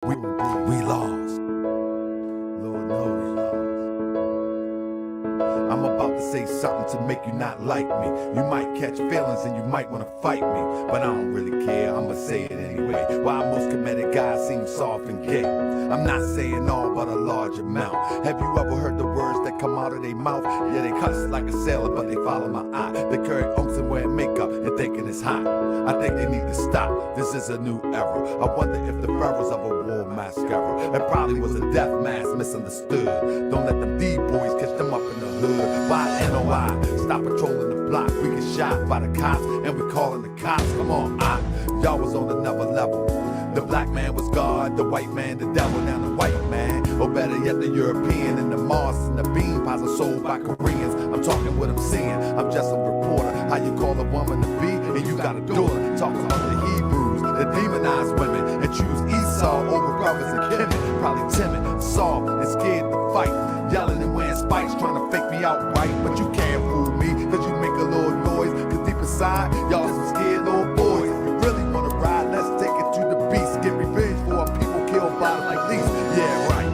We lost. Lord knows we lost. I'm about to say something to make you not like me. You might catch feelings and you might want to fight me, but I don't really care, I'ma say it anyway. Why most comedic guys seem soft and gay. I'm not saying all, but a large amount. Have you ever heard the words that come out of their mouth? Yeah, they cuss like a sailor, but they follow my eye. They carry unks and wear makeup and thinking it's hot. I think they need to stop, this is a new era. I wonder if the pharaohs of a war mascara. It probably was a death mask misunderstood. Don't let them D-boys catch them up in the hood. Why NOI? Stop patrolling the block. We get shot by the cops and we calling the cops. Come on, y'all was on another level. The black man was God, the white man the devil. Now the white man, or better yet the European, and the Mars and the bean pies are sold by Koreans. I'm talking what I'm seeing, I'm just a reporter. How you call a woman to be and you got a daughter. Talking about the Hebrews, the demonized women, and choose Esau over brothers and Kemet. Probably timid, soft, and scared to fight. Yelling and wearing spikes, trying to fake me out right. But you can't fool me, cause you make a little noise. Cause deep inside, y'all some scared little boys. If you really wanna ride, let's take it to the beast. Get revenge for our people killed by like these. Yeah, right.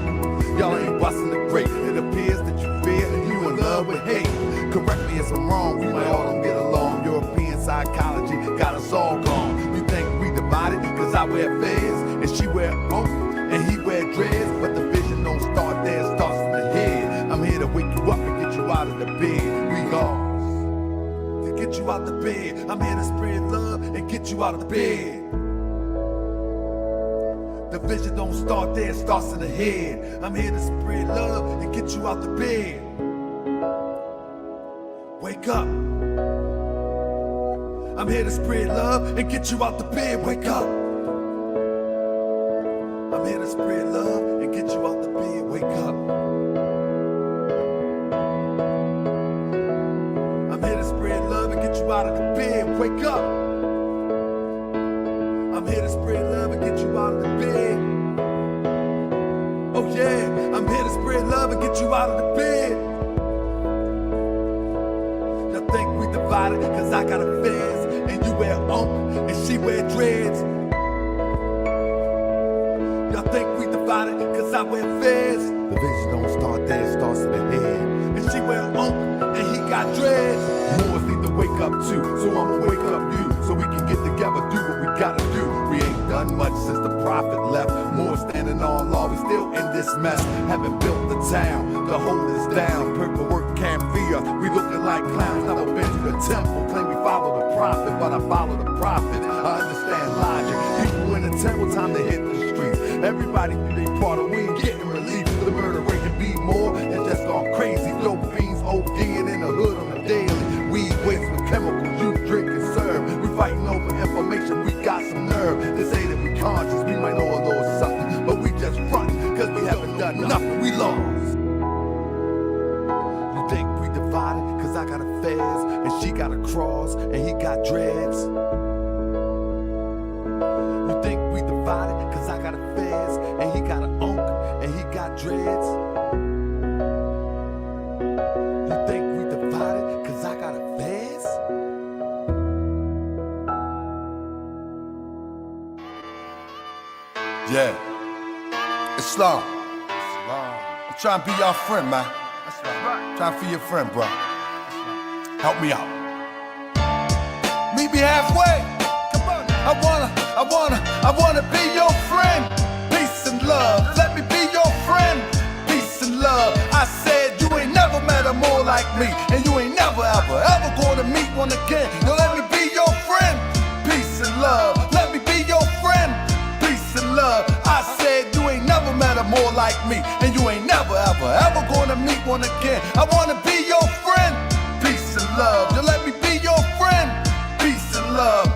Y'all ain't busting the grape. It appears that you fear and you in love with hate. Correct me if I'm wrong, we might all don't get along. European psychology got us all gone. You think we divided? Cause I wear fez and she wear oak and he wear dreads. But the vision don't start there, it starts in the head. I'm here to wake you up and get you out of the bed. We lost. To get you out the bed. I'm here to spread love and get you out of the bed. The vision don't start there, it starts in the head. I'm here to spread love and get you out the bed. Wake up. I'm here to spread love and get you out the bed. Wake up. I'm here to spread love and get you out the bed. Wake up. I'm here to spread love and get you out of the bed. Wake up. I'm here to spread love and get you out of the bed. Oh yeah, I'm here to spread love and get you out of the bed. Y'all think we divided cause I got a fez and you wear ump and she wear dreads. Y'all think we divided cause I wear fez. The vision don't start there, it starts in the head. And she wear ump and he got dreads. Moors need to wake up too, so I'ma wake up you. So we can get together, do what we gotta do. We ain't done much since the prophet left. More standing on law, we still in this mess. Haven't built the town to hold us down. Paperwork can't fear, we looking like clowns. Never been to the temple, claim we follow the prophet. But I follow the prophet, I understand logic. People in the temple, time to hit the streets. Everybody do their part of we ain't getting relief. The murder rate can be more, it's just gone crazy. Dope fiends ODing in the hood on the daily. Weed waste with chemicals, you drink and serve. We fighting over information, we got some nerve. They say that we conscious, we might know a little something, but we just frontin' cause we haven't done nothing, we lost. You think we divided cause I got a fez and she got a cross and he got dreads. You think we divided cause I got a fez and he got an unk and he got dreads. You think we divided cause I got a fez? Yeah, Islam. I'm trying to be your friend, man. That's right. Trying to be your friend, bro. Help me out. Meet me halfway. Come on. I wanna be your friend. Peace and love. Let me be your friend. Peace and love. I said you ain't never met a more like me, and you ain't never ever gonna meet one again. Now let me be your friend. Peace and love. Let me be your friend. Love. I said you ain't never met a more like me, and you ain't never ever gonna meet one again. I wanna be your friend. Peace and love. You let me be your friend. Peace and love.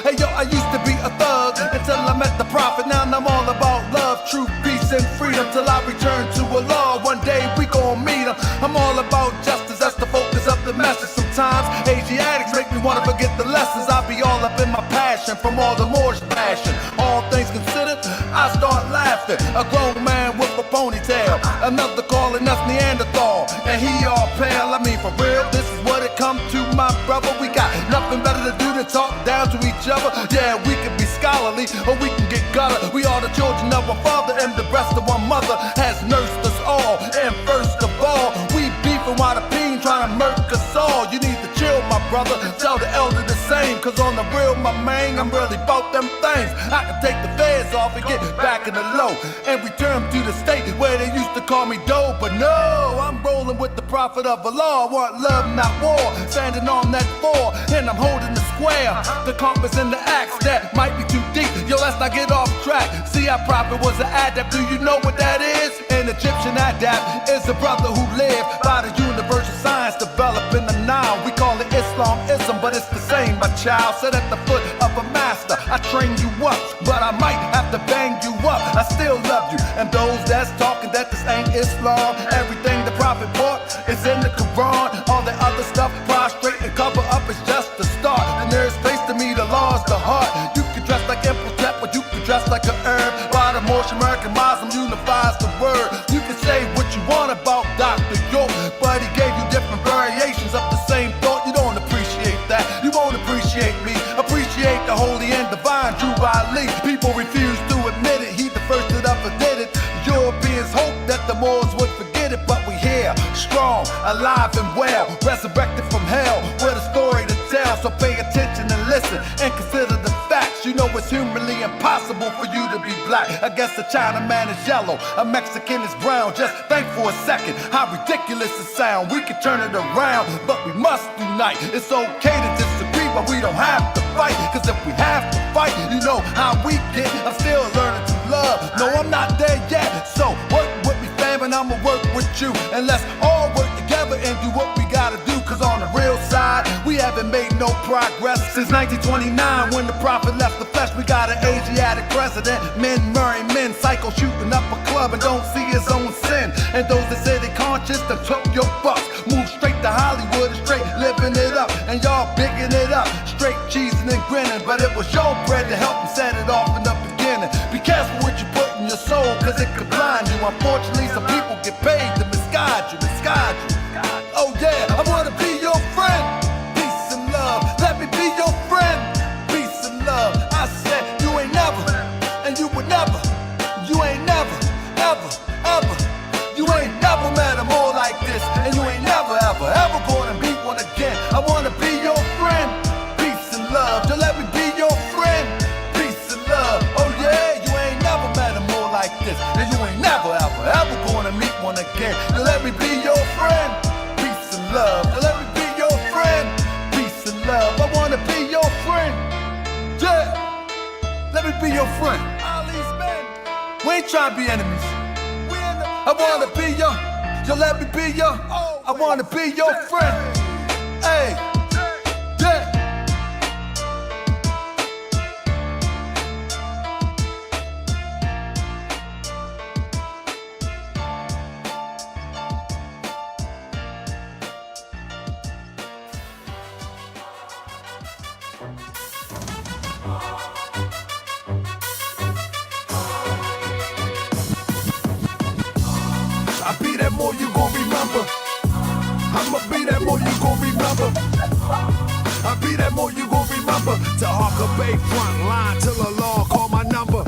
Hey yo, I used to be a thug until I met the prophet. Now I'm all about love, truth, peace, and freedom till I return to Allah. One day we gon' meet him. I'm all about justice, that's the focus of the message. Sometimes Asiatics make me wanna forget the lessons. I be all up in my passion from all the Moorish passion. All things considered, I start laughing. A grown man with a ponytail, another calling us Neanderthal, and he all pale. I mean, for real, this is what it come to, my brother. We got nothing better to do than talk down to each other. Yeah, we can be scholarly or we can get gutter. We are the children of our father, and the breast of our mother has nursed us all. And first of all, we beefing while the peen trying to murk us all. You need to chill, my brother, tell the elder the same, cause on the real, my man, I'm really bout them things. I can take the feds off and get back in the low and return to the state where they used to call me dope. But no, I'm rolling with the prophet of Allah. I want love, not war, standing on that floor, and I'm holding the square, the compass and the axe that might be too deep. Yo, let's not get off track. See, our prophet was an adept. Do you know what that is? An Egyptian adept is a brother who lived by the universal science developed in the Nile. We call it Islamism, but it's the same, my child. Sit at the foot of a master. I train you up, but I might have to bang you up. I still love you, and those that's talking that this ain't Islam. Everything the prophet brought is in the Quran. All the other stuff, prostrate and cover up, is just the start. The nearest place to me, the law is the heart. You can dress like Infiltration, but you can dress like a herb. While the Moorish American Muslim unifies the word. You can say what you want about Dr. York, but he gave you different variations of the same thought. You don't appreciate that. You won't appreciate me. Appreciate the holy and divine Drew Ali. People refuse to admit it. He the first that ever did it. Europeans hope that the Moors would forget it, but we here, strong, alive and well, resurrected from hell, with a story to tell. So pay attention and listen and consider the facts. You know it's humanly impossible for you to be black. I guess a Chinaman is yellow, a Mexican is brown. Just think for a second how ridiculous it sounds. We can turn it around, but we must unite. It's okay to disagree, but we don't have to fight. Cause if we have to fight, you know how we get. I'm still learning to love. No, I'm not there yet. So work with me, fam, and I'ma work with you. And let's all work together and do what we gotta do. Cause on the real side, we haven't made no progress since 1929 when the prophet left the flesh. We got an Asiatic president, men marrying men, psycho shooting up a club and don't see his own sin. And those that say they conscious, that took your bucks, move straight to Hollywood and straight living it up. And y'all bigging it up, straight cheesing and grinning. But it was your bread to help them set it off in the beginning. Be careful what you put in your soul, cause it could blind you. Unfortunately, some people get paid to misguide you, misguide you. Oh yeah, I wanna be your friend. Peace and love, let me be your friend. Peace and love, I said you ain't never, and you would never. You ain't never, ever, ever. You ain't never met a more like this, and you ain't never, ever, ever gonna meet one again. I wanna be your friend. Peace and love, so let me be your friend. Peace and love, oh yeah, you ain't never met a more like this, and you ain't never, ever, ever gonna meet one again. So let me be your friend. Peace and love, so let me be your friend. Peace and love, I wanna be your friend. Yeah, let me be your friend. Ali's men, we ain't trying to be enemies. I wanna be your, so let me be your, I wanna be your friend. Hey, yeah. I be that more you gon' remember. I'ma be that more you gon' remember. I be that more you gon' remember. Taharka Bay front line till the law call my number.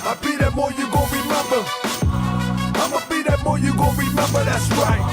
I be that more you gon' remember. I'ma be that more you gon' remember, that's right.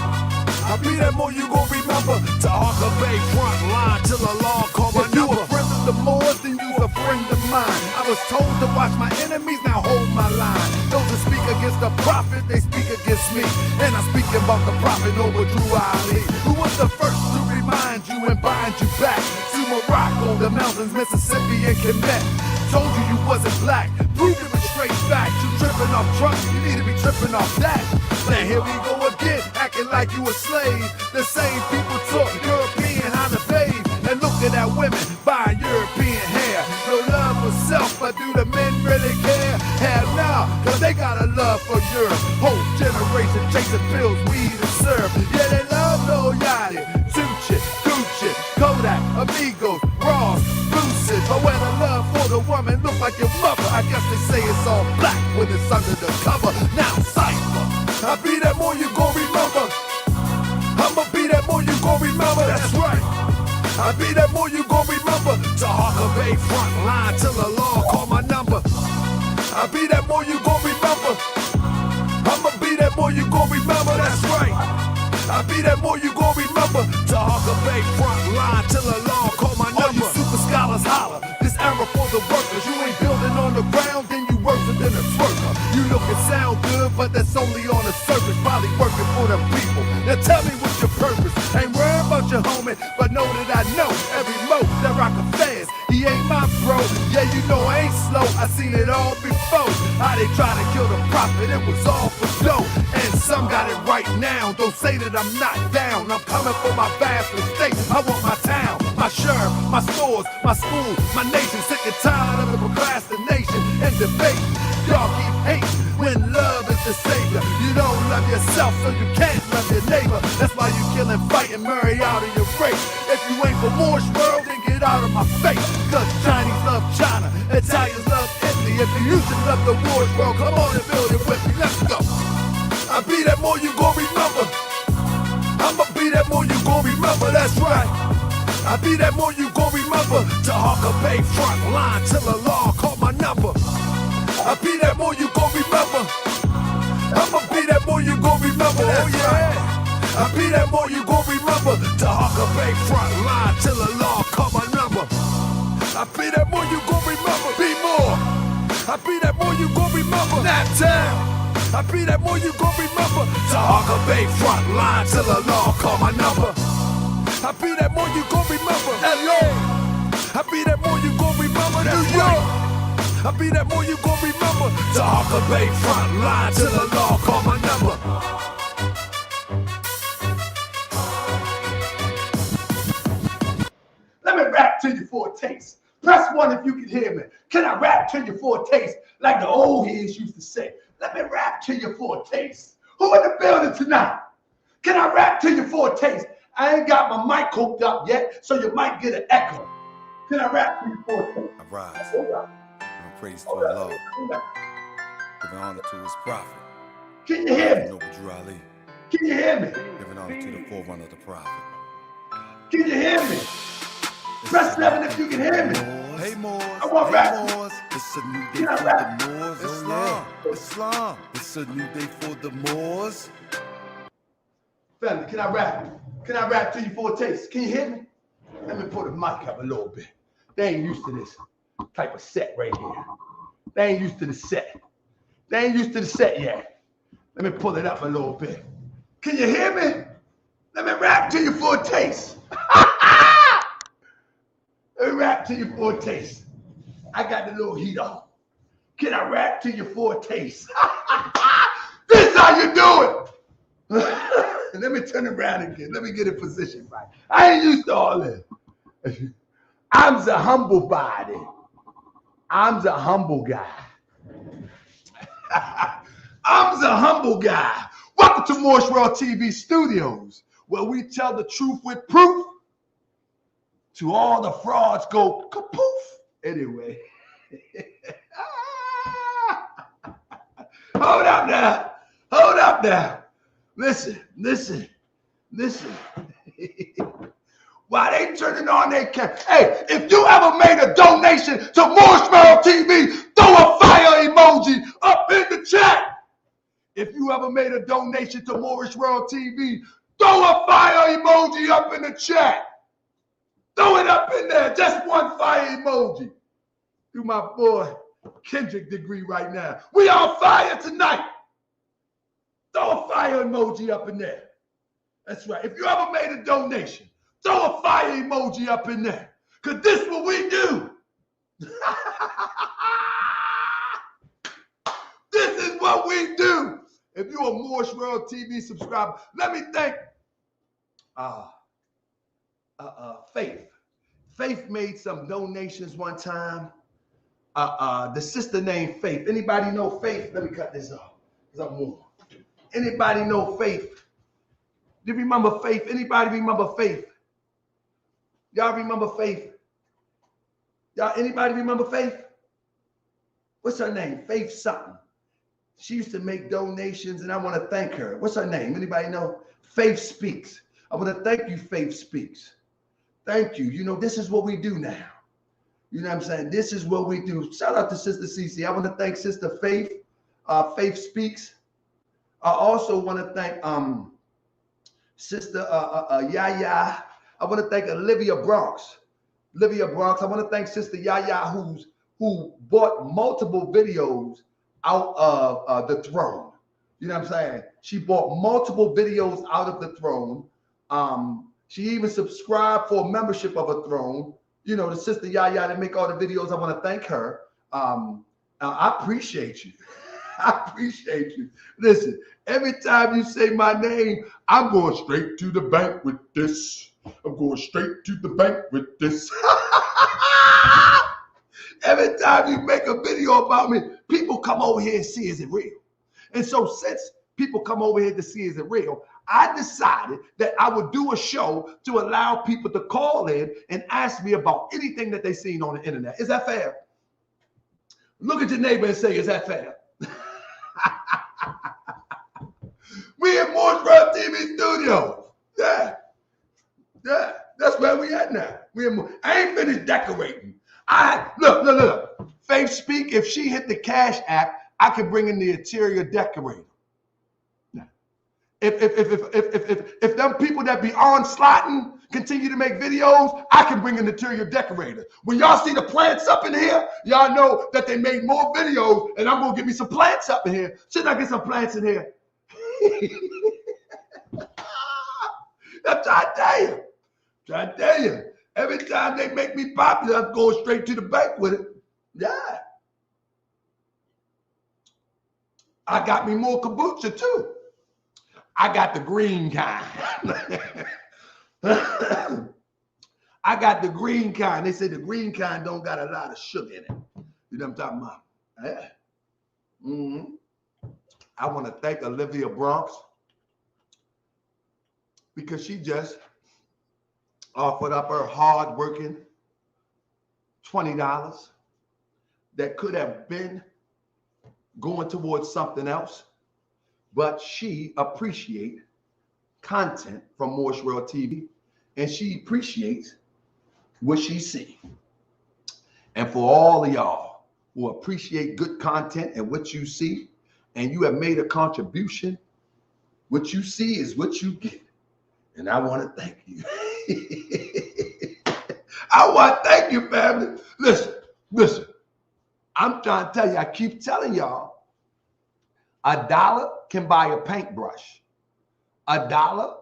I be that more you gon' remember. Taharka Bay front line till the law call my number. You a friend of the Moors, then you's a friend of mine. I was told to watch my enemies, now hold my line. Those that speak against the prophet, they speak against me. And I'm speaking about the prophet over Drew Ali, who was the first to remind you and bind you back to Morocco, the mountains, Mississippi, and Quebec. Told you you wasn't black, proved it with straight facts. You tripping off trucks, you need to be tripping off that. Now here we go again, acting like you a slave. The same people taught European how to bathe, and looking at women buying European hair. No love for self, but do the men really care? Hell no, cause they got a love for Europe. Whole generation chasing pills, weed and syrup. Yeah, they love Lil Yachty, Tucci, Gucci, Kodak, Amigos, Ross, Lucid. But when the love for the woman look like like your mother. I guess they say it's all black when it's under the cover. Now cipher, I be that more you gon' remember. I'ma be that more you gon' remember, that's right. I be that more you gon' remember. Taharka Bay front line till the law call my number. I be that more you gon' remember. I'ma be that more you gon' remember, that's right. I be that more you gon' remember. Taharka Bay front line till the law call my number. All you super scholars holler, this era for the workers. You ain't building on the ground, then you worse than a twerker. You look and sound good, but that's only on the surface. Probably working for them people. Now tell me what's your purpose. Ain't worried about your homie, but know that I know every mo that rock a fast. He ain't my bro, yeah you know I ain't slow. I seen it all before. How they try to kill the prophet, it was all for dough. And some got it right now, don't say that I'm not down. I'm coming for my vast estate, I want my town, my sheriff, my stores, my school, my nation. Sick and tired of the procrastination and debate. Y'all keep hating when love is the savior. You don't love yourself, so you can't love your neighbor. That's why you kill and fight and marry out of your race. If you ain't for Moorish World, then get out of my face. Cause Chinese love China, Italians love Italy. If you used to love the Moorish World, come on and build it with me, let's go. I be that more you gon' remember. I'ma be that more you gon' remember, that's right. I be that more you gon' remember. Taharka Bay front line till the law call my number. I be that more you gon' remember. I'ma be that more you gon' remember, oh yeah. I be that more you gon' remember. Taharka Bay front line till the law call my number. I be that more you gon' remember. Be more. I be that more you gon' remember. Nap town. I be that more you gon' remember. Taharka Bay front line till the law call my number. I be that more you gon' remember. LA. I be that more you gon' remember. New York. I be that more you gon' remember. Taharka Bay front line till the law call my number. Let me rap to you for a taste. Press 1 if you can hear me. Can I rap to you for a taste? Like the old heads used to say. Let me rap to you for a taste. Who in the building tonight? Can I rap to you for a taste? I ain't got my mic hooked up yet, so you might get an echo. Can I rap to you for a taste? I rise. And praise to Allah. Giving honor to his prophet. Can you hear me? Noble Drew Ali. Can you hear me? Giving honor to the forerunner of the prophet. Can you hear me? Press 7 if you can hear me. Hey Moors, I want rap. Moors. It's a new day for the Moors. Islam, Islam. It's a new day for the Moors. Family, can I rap? Can I rap to you for a taste? Can you hear me? Let me pull the mic up a little bit. They ain't used to this type of set right here. They ain't used to the set. They ain't used to the set yet. Let me pull it up a little bit. Can you hear me? Let me rap to you for a taste. Let me rap to you for a taste. I got the little heat on. Can I rap to you for a taste? This is how you do it. Let me turn around again. Let me get in position right. I ain't used to all this. I'm the humble body. I'm the humble guy. I'm the humble guy. Welcome to Moorish World TV Studios, where we tell the truth with proof. To all the frauds go kapoof. Anyway. Hold up now. Hold up now. Listen. Why they turning on their camera? Hey, if you ever made a donation to Moorish World TV, throw a fire emoji up in the chat. If you ever made a donation to Moorish World TV, throw a fire emoji up in the chat. Throw it up in there, just one fire emoji. Do my boy Kendrick degree right now. We on fire tonight. Throw a fire emoji up in there. That's right. If you ever made a donation, throw a fire emoji up in there. Because this is what we do. This is what we do. If you're a Moorish World TV subscriber, let me thank Faith. Faith made some donations one time. The sister named Faith. Anybody know Faith? Let me cut this off because I'm warm. Anybody know Faith? Do you remember Faith? Anybody remember Faith? Y'all remember Faith? Y'all, anybody remember Faith? What's her name? Faith something. She used to make donations, and I want to thank her. What's her name? Anybody know? Faith Speaks. I want to thank you, Faith Speaks. Thank you. You know, this is what we do now. You know what I'm saying? This is what we do. Shout out to Sister Cece. I want to thank Sister Faith. Faith Speaks. I also want to thank Sister Yaya. I want to thank Olivia Bronx. Olivia Bronx. I want to thank Sister Yaya who bought multiple videos out of the throne. You know what I'm saying? She bought multiple videos out of the throne. She even subscribed for a membership of a throne. You know, the Sister Yaya that make all the videos. I want to thank her. I appreciate you. I appreciate you. Listen, every time you say my name, I'm going straight to the bank with this. I'm going straight to the bank with this. Every time you make a video about me, people come over here and see, is it real? And so since people come over here to see, is it real, I decided that I would do a show to allow people to call in and ask me about anything that they've seen on the internet. Is that fair? Look at your neighbor and say, is that fair? We in Moorish World TV studio. Yeah, that's where we at now. I ain't finished decorating. Look. Faith Speak, if she hit the Cash App, I can bring in the interior decorator. If them people that be onslaughting continue to make videos, I can bring in the interior decorator. When y'all see the plants up in here, y'all know that they made more videos, and I'm gonna get me some plants up in here. Shouldn't I get some plants in here? I'm trying to tell you. Every time they make me popular, I'm going straight to the bank with it. Yeah. I got me more kombucha too. I got the green kind. I got the green kind. They say the green kind don't got a lot of sugar in it. You know what I'm talking about? Yeah. Mm-hmm. I want to thank Olivia Bronx because she just offered up her hard-working $20 that could have been going towards something else, but she appreciates content from Moorish World TV, and she appreciates what she sees. And for all of y'all who appreciate good content and what you see, and you have made a contribution, what you see is what you get. And I want to thank you. I want to thank you, family. Listen. I'm trying to tell you, I keep telling y'all, $1 can buy a paintbrush. $1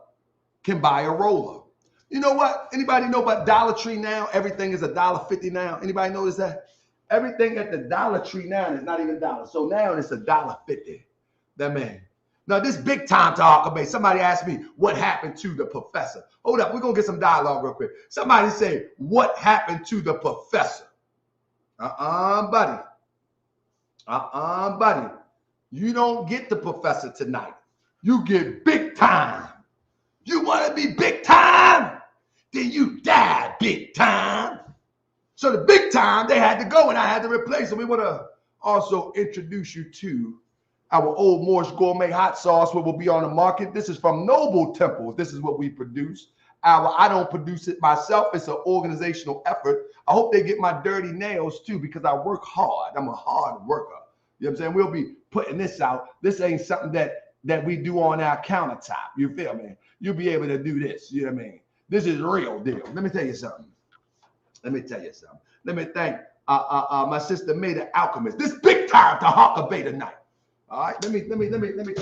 can buy a roller. You know what? Anybody know about Dollar Tree now? Everything is $1.50 now. Anybody notice that? Everything at the Dollar Tree now is not even $1. So now it's $1.50. That man. Now this big time Taharka Bay. Somebody asked me what happened to the professor. Hold up, we're gonna get some dialogue real quick. Somebody say, what happened to the professor? Buddy. Buddy. You don't get the professor tonight. You get big time. You want to be big time? Then you die big time. So the big time, they had to go and I had to replace them. We want to also introduce you to our old Moorish gourmet hot sauce, what will be on the market. This is from Noble Temples. This is what we produce. I don't produce it myself. It's an organizational effort. I hope they get my dirty nails too, because I work hard. I'm a hard worker. You know what I'm saying? We'll be putting this out. This ain't something that we do on our countertop. You feel me? You'll be able to do this. You know what I mean? This is real deal. Let me tell you something. Let me thank my sister May the Alchemist. This big time Taharka Bay tonight. All right. Let me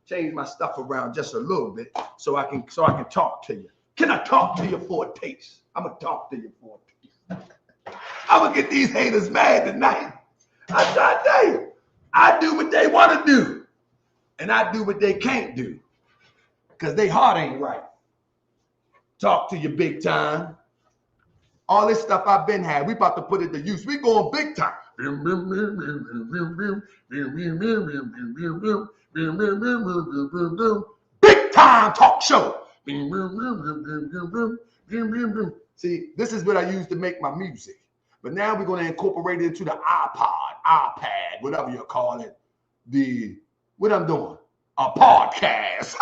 change my stuff around just a little bit so I can talk to you. Can I talk to you for a taste? I'm gonna talk to you for a taste. I'm gonna get these haters mad tonight. I try to tell you, I do what they want to do, and I do what they can't do, because they heart ain't right. Talk to you big time. All this stuff I've been had, we about to put it to use. We going big time. Big time talk show. See, this is what I use to make my music. But now we're going to incorporate it into the iPod, iPad, whatever you call it, what I'm doing, a podcast.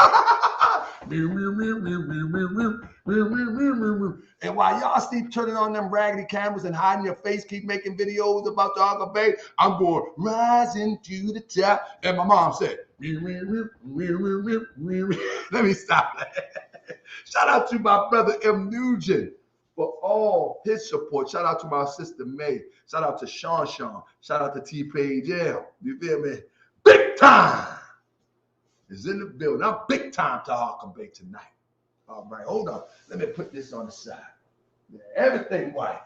And while y'all keep turning on them raggedy cameras and hiding your face, keep making videos about Taharka Bay, I'm going rising to the top. And my mom said, let me stop that. Shout out to my brother M. Nugent for all his support. Shout out to my sister May. Shout out to Sean. Shout out to T-Page L. You feel me? Big time is in the building. I'm big time Taharka Bay tonight. All right, hold on. Let me put this on the side. Yeah, everything white.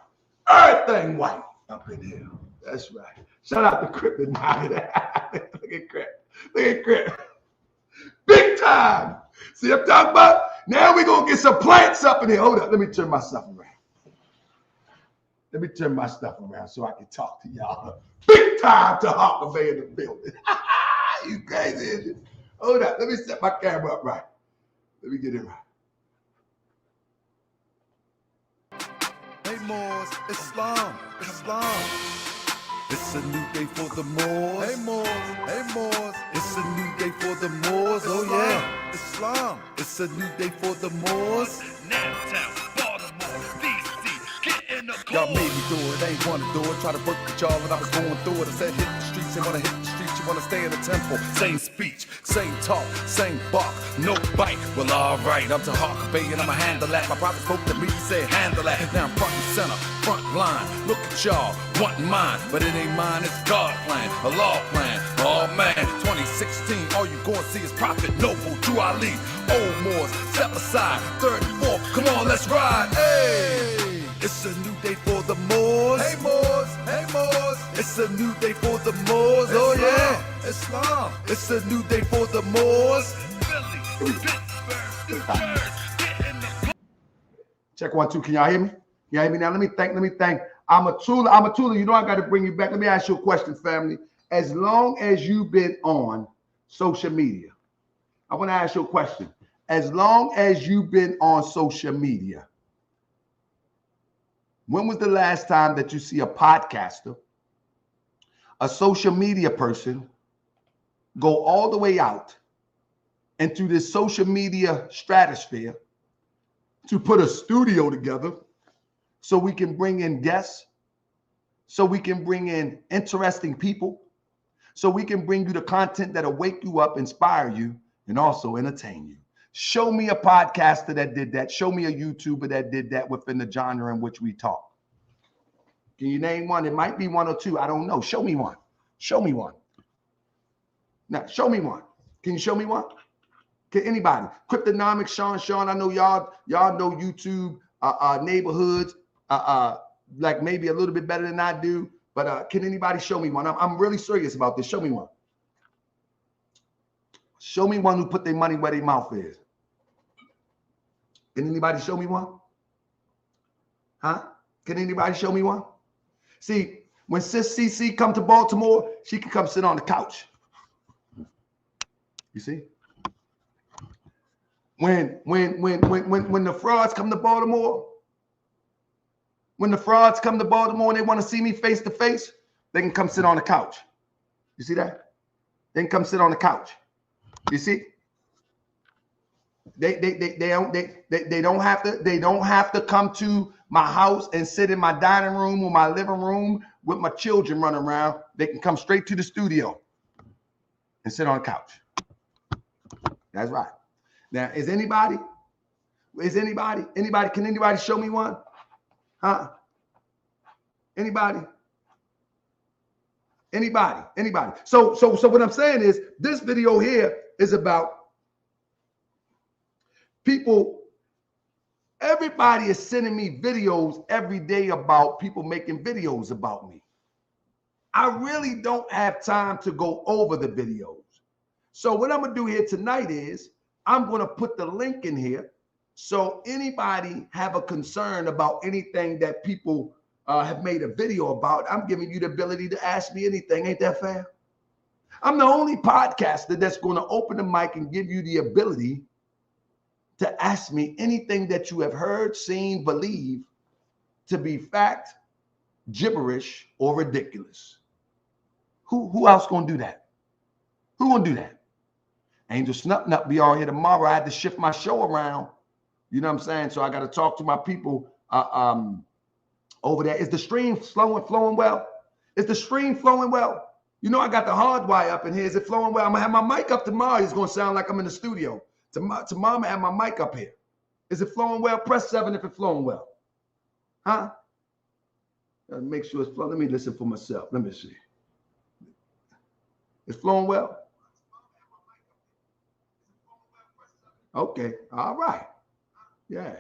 Everything white up in here. That's right. Shout out to Kryptonite. Look at Crip. Look at Crip. Big time. See, I'm talking about? Now we're going to get some plants up in here. Hold up. Let me turn my stuff around. Let me turn my stuff around so I can talk to y'all. Big time Taharka Bay in the building. You crazy, isn't it? Hold up. Let me set my camera up right. Let me get it right. Hey Moors, Islam. It's a new day for the Moors. Hey Moors, it's a new day for the Moors. Oh yeah, Islam. It's a new day for the Moors. Naptown, Baltimore, DC, get in the car. Y'all made me do it, ain't wanna do it. Try to work with y'all when I was going through it. I said hit the streets, you wanna hit the streets, you wanna stay in the temple. Same speech, same talk, same bark, no bite. Well, alright, I'm Taharka Bay and I'ma handle that. My prophet spoke to me, he said handle that. Now I'm front and center, front line. Look at y'all, wanting mine, but it ain't mine, it's God plan, a law plan. Oh man, 2016, all you gonna see is Prophet Noble, Drew Ali, old Moors, step aside, 34, come on, let's ride. Hey, it's a new day for the Moors. Hey Moors, it's a new day for the Moors. Oh yeah, Islam. It's a new day for the Moors. Philly, Pittsburgh, New Jersey. Check 1, 2. Can y'all hear me? Y'all hear me now? Let me thank. I'm a Tula. You know I got to bring you back. Let me ask you a question, family. As long as you've been on social media, I want to ask you a question. As long as you've been on social media, when was the last time that you see a podcaster, a social media person, go all the way out into this social media stratosphere to put a studio together so we can bring in guests, so we can bring in interesting people, so we can bring you the content that'll wake you up, inspire you, and also entertain you? Show me a podcaster that did that. Show me a YouTuber that did that within the genre in which we talk. Can you name one? It might be 1 or 2. I don't know. Show me one. Show me one. Now, show me one. Can you show me one? Can anybody? Cryptonomics, Sean. I know y'all know YouTube, neighborhoods, like maybe a little bit better than I do. But can anybody show me one? I'm really serious about this. Show me one. Show me one who put their money where their mouth is. Can anybody show me one? Huh? Can anybody show me one? See, when Sis CC come to Baltimore, she can come sit on the couch. You see? When the frauds come to Baltimore, and they want to see me face to face, they can come sit on the couch. You see that? They can come sit on the couch. You see? They don't have to come to my house and sit in my dining room or my living room with my children running around. They can come straight to the studio and sit on the couch. That's right. Now, can anybody show me one? Huh? Anybody? So what I'm saying is this video here is about people. Everybody is sending me videos every day about people making videos about me. I really don't have time to go over the videos. So what I'm going to do here tonight is I'm going to put the link in here. So anybody have a concern about anything that people have made a video about, I'm giving you the ability to ask me anything. Ain't that fair? I'm the only podcaster that's going to open the mic and give you the ability to ask me anything that you have heard, seen, believe to be fact, gibberish, or ridiculous. Who else gonna do that? Who gonna do that? Angel Snup Nut be on here tomorrow. I had to shift my show around. You know what I'm saying? So I got to talk to my people over there. Is the stream flowing well? Is the stream flowing well? You know, I got the hard wire up in here. Is it flowing well? I'm gonna have my mic up tomorrow. It's gonna sound like I'm in the studio. Tomorrow I'm gonna have my mic up here. Is it flowing well? Press 7 if it's flowing well. Huh? Gotta make sure it's flowing. Let me listen for myself. Let me see. It's flowing well. Okay. All right. Yeah.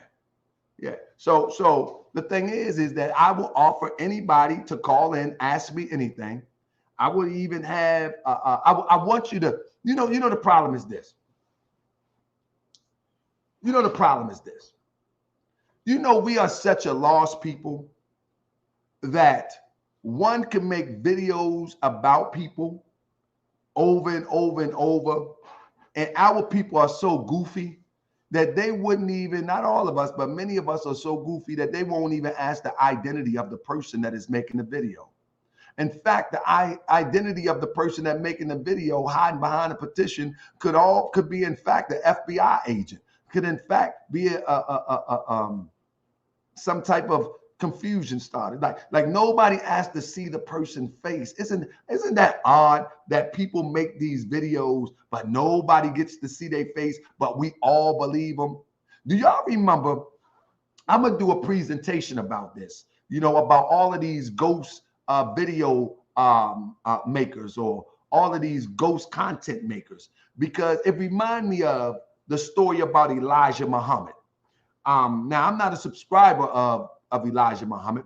Yeah. So the thing is that I will offer anybody to call in, ask me anything. I would even have, I want you to, you know, the problem is this. You know, the problem is this. You know, we are such a lost people that one can make videos about people over and over and over. And our people are so goofy that they wouldn't even, not all of us, but many of us are so goofy that they won't even ask the identity of the person that is making the video. In fact, the identity of the person that making the video hiding behind a petition could be in fact an FBI agent, could in fact be some type of confusion started. Like nobody asked to see the person's face. Isn't that odd that people make these videos, but nobody gets to see their face, but we all believe them? Do y'all remember? I'm gonna do a presentation about this, you know, about all of these ghost video makers or all of these ghost content makers, because it reminds me of the story about Elijah Muhammad. Now, I'm not a subscriber of Elijah Muhammad,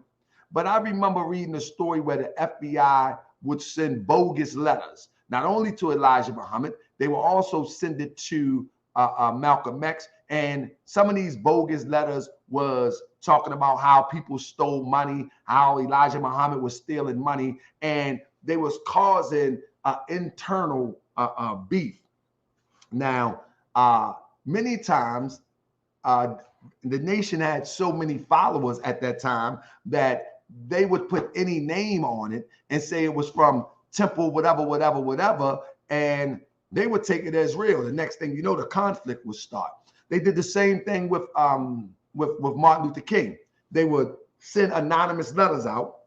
but I remember reading a story where the FBI would send bogus letters, not only to Elijah Muhammad, they will also send it to Malcolm X. And some of these bogus letters was talking about how people stole money, how Elijah Muhammad was stealing money, and they was causing internal beef. Now, many times, the nation had so many followers at that time that they would put any name on it and say it was from Temple, whatever, and they would take it as real. The next thing you know, the conflict would start. They did the same thing with Martin Luther King. They would send anonymous letters out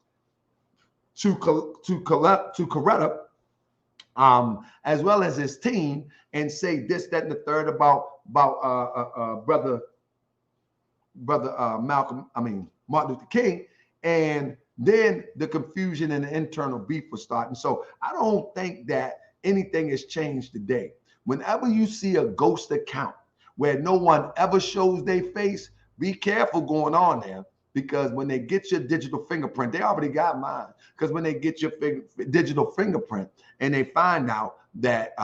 to Coretta, as well as his team, and say this, that, and the third about brother Martin Luther King, and then the confusion and the internal beef was starting. So I don't think that anything has changed today. Whenever you see a ghost account where no one ever shows their face, be careful going on there, because when they get your digital fingerprint, they already got mine, because when they get your digital fingerprint and they find out that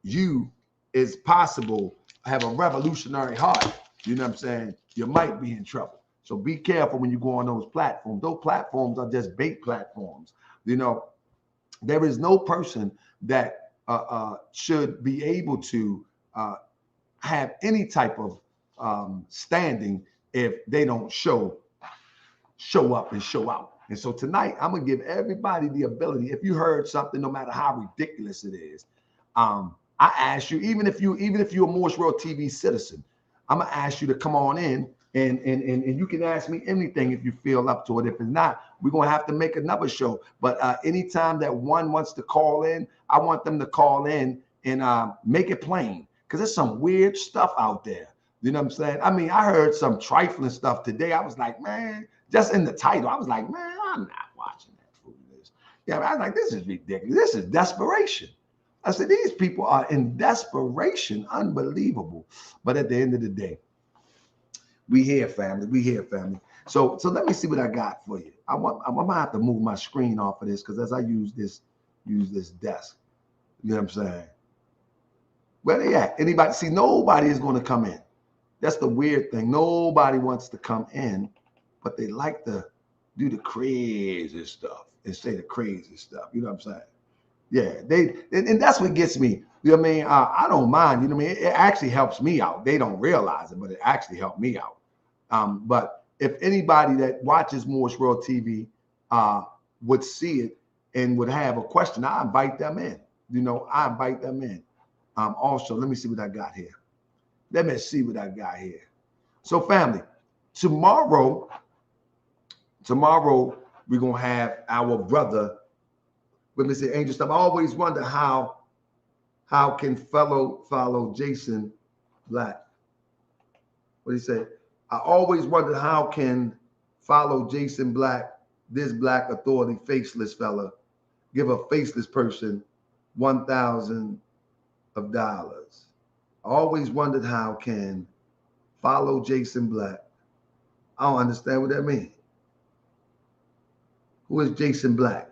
you is possible have a revolutionary heart, you know what I'm saying, you might be in trouble. So be careful when you go on those platforms. Those platforms are just bait platforms. You know, there is no person that should be able to have any type of standing if they don't show up and show out. And so tonight, I'm gonna give everybody the ability. If you heard something, no matter how ridiculous it is, I ask you, even if you're a Moorish World TV citizen, I'm gonna ask you to come on in and you can ask me anything if you feel up to it. If it's not, we're gonna have to make another show. But anytime that one wants to call in, I want them to call in and make it plain, because there's some weird stuff out there. You know what I'm saying? I mean, I heard some trifling stuff today. I was like, man, just in the title, I was like, man, I'm not watching that foolishness. Yeah, I was like, this is ridiculous. This is desperation. I said, these people are in desperation, unbelievable. But at the end of the day, we here, family. We here, family. So let me see what I got for you. I'm gonna have to move my screen off of this, because as I use this desk, you know what I'm saying? Where they at? Anybody? See, nobody is going to come in. That's the weird thing. Nobody wants to come in, but they like to do the crazy stuff and say the crazy stuff. You know what I'm saying? Yeah, and that's what gets me. You know what I mean? I don't mind. You know what I mean? It actually helps me out. They don't realize it, but it actually helped me out. But if anybody that watches Moorish World TV would see it and would have a question, I invite them in. You know, I invite them in. Also, let me see what I got here. Let me see what I got here. So, family, tomorrow we're gonna have our brother. Let me say, Angel Stuff. I always wonder how can follow Jason Black. What do you say? I always wondered how can follow Jason Black, this Black authority, faceless fella, give a faceless person $1,000. I always wondered how can follow Jason Black. I don't understand what that means. Who is Jason Black?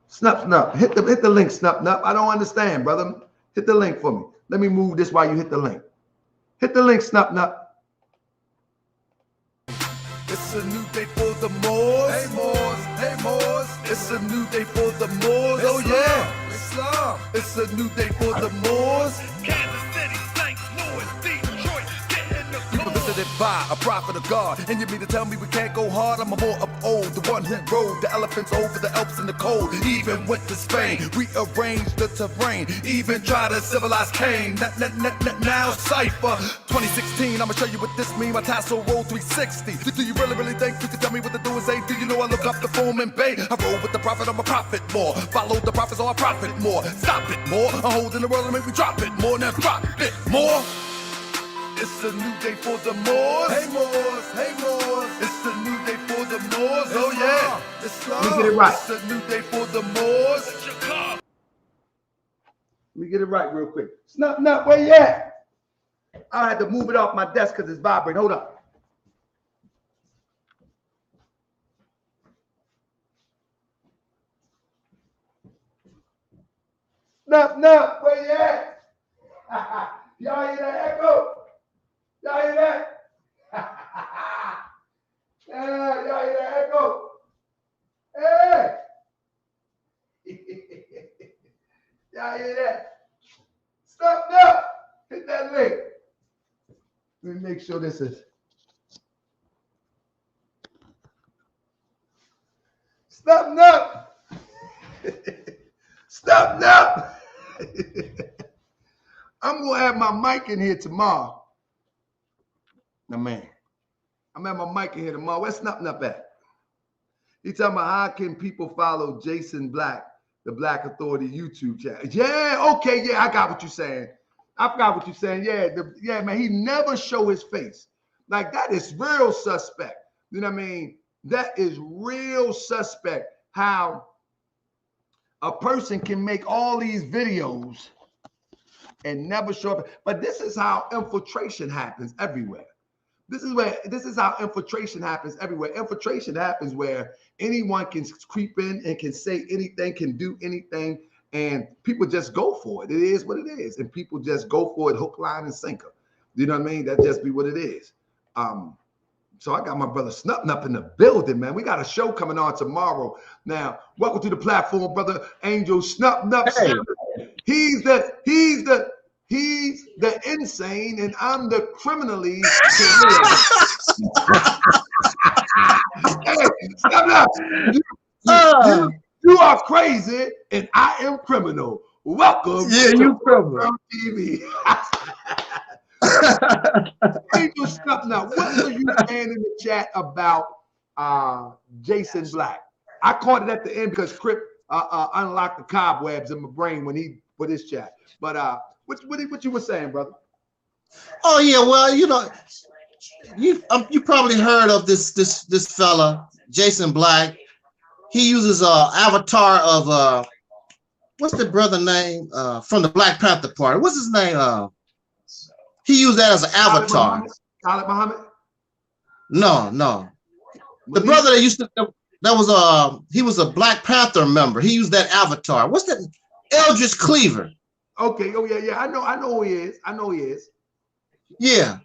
Snap. Hit the link, Snap. I don't understand, brother. Hit the link for me. Let me move this while you hit the link. Hit the link, Snap. It's a new day for the Moors. Hey Moors, hey Moors. It's a new day for the Moors. Oh yeah, Islam. It's a new day for the Moors. Kansas City, St. Louis, Detroit, getting the people visited by a prophet of God. And you mean to tell me we can't go hard? I'm a more of old, the one who rode the elephants over the Alps in the cold. Even went to Spain, rearranged the terrain. Even tried to civilize Cain. Now cipher. 2016, I'ma show you what this mean. My tassel roll 360. Do you really think you can tell me what to do and say? Do you know I look up the form and bay? I roll with the prophet, I'm a prophet more. Follow the prophets, or I profit more. Stop it more. I'm holding the world and make me drop it more. Now drop it more. It's a new day for the Moors. Hey Moors, hey Moors. It's a new day for the Moors. Oh yeah, Islam. Let me get it right. It's a new day for the Moors. Let me get it right real quick. Snap, where you at? I had to move it off my desk because it's vibrating. Hold up. Snap, where you at? Y'all hear that echo? Y'all hear that? Yeah, y'all hear that echo? Hey! Y'all hear that? Snap! Hit that link. Let me make sure this is. Snap! Stop! I'm gonna have my mic in here tomorrow. Now, man, I'm having my mic in here tomorrow. Where's Snap at? He talking about how can people follow Jason Black, the Black Authority YouTube channel? Yeah, okay, yeah, I got what you're saying. I forgot what you're saying. Yeah, man, he never show his face. Like, that is real suspect. You know what I mean? That is real suspect how a person can make all these videos and never show up. But this is how infiltration happens everywhere. This is how infiltration happens everywhere. Infiltration happens where anyone can creep in and can say anything, can do anything, and people just go for it. It is what it is, and people just go for it, hook, line, and sinker. You know what I mean? That just be what it is. So I got my brother Snutting up in the building, man. We got a show coming on tomorrow. Now, welcome to the platform, brother Angel Snutting up. Hey. He's the insane, and I'm the criminally. Hey, stop. You are crazy, and I am criminal. Welcome. Yeah, you criminal. TV. Angel Stuff. Now, what were you saying in the chat about Jason Black? I caught it at the end because Crip unlocked the cobwebs in my brain when he put his chat. But what you were saying, brother? Oh yeah, well, you know, you probably heard of this fella, Jason Black. He uses avatar of what's the brother name from the Black Panther Party? What's his name? He used that as an avatar. Khalid Muhammad? No. The brother that used to he was a Black Panther member. He used that avatar. What's that? Eldridge Cleaver. Okay. Oh yeah. I know who he is. Yeah.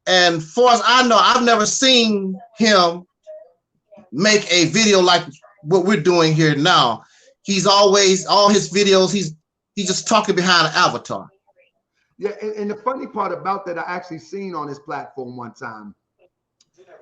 And far as I know, I've never seen him make a video like what we're doing here now. He's always, all his videos, he's just talking behind an avatar. Yeah, and the funny part about that, I actually seen on his platform one time.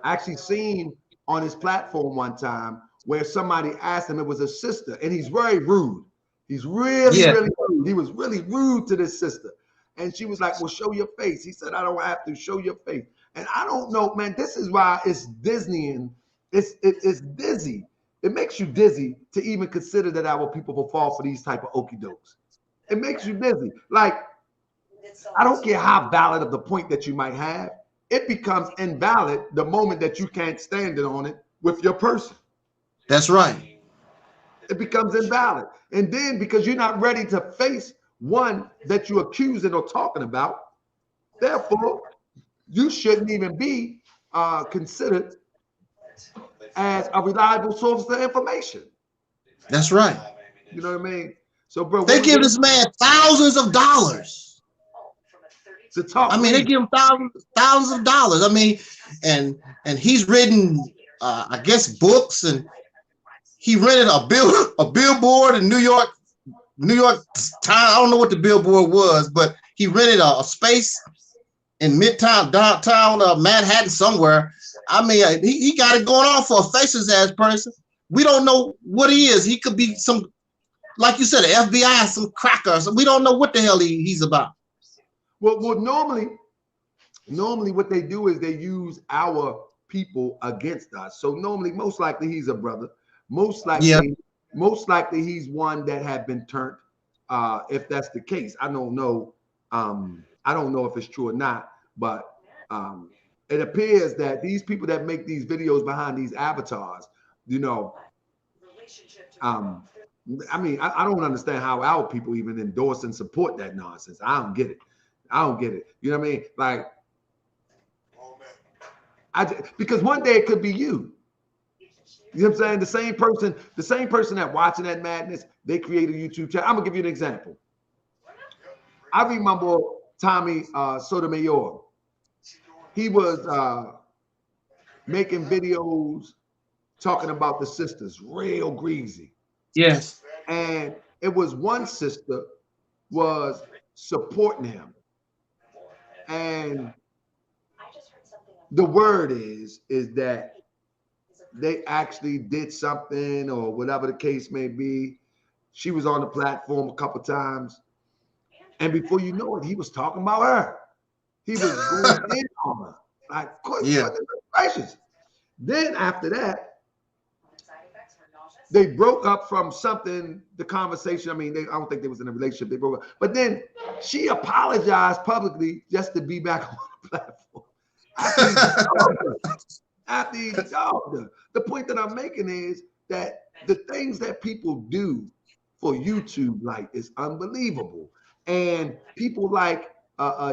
I actually seen on his platform one time where somebody asked him, it was a sister, and he's very rude. He's really, really rude. He was really rude to this sister. And she was like, well, show your face. He said, I don't have to. Show your face. And I don't know, man, this is why it's Disney. It's dizzy. It makes you dizzy to even consider that our people will fall for these type of okie dokes. It makes you dizzy. Like, I don't care how valid of the point that you might have. It becomes invalid the moment that you can't stand it on it with your person. That's right. It becomes invalid. And then because you're not ready to face one that you're accusing or talking about, therefore, you shouldn't even be considered as a reliable source of information. That's right. You know what I mean? So, bro, they give this man thousands of dollars to talk. I mean, they give him thousands of dollars. I mean, and he's written, I guess, books, and he rented a billboard in New York Times. I don't know what the billboard was, but he rented a space in Midtown, downtown Manhattan somewhere. I mean, he got it going on for a faceless ass person. We don't know what he is. He could be some, like you said, the FBI, some cracker. So we don't know what the hell he's about. Well, normally what they do is they use our people against us. So normally, most likely he's a brother. Most likely he's one that had been turned. If that's the case, I don't know. I don't know if it's true or not, but it appears that these people that make these videos behind these avatars, you know, I mean, I don't understand how our people even endorse and support that nonsense. I don't get it. You know what I mean? Like, because one day it could be you. You know what I'm saying? The same person that watching that madness, they create a YouTube channel. I'm gonna give you an example. I remember Tommy Sotomayor. He was making videos talking about the sisters, real greasy. Yes. And it was one sister was supporting him. And the word is that they actually did something or whatever the case may be. She was on the platform a couple times. And before you know it, he was talking about her. He was going in on her. Like, yeah. Gracious. Then after that, they broke up from something, the conversation. I mean, I don't think they was in a relationship. They broke up. But then she apologized publicly just to be back on the platform. After he dogged her. The point that I'm making is that the things that people do for YouTube like is unbelievable. And people like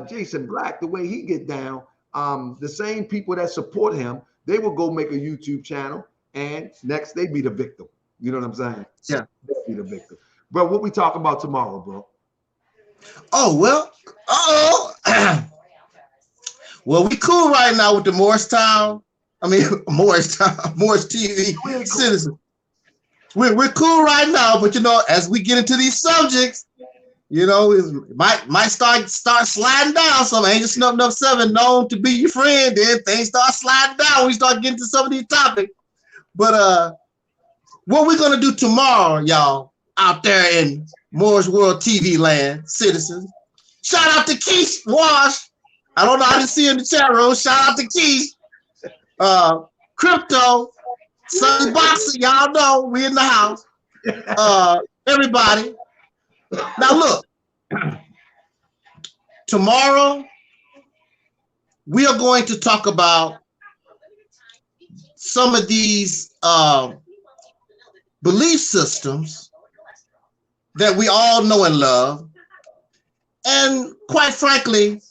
Jason Black, the way he get down, the same people that support him, they will go make a YouTube channel, and next they be the victim. You know what I'm saying? Yeah. They be the victim. Bro, what we talking about tomorrow, bro? Oh, well, well, we cool right now with the Moorish TV Citizens. We're cool right now, but you know, as we get into these subjects, you know, it might start sliding down. Some Angel Snuff 7 known to be your friend. Then things start sliding down when we start getting to some of these topics. But what we're gonna do tomorrow, y'all, out there in Moorish World TV land, citizens. Shout out to Keish Wash. I don't know, I didn't see in the chat room. Shout out to Keish. Crypto, Sunny Boxer, y'all know we in the house. Everybody. Now look, tomorrow we are going to talk about some of these belief systems that we all know and love, and quite frankly,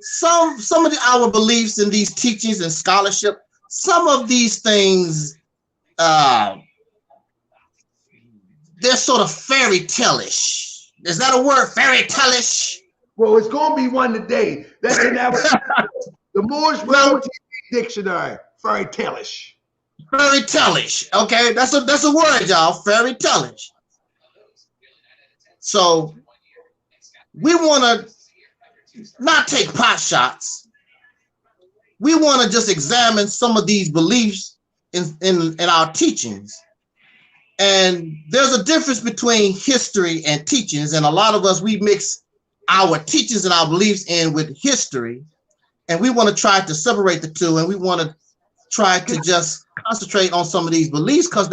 some of our beliefs in these teachings and scholarship, some of these things, they're sort of fairy tale-ish. Is that a word, fairy tale-ish? Well, it's gonna be one today. That's in the Moorish World TV Dictionary, fairy tale-ish. Fairy tale-ish. Okay, that's a word, y'all. Fairy tale-ish. So we want to not take pot shots. We want to just examine some of these beliefs in our teachings. And there's a difference between history and teachings. And a lot of us, we mix our teachings and our beliefs in with history. And we want to try to separate the two. And we want to try to just concentrate on some of these beliefs because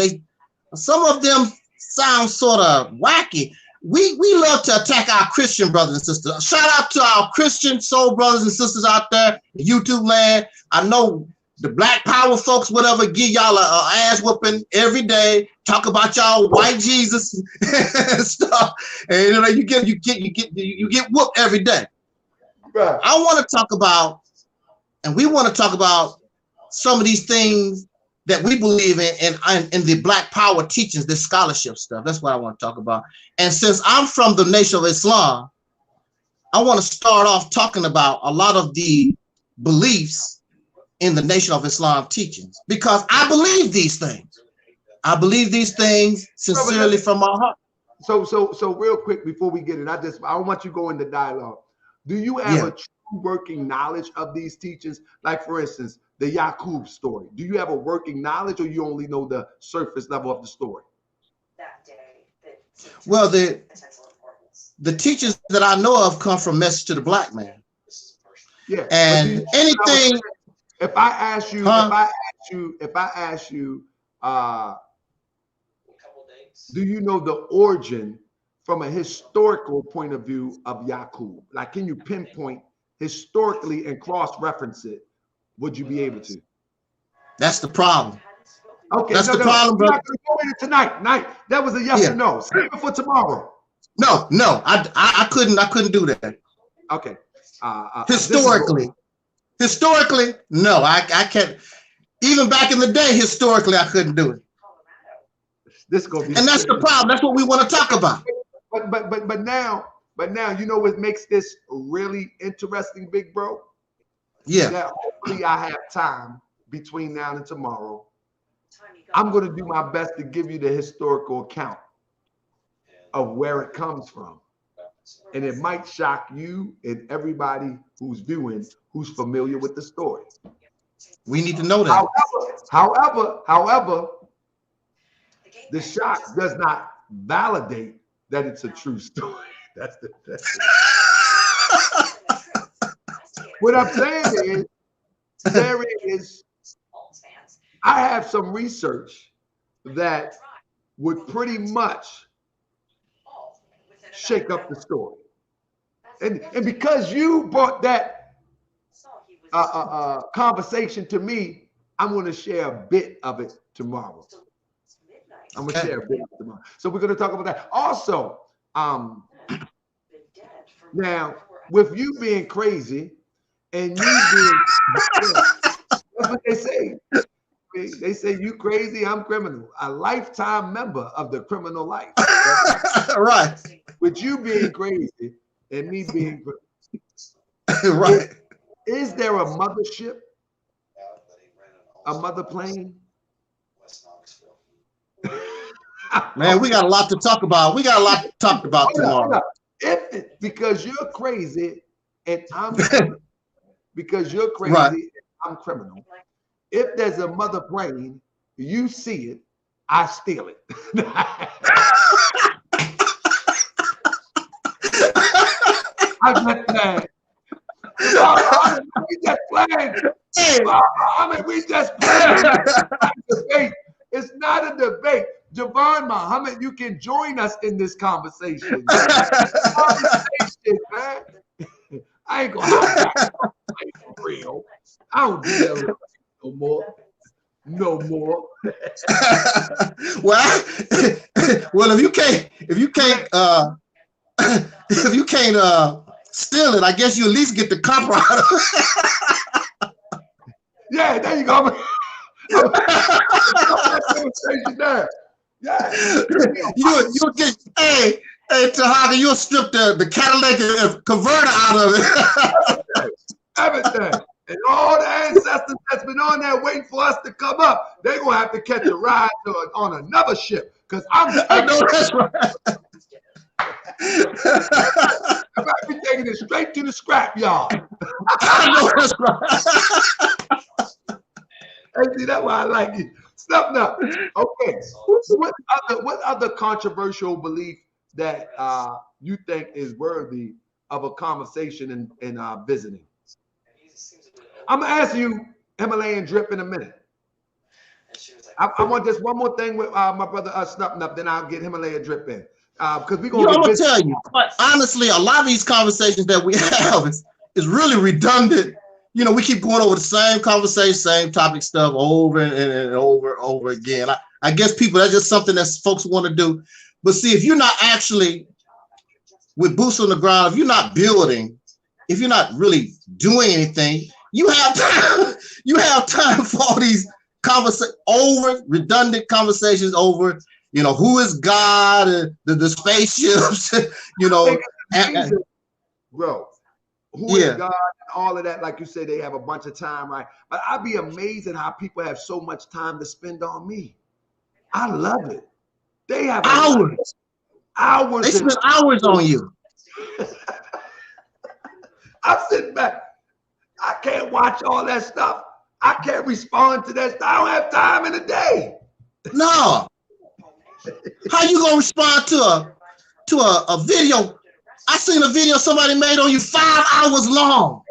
some of them sound sort of wacky. We love to attack our Christian brothers and sisters. Shout out to our Christian soul brothers and sisters out there in YouTube land. I know the Black Power folks, whatever, give y'all a ass whooping every day. Talk about y'all white Jesus and stuff, and you know you get whooped every day. Right. I want to talk about, and we want to talk about some of these things that we believe in the Black Power teachings, this scholarship stuff. That's what I want to talk about. And since I'm from the Nation of Islam, I want to start off talking about a lot of the beliefs in the Nation of Islam teachings, because I believe these things. I believe these things sincerely from my heart. So real quick before we get it, I don't want you to go into dialogue. Do you have a true working knowledge of these teachings? Like, for instance, the Yaqub story. Do you have a working knowledge, or you only know the surface level of the story? Well, the teachings that I know of come from Message to the Black Man. Yeah. And anything. If I ask you, do you know the origin from a historical point of view of Yaqub? Like, can you pinpoint historically and cross-reference it? Would you be able to? That's the problem. Okay, that's the problem, bro. We're not gonna go into tonight. That was a yes or no. Save it for tomorrow. No, I couldn't do that. Okay. Historically, no, I can't. Even back in the day, historically, I couldn't do it. This gonna be. And that's the problem. That's what we want to talk about. But now, you know what makes this really interesting, big bro? Yeah. That hopefully I have time between now and tomorrow. I'm going to do my best to give you the historical account of where it comes from. And it might shock you and everybody who's viewing, who's familiar with the story. We need to know that. However, the shock does not validate that it's a true story. That's what I'm saying is, I have some research that would pretty much shake up the story. And because you brought that conversation to me, I'm going to share a bit of it tomorrow. I'm going to share a bit of it tomorrow. So we're going to talk about that. Also, now, with you being crazy and you being, that's what they say. They say you crazy, I'm criminal. A lifetime member of the criminal life. Right. With you being crazy and me being crazy. Right. Is there a mothership? A mother plane? Man, we got a lot to talk about. Tomorrow. Because you're crazy and I'm because you're crazy right. and I'm criminal. If there's a mother plane, you see it, I steal it. I'm just playing. We just playing. We just playing. It's not a debate. Javon Muhammad, you can join us in this conversation. Man. I ain't gonna have that for real. I don't do that no more. Well, if you can't steal it, I guess you at least get the copper out of it. Yeah, there you go. Yeah. You get hey Taharka, you'll strip the catalytic converter out of it. Everything. And all the ancestors that's been on there waiting for us to come up, they're gonna have to catch a ride on another ship. Because I know that's right. I might be taking it straight to the scrap yard. I know that's right. And see, that's why I like it. Something up. Okay. What other controversial belief that you think is worthy of a conversation in visiting? I'm gonna ask you Himalayan drip in a minute. I want just one more thing with my brother Snuffing Up, then I'll get Himalayan drip in. Because we're gonna I'm gonna busy. tell you, but honestly, a lot of these conversations that we have is really redundant. You know, we keep going over the same conversation, same topic stuff over and over again. I guess people, that's just something that folks want to do. But see, if you're not actually with boots on the ground, if you're not building, if you're not really doing anything, you have time, you have time for all these redundant conversations over, you know, who is God, the spaceships, you know, bro. Who is God and all of that? Like you said, they have a bunch of time, right? But I'd be amazed at how people have so much time to spend on me. I love it. They have hours. Hours. They spend hours on you. I'm sitting back. I can't watch all that stuff. I can't respond to that stuff. I don't have time in the day. No. How you gonna respond to a video? I seen a video somebody made on you 5 hours long.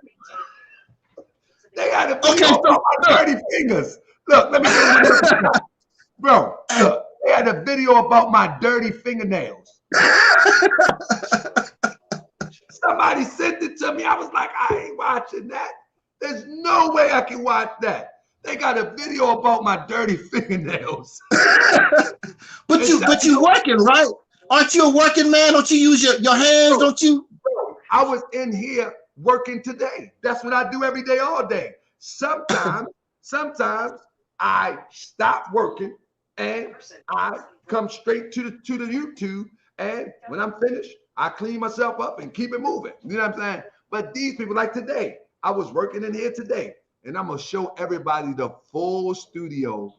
They had a video about my dirty fingers. Look, let me tell you, bro. Look, they had a video about my dirty fingernails. Somebody sent it to me. I was like, I ain't watching that. There's no way I can watch that. They got a video about my dirty fingernails. but you working, right? Aren't you a working man? Don't you use your hands? Don't you? I was in here working today. That's what I do every day, all day. Sometimes I stop working and I come straight to the YouTube. And when I'm finished, I clean myself up and keep it moving. You know what I'm saying? But these people, like today, I was working in here today, and I'm gonna show everybody the full studio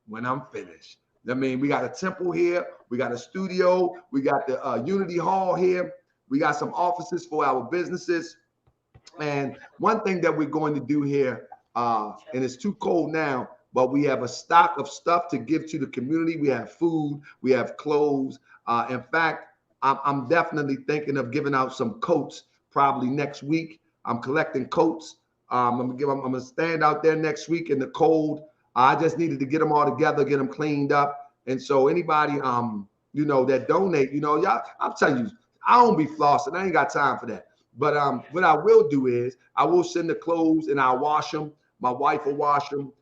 when I'm finished. I mean, we got a temple here, we got a studio, we got the Unity Hall here, we got some offices for our businesses. And one thing that we're going to do here, and it's too cold now, but we have a stock of stuff to give to the community. We have food, we have clothes. In fact, I'm definitely thinking of giving out some coats probably next week. I'm collecting coats. I'm gonna stand out there next week in the cold. I just needed to get them all together, get them cleaned up. And so anybody, you know, that donate, you know, y'all, I'm telling you, I don't be flossing. I ain't got time for that. But what I will do is I will send the clothes and I'll wash them. My wife will wash them,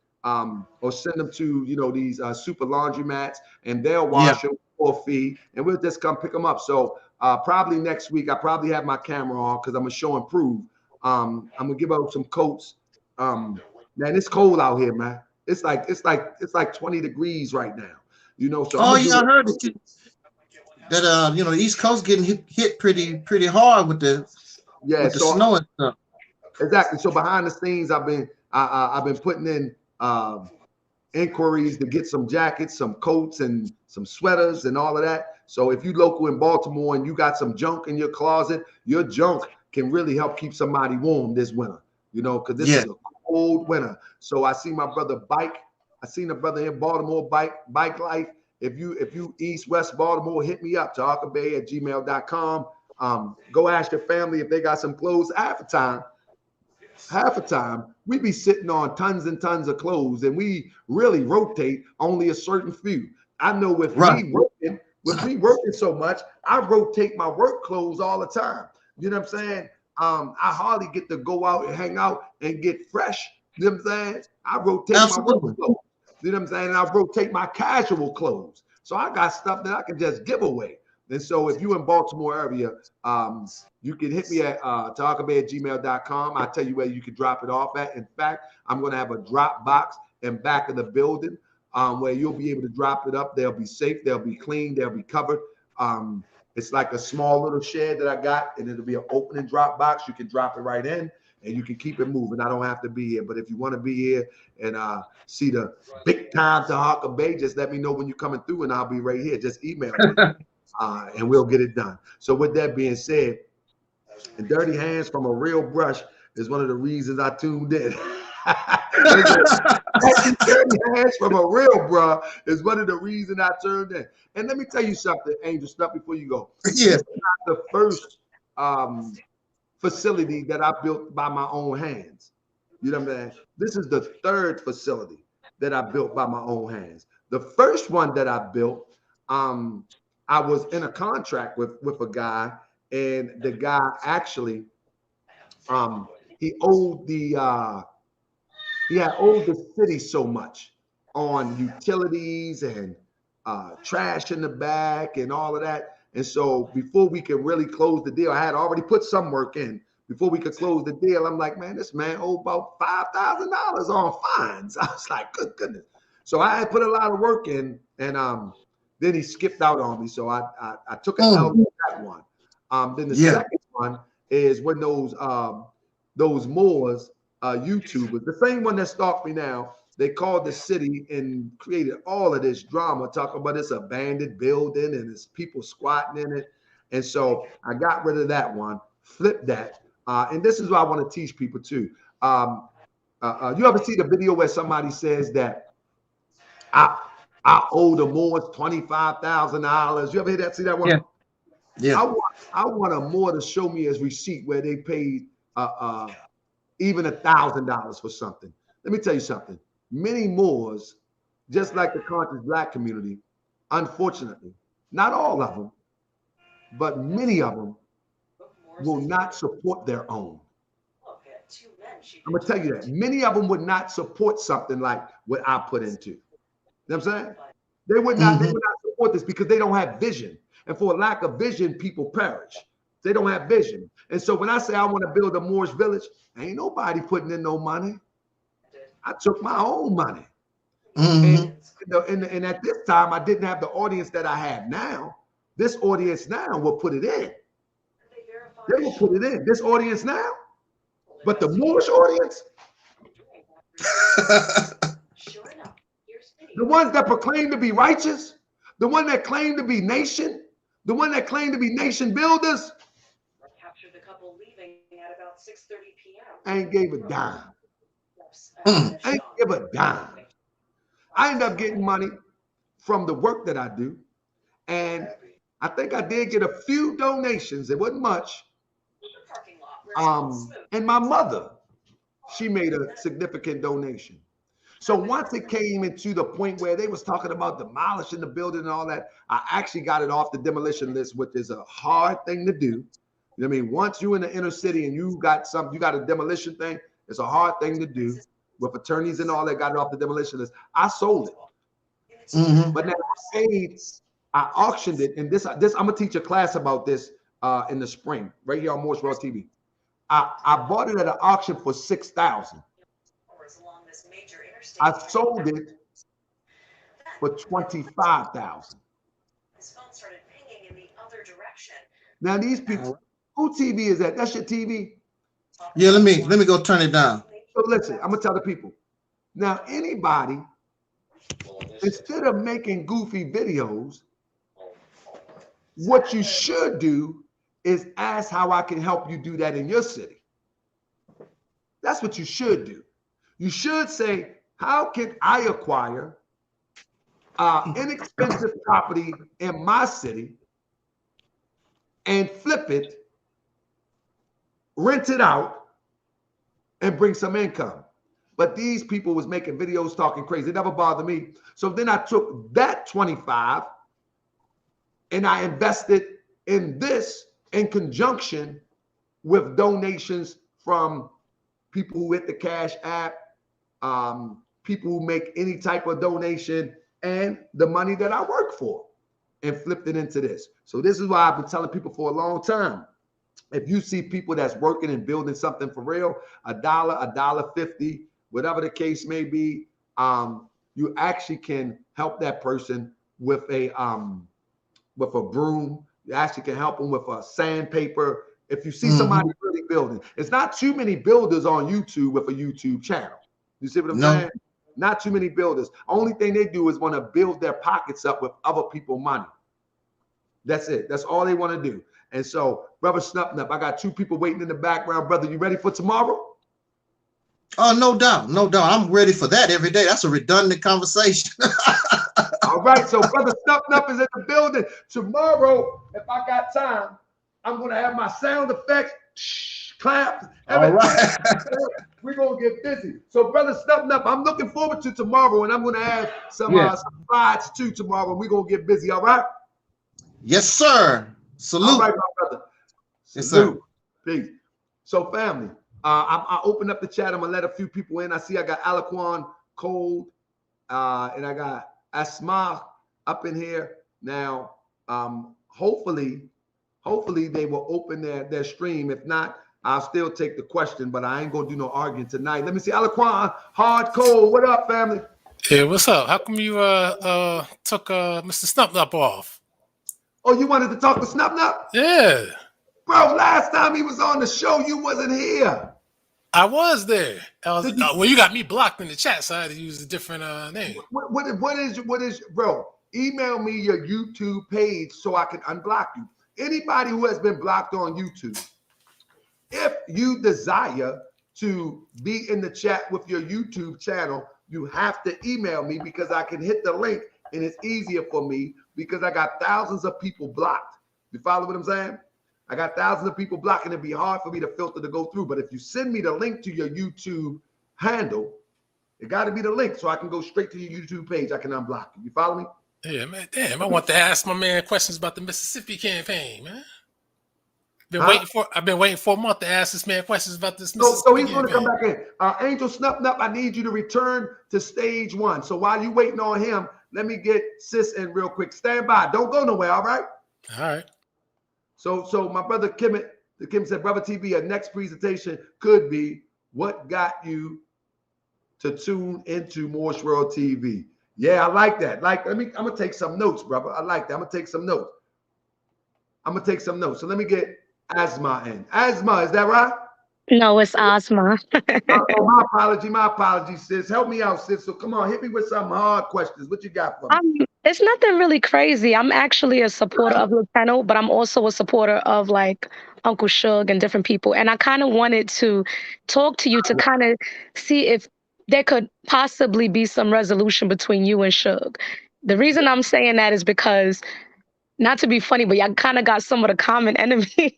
or send them to, you know, these super laundromats, and they'll wash them for a fee, and we'll just come pick them up. So probably next week, I probably have my camera on because I'm gonna show and prove. I'm gonna give out some coats. Man, it's cold out here, man. It's like 20 degrees right now. You know, so I heard that you know, the East Coast getting hit pretty hard with the snow and stuff. Exactly. So behind the scenes, I've been putting in inquiries to get some jackets, some coats, and some sweaters and all of that. So if you local in Baltimore and you got some junk in your closet, your junk can really help keep somebody warm this winter, you know, because this is a cold winter. So I see my brother Bike. I seen a brother in Baltimore, Bike Life. If you East West Baltimore, hit me up, taharkabay@gmail.com. Go ask your family if they got some clothes. Half the time, we be sitting on tons and tons of clothes, and we really rotate only a certain few. I know with me working so much, I rotate my work clothes all the time. You know what I'm saying? I hardly get to go out and hang out and get fresh. You know what I'm saying? I rotate my work clothes. You know what I'm saying? And I rotate my casual clothes. So I got stuff that I can just give away. And so if you in Baltimore area, you can hit me at taharkabay@gmail.com. I'll tell you where you can drop it off at. In fact, I'm going to have a drop box in back of the building where you'll be able to drop it up. They'll be safe. They'll be clean. They'll be covered. It's like a small little shed that I got, and it'll be an open and drop box. You can drop it right in, and you can keep it moving. I don't have to be here. But if you want to be here and see the big time Taharka Bay, just let me know when you're coming through, and I'll be right here. Just email me, and we'll get it done. So with that being said, and dirty hands from a real brush is one of the reasons I tuned in. Shaking dirty hands from a real bruh is one of the reasons I turned in. And let me tell you something, Angel, stuff before you go. Yeah. This is not the first facility that I built by my own hands. You know what I'm saying? This is the third facility that I built by my own hands. The first one that I built, I was in a contract with a guy, and the guy actually, he owed the city so much on utilities and trash in the back and all of that. And so before we could really close the deal, I had already put some work in. Before we could close the deal, I'm like, man, this man owed about $5,000 on fines. I was like, good goodness. So I had put a lot of work in, and then he skipped out on me. So I took an L on that one. Then the second one is when those Moors YouTubers, the same one that stalked me now, they called the city and created all of this drama, talking about this abandoned building and it's people squatting in it. And so I got rid of that one, flipped that. And this is what I want to teach people too. You ever see the video where somebody says that I owe the Moors $25,000? You ever hear that? See that one? Yeah. I want a Moor to show me his receipt where they paid even $1,000 for something. Let me tell you something. Many Moors, just like the conscious Black community, unfortunately, not all of them, but many of them will not support their own. I'm gonna tell you that. Many of them would not support something like what I put into. You know what I'm saying? They would not support this because they don't have vision. And for a lack of vision, people perish. They don't have vision. And so when I say I want to build a Moorish village, ain't nobody putting in no money. I took my own money. And at this time, I didn't have the audience that I have now. This audience now will put it in. They will put it in. This audience now. But the Moorish audience, the ones that proclaim to be righteous, the one that claim to be nation, the one that claim to be nation builders, captured the couple leaving at about 6:30 p.m. ain't gave a dime. Ain't give a dime. I end up getting money from the work that I do. And I think I did get a few donations. It wasn't much. And my mother, she made a significant donation. So once it came into the point where they was talking about demolishing the building and all that, I actually got it off the demolition list, which is a hard thing to do. You know what I mean? Once you're in the inner city and you got a demolition thing, it's a hard thing to do. With attorneys and all that, got it off the demolition list. I sold it. But now I auctioned it. And this I'm gonna teach a class about this in the spring, right here on Moorish World TV. I bought it at an auction for $6,000. I sold it for $25,000. Now these people, who TV is that? That's your TV? Yeah, let me go turn it down. So listen, I'm gonna tell the people. Now anybody, instead of making goofy videos, what you should do is ask how I can help you do that in your city. That's what you should do. You should say, how can I acquire inexpensive property in my city and flip it, rent it out, and bring some income? But these people was making videos talking crazy. It never bothered me. So then I took that 25 and I invested in this in conjunction with donations from people who hit the Cash App, people who make any type of donation, and the money that I work for, and flipped it into this. So this is why I've been telling people for a long time. If you see people that's working and building something for real, $1, $1.50, whatever the case may be, you actually can help that person with a broom. You actually can help them with a sandpaper. If you see somebody really building, it's not too many builders on YouTube with a YouTube channel. You see what I'm saying? Not too many builders. Only thing they do is want to build their pockets up with other people's money. That's it. That's all they want to do. And so, brother Snupnup, I got two people waiting in the background. Brother, you ready for tomorrow? Oh, no doubt, no doubt. I'm ready for that every day. That's a redundant conversation. All right, so Brother Snup is in the building. Tomorrow, if I got time, I'm going to have my sound effects, claps, All everything. right. We're going to get busy. So, Brother Snup, I'm looking forward to tomorrow, and I'm going to have some slides too tomorrow. We're going to get busy, all right? Yes, sir. Salute. All right, my brother. Yes, sir. Peace. So, family, I opened up the chat. I'm going to let a few people in. I see I got Alaquan, Cold, and I got Asma up in here now. Hopefully they will open their stream. If not, I'll still take the question, but I ain't gonna do no arguing tonight. Let me see. Alaquan, Hard Cold, what up, family? Yeah, what's up? How come you took Mr. Snup off? Oh, you wanted to talk to Snup? Yeah. Bro, last time he was on the show, you wasn't here. I was there. Well, you got me blocked in the chat, so I had to use a different name. What is, bro? Email me your YouTube page so I can unblock you. Anybody who has been blocked on YouTube, if you desire to be in the chat with your YouTube channel, you have to email me because I can hit the link and it's easier for me because I got thousands of people blocked. You follow what I'm saying? I got thousands of people blocked and it'd be hard for me to filter to go through. But if you send me the link to your YouTube handle, it got to be the link so I can go straight to your YouTube page. I can unblock you. You follow me? Yeah, man. Damn, I want to ask my man questions about the Mississippi campaign, man. I've been waiting for a month to ask this man questions about this Mississippi So he's campaign. going to come back in. Angel Snup, I need you to return to stage one. So while you waiting on him, let me get Sis in real quick. Stand by. Don't go nowhere, all right? All right. So my brother Kim said, Brother TV, our next presentation could be what got you to tune into Moorish World TV. Yeah, I like that. I'm gonna take some notes, brother. I like that. I'm gonna take some notes. So let me get Asma in. Asma, is that right? No, it's Asma. Oh, my apologies, sis. Help me out, sis. So come on, hit me with some hard questions. What you got for me? It's nothing really crazy. I'm actually a supporter of your channel, but I'm also a supporter of like Uncle Suge and different people. And I kind of wanted to talk to you to kind of see if there could possibly be some resolution between you and Suge. The reason I'm saying that is because, not to be funny, but y'all kind of got some of the common enemies.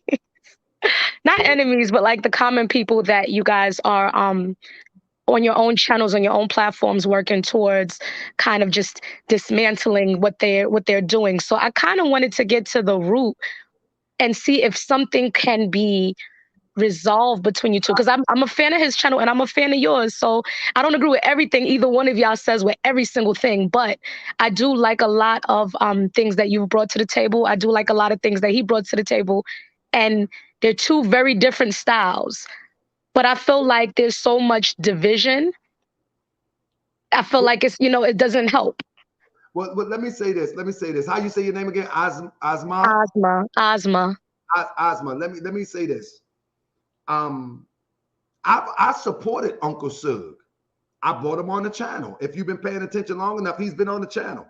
Not enemies, but like the common people that you guys are on your own channels, on your own platforms, working towards kind of just dismantling what they're doing. So I kind of wanted to get to the root and see if something can be resolved between you two. Because I'm a fan of his channel and I'm a fan of yours. So I don't agree with everything either one of y'all says with every single thing, but I do like a lot of things that you've brought to the table. I do like a lot of things that he brought to the table. And they're two very different styles. But I feel like there's so much division. I feel like it doesn't help. Well, let me say this. How you say your name again? Asma? Asma. Let me say this. I supported Uncle Suge. I brought him on the channel. If you've been paying attention long enough, he's been on the channel.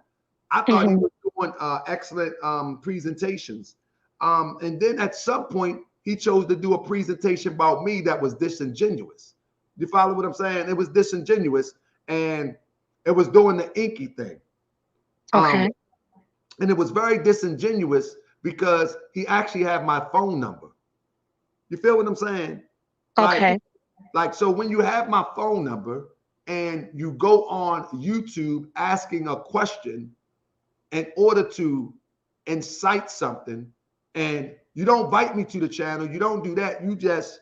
I thought he was doing excellent presentations. And then at some point, he chose to do a presentation about me that was disingenuous. You follow what I'm saying? It was disingenuous, and it was doing the inky thing. Okay. And it was very disingenuous because he actually had my phone number. You feel what I'm saying? Okay. So when you have my phone number and you go on YouTube asking a question in order to incite something, and you don't invite me to the channel, you don't do that, you just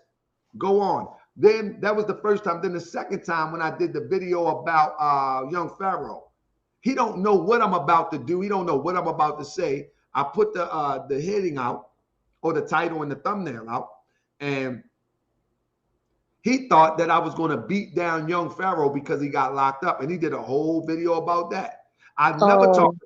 go on. Then that was the first time. Then the second time when I did the video about young Pharaoh, he don't know what I'm about to do. He don't know what I'm about to say. I put the heading out, or the title and the thumbnail out, and he thought that I was going to beat down young Pharaoh because he got locked up, and he did a whole video about that. I never talked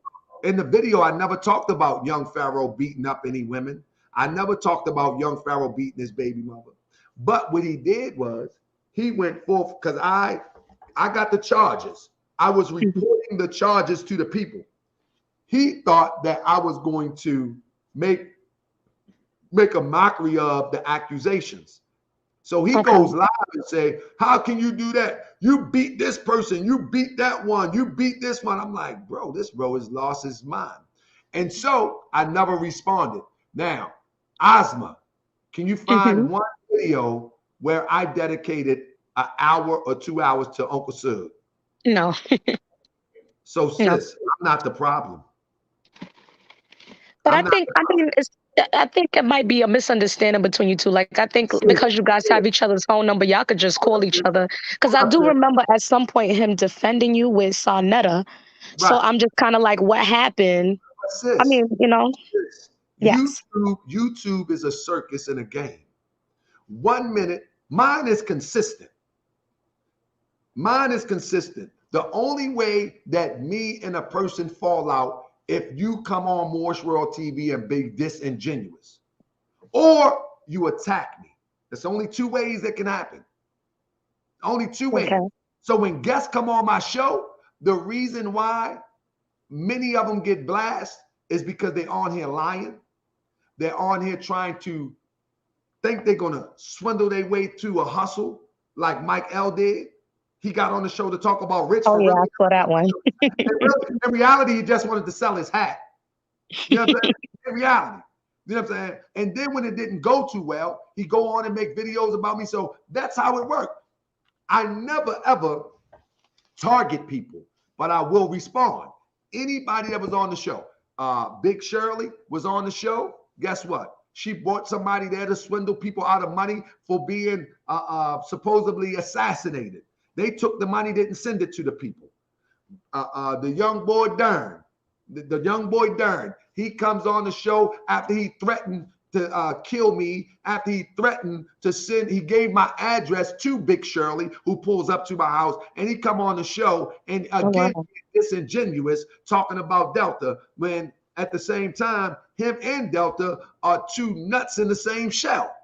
in the video. I never talked about young Pharaoh beating up any women. I never talked about young Pharaoh beating his baby mother. But what he did was he went forth, because I got the charges. I was reporting the charges to the people. He thought that I was going to make a mockery of the accusations. So he Okay. goes live and say, how can you do that? You beat this person. You beat that one. You beat this one. I'm like, bro, this bro has lost his mind. And so I never responded. Now, Ozma, can you find one video where I dedicated an hour or 2 hours to Uncle Sug? No. So No. sis, I'm not the problem. But I'm not the I mean, I think it might be a misunderstanding between you two. Like, I think sis, because you guys have each other's phone number, y'all could just call each other. Because I do remember at some point him defending you with Sarnetta. So right. I'm just kind of like, what happened? But I sis, mean, sis, yes. YouTube is a circus and a game. 1 minute, mine is consistent. Mine is consistent. The only way that me and a person fall out if you come on Moorish World TV and be disingenuous, or you attack me. There's only 2 ways that can happen. Only 2 ways. Okay. So when guests come on my show, the reason why many of them get blasted is because they're on here lying. They're on here trying to think they're gonna swindle their way to a hustle like Mike L did. He got on the show to talk about rich Oh, for yeah, really. I saw that one. In reality, he just wanted to sell his hat. You know what I'm saying? In reality. You know what I'm saying? And then when it didn't go too well, he go on and make videos about me. So that's how it worked. I never ever target people, but I will respond. Anybody that was on the show, Big Shirley was on the show. Guess what? She brought somebody there to swindle people out of money for being supposedly assassinated. They took the money, didn't send it to the people. The young boy Dern, the young boy Dern, he comes on the show after he threatened to kill me, after he threatened to send, he gave my address to Big Shirley, who pulls up to my house, and he come on the show and Oh, again, wow. disingenuous, talking about Delta, when at the same time, him and Delta are 2 nuts in the same shell.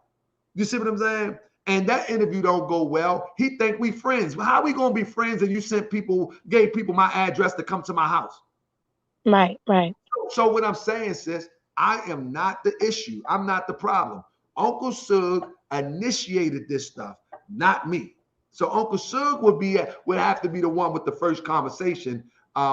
You see what I'm saying? And that interview don't go well. He think we friends. Well, how are we gonna be friends? And you gave people my address to come to my house. Right, right. So what I'm saying, sis, I am not the issue. I'm not the problem. Uncle Sug initiated this stuff, not me. So Uncle Sug would have to be the one with the first conversation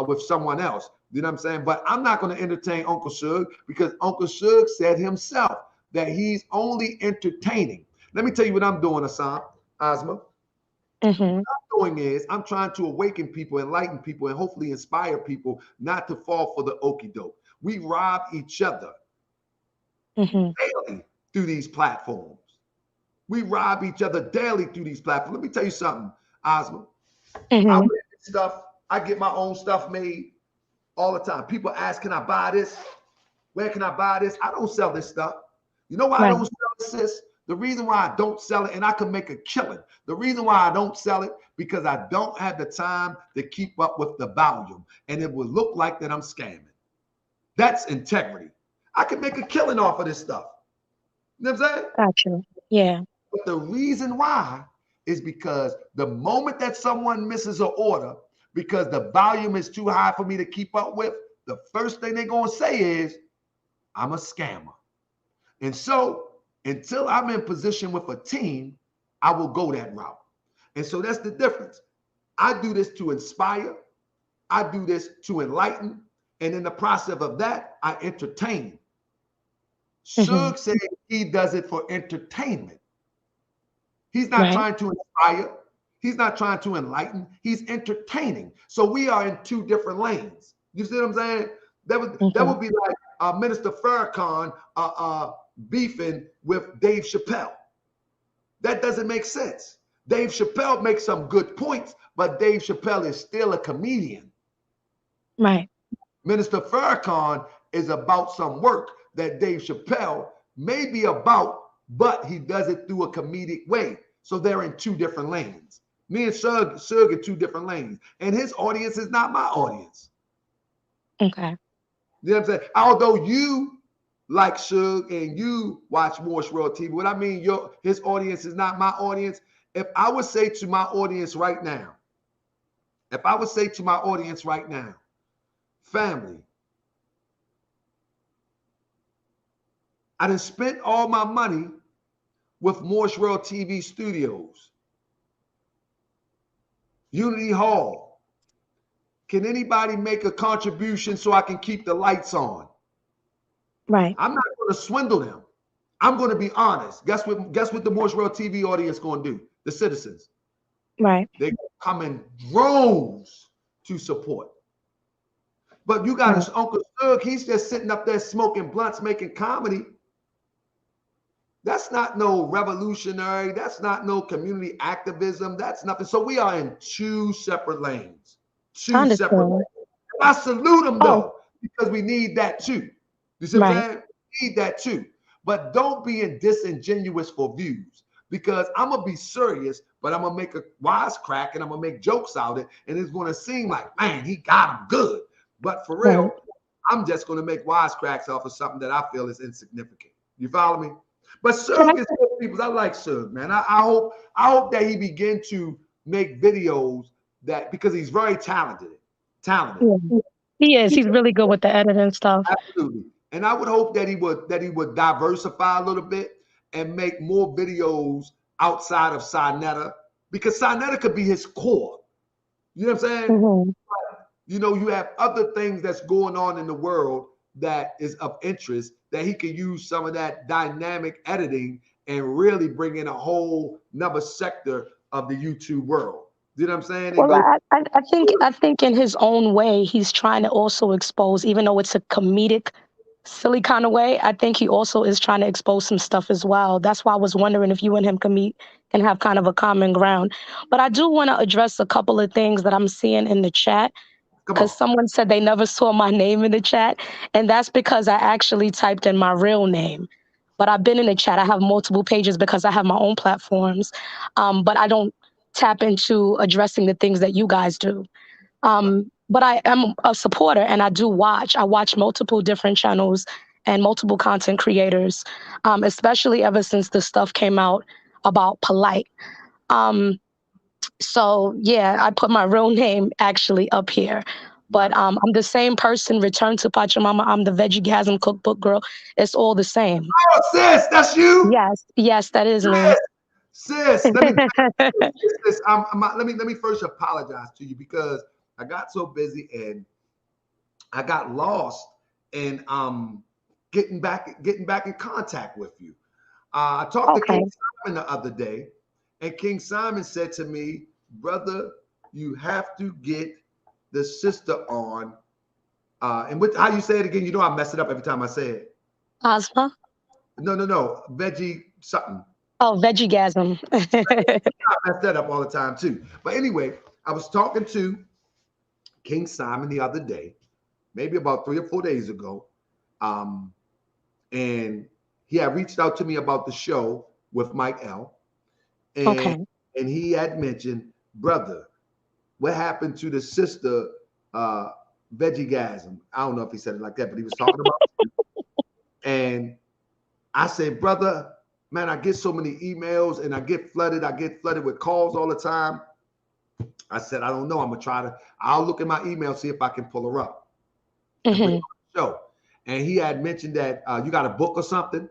with someone else. You know what I'm saying? But I'm not going to entertain Uncle Sug because Uncle Sug said himself that he's only entertaining. Let me tell you what I'm doing, Ozma. What I'm doing is I'm trying to awaken people, enlighten people, and hopefully inspire people not to fall for the okie doke. We rob each other daily through these platforms. We rob each other daily through these platforms. Let me tell you something, Ozma. I wear this stuff. I get my own stuff made all the time. People ask, can I buy this? Where can I buy this? I don't sell this stuff. You know why I don't sell this, sis? The reason why I don't sell it, and I can make a killing. The reason why I don't sell it, because I don't have the time to keep up with the volume. And it would look like that I'm scamming. That's integrity. I can make a killing off of this stuff. You know what I'm saying? Gotcha. Yeah. But the reason why is because the moment that someone misses an order, because the volume is too high for me to keep up with, the first thing they're going to say is, I'm a scammer. And so until I'm in position with a team, I will go that route. And so that's the difference. I do this to inspire. I do this to enlighten. And in the process of that, I entertain. Sug said he does it for entertainment. He's not trying to inspire. He's not trying to enlighten. He's entertaining. So we are in 2 different lanes. You see what I'm saying? That would be like Minister Farrakhan beefing with Dave Chappelle. That doesn't make sense. Dave Chappelle makes some good points, but Dave Chappelle is still a comedian. Right. Minister Farrakhan is about some work that Dave Chappelle may be about, but he does it through a comedic way. So they're in 2 different lanes. Me and Sug in 2 different lanes. And his audience is not my audience. Okay. You know what I'm saying? Although you like Sug and you watch Moorish World TV, what I mean, his audience is not my audience. If I would say to my audience right now, family, I done spent all my money with Moorish World TV Studios, Unity Hall. Can anybody make a contribution so I can keep the lights on? Right. I'm not going to swindle them. I'm going to be honest. Guess what the Moorish World TV audience going to do? The citizens. Right. They come in droves to support. But you got his Uncle Doug, he's just sitting up there smoking blunts, making comedy. That's not no revolutionary. That's not no community activism. That's nothing. So we are in two separate lanes. Two separate lanes. And I salute them though, because we need that too. You see what I'm saying? We need that too. But don't be in disingenuous for views, because I'm going to be serious, but I'm going to make a wisecrack and I'm going to make jokes out of it. And it's going to seem like, man, he got him good. But for real, I'm just going to make wisecracks off of something that I feel is insignificant. You follow me? But Sug is good people. I like Sug, man. I hope that he begin to make videos that, because he's very talented. Yeah, he is. He's really good with the editing stuff. Absolutely. And I would hope that he would diversify a little bit and make more videos outside of Sinetta, because Sinetta could be his core. You know what I'm saying? Mm-hmm. You know, you have other things that's going on in the world that is of interest that he can use some of that dynamic editing and really bring in a whole another sector of the YouTube world. You know what I'm saying? Well, I think in his own way, he's trying to also expose, even though it's a comedic, silly kind of way, I think he also is trying to expose some stuff as well. That's why I was wondering if you and him can have kind of a common ground. But I do want to address a couple of things that I'm seeing in the chat, because someone said they never saw my name in the chat. And that's because I actually typed in my real name. But I've been in the chat. I have multiple pages because I have my own platforms. But I don't tap into addressing the things that you guys do. But I am a supporter and I do watch. I watch multiple different channels and multiple content creators, especially ever since the stuff came out about Polite. So yeah, I put my real name actually up here. But I'm the same person, Return to Pachamama. I'm the Vegigasm cookbook girl. It's all the same. Oh, sis, that's you? Yes, that is me. Sis, let me let me first apologize to you, because I got so busy and I got lost in getting back in contact with you. I talked to King Simon the other day, and King Simon said to me, brother, you have to get the sister on. And how you say it again? You know I mess it up every time I say it. Ozma? No. Veggie something. Oh, Vegigasm. I mess that up all the time too. But anyway, I was talking to King Simon the other day, maybe about 3 or 4 days ago. And he had reached out to me about the show with Mike L. And he had mentioned, brother, what happened to the sister Vegigasm? I don't know if he said it like that, but he was talking about it. And I said, brother, man, I get so many emails and I get flooded with calls all the time. I said, I don't know. I'll look at my email, see if I can pull her up. And he had mentioned that you got a book or something.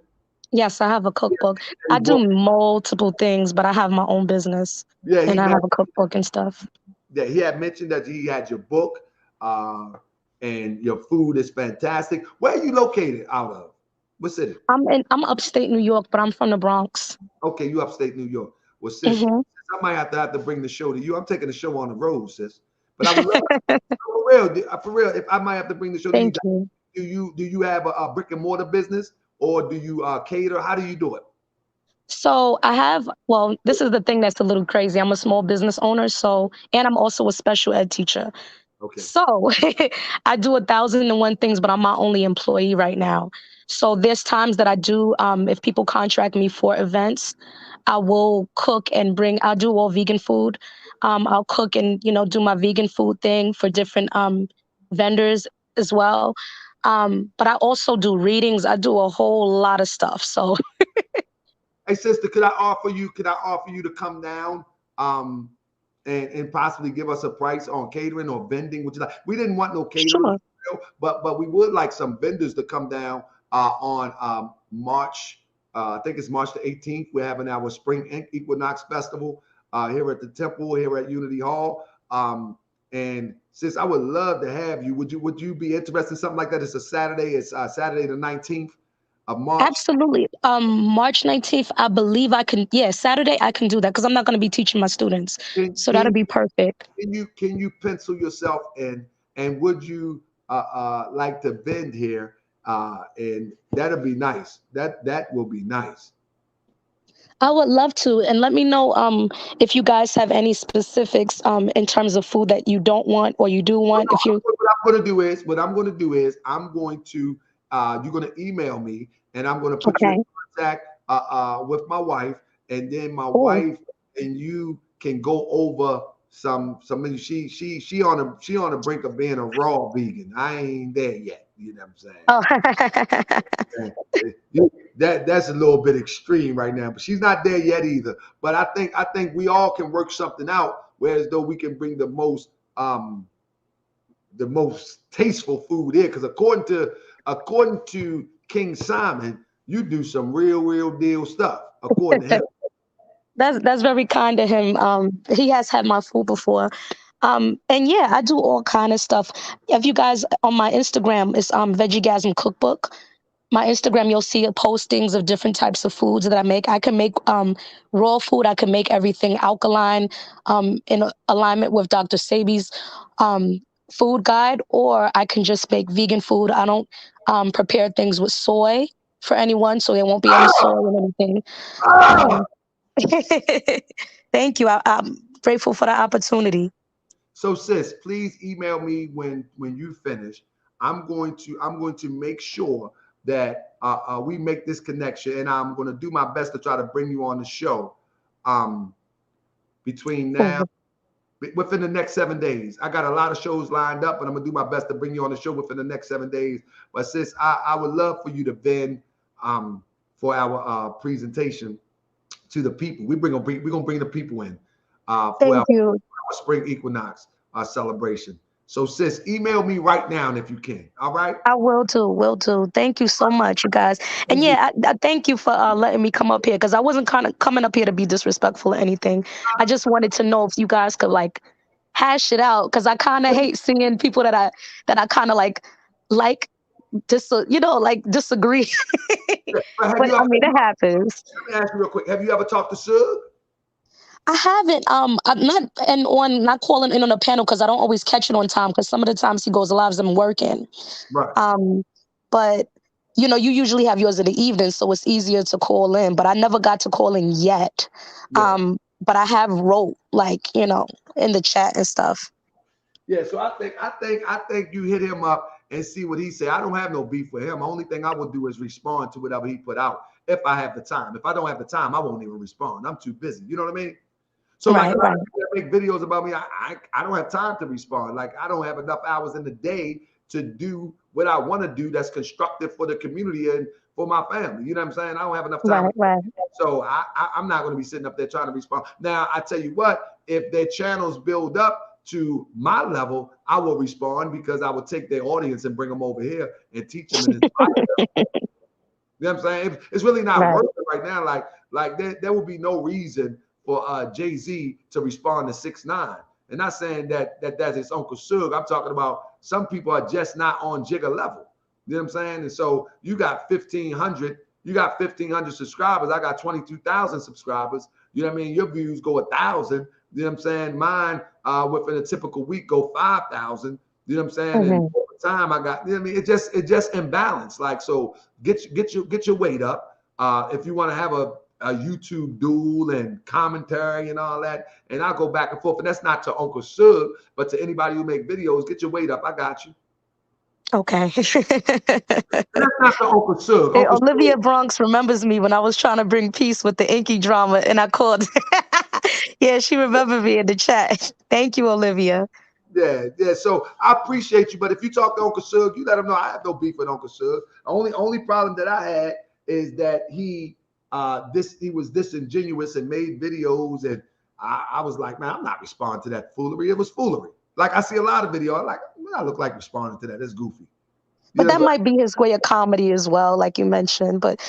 Yes, I have a cookbook. I do multiple things, but I have my own business. Yeah, and I have a cookbook and stuff. Yeah, he had mentioned that he had your book, and your food is fantastic. Where are you located out of? What city? I'm upstate New York, but I'm from the Bronx. Okay, you upstate New York. Well, sis, I might have to bring the show to you. I'm taking the show on the road, sis. But I would love, for real, if I might have to bring the show to you. Do you have a brick and mortar business, or do you cater? How do you do it? So this is the thing that's a little crazy. I'm a small business owner, and I'm also a special ed teacher. Okay. So I do 1,001 things, but I'm my only employee right now. So there's times that I do, if people contract me for events, I will cook and I'll do all vegan food. I'll cook and, do my vegan food thing for different vendors as well. But I also do readings. I do a whole lot of stuff. So hey sister, could I offer you to come down and possibly give us a price on catering or vending? Would you like? We didn't want no catering, but we would like some vendors to come down on March I think it's March the 18th. We're having our Spring Equinox Festival here at the Temple, here at Unity Hall. And sis, I would love to have you. Would you be interested in something like that? It's a Saturday. It's Saturday the 19th of March. Absolutely. March 19th, I believe I can. Yeah, Saturday I can do that because I'm not going to be teaching my students. So that'll be perfect. Can you pencil yourself in? And would you like to bend here? And that'll be nice. That will be nice. I would love to, and let me know if you guys have any specifics in terms of food that you don't want or you do want. If you, what I'm going to do is I'm going to you're going to email me, and I'm going to put you in contact with my wife, and then my wife and you can go over some. She on the brink of being a raw vegan. I ain't there yet. You know what I'm saying? That's a little bit extreme right now, but she's not there yet either. But I think we all can work something out, whereas though we can bring the most tasteful food here. Because according to King Simon, you do some real deal stuff. According to him. That's very kind of him. He has had my food before. And yeah, I do all kind of stuff. If you guys on my Instagram, it's Vegigasm Cookbook. My Instagram, you'll see postings of different types of foods that I make. I can make raw food. I can make everything alkaline in alignment with Dr. Sebi's food guide, or I can just make vegan food. I don't prepare things with soy for anyone, so there won't be any soy and anything. Thank you. I'm grateful for the opportunity. So sis, please email me when you finish. I'm going to make sure that we make this connection, and I'm going to do my best to try to bring you on the show between now within the next 7 days. I got a lot of shows lined up, and I'm going to do my best to bring you on the show within the next 7 days. But sis, I would love for you to bend for our presentation to the people. We're gonna bring the people in for our spring equinox celebration. So sis, email me right now if you can. All right. I will do. Thank you so much, you guys. And yeah, I thank you for letting me come up here, because I wasn't kind of coming up here to be disrespectful or anything. I just wanted to know if you guys could like hash it out, because I kind of hate seeing people that I kind of like disagree. But I mean, it happens. Let me ask you real quick. Have you ever talked to Suge? I haven't. I'm not calling in on a panel because I don't always catch it on time, because some of the times he goes live, I'm working. Right. But you usually have yours in the evening, so it's easier to call in. But I never got to call in yet. Yeah. But I have wrote in the chat and stuff. Yeah. So I think you hit him up and see what he said. I don't have no beef with him. The only thing I would do is respond to whatever he put out if I have the time. If I don't have the time, I won't even respond. I'm too busy. You know what I mean? So right. Like, make videos about me. I don't have time to respond. Like, I don't have enough hours in the day to do what I want to do that's constructive for the community and for my family. You know what I'm saying? I don't have enough time. Right. So I'm not going to be sitting up there trying to respond. Now, I tell you what, if their channels build up to my level, I will respond, because I will take their audience and bring them over here and teach them and inspire them. You know what I'm saying? It's really not working right now. Like there will be no reason for Jay-Z to respond to 6ix9ine. And not saying that's his Uncle Suge. I'm talking about some people are just not on Jigga level. You know what I'm saying? And so you got 1,500 subscribers. I got 22,000 subscribers. You know what I mean? Your views go 1,000. You know what I'm saying? Mine within a typical week go 5,000. You know what I'm saying? Mm-hmm. And over time I got, you know what I mean? It just imbalanced. Like, so get your weight up. If you want to have a YouTube duel and commentary and all that, and I'll go back and forth. And that's not to Uncle Suge, but to anybody who make videos. Get your weight up. I got you. Okay. That's not to Uncle Suge. Hey, Olivia Bronx remembers me when I was trying to bring peace with the Inky drama, and I called. Yeah, she remembered me in the chat. Thank you, Olivia. Yeah. So I appreciate you, but if you talk to Uncle Suge, you let him know I have no beef with Uncle Suge. Only problem that I had is that he was disingenuous and made videos, and I was like, man, I'm not responding to that foolery. It was foolery. Like, I see a lot of video, I'm like, I look like responding to that. That's goofy. But Yeah, that might be his way of comedy as well, like you mentioned. But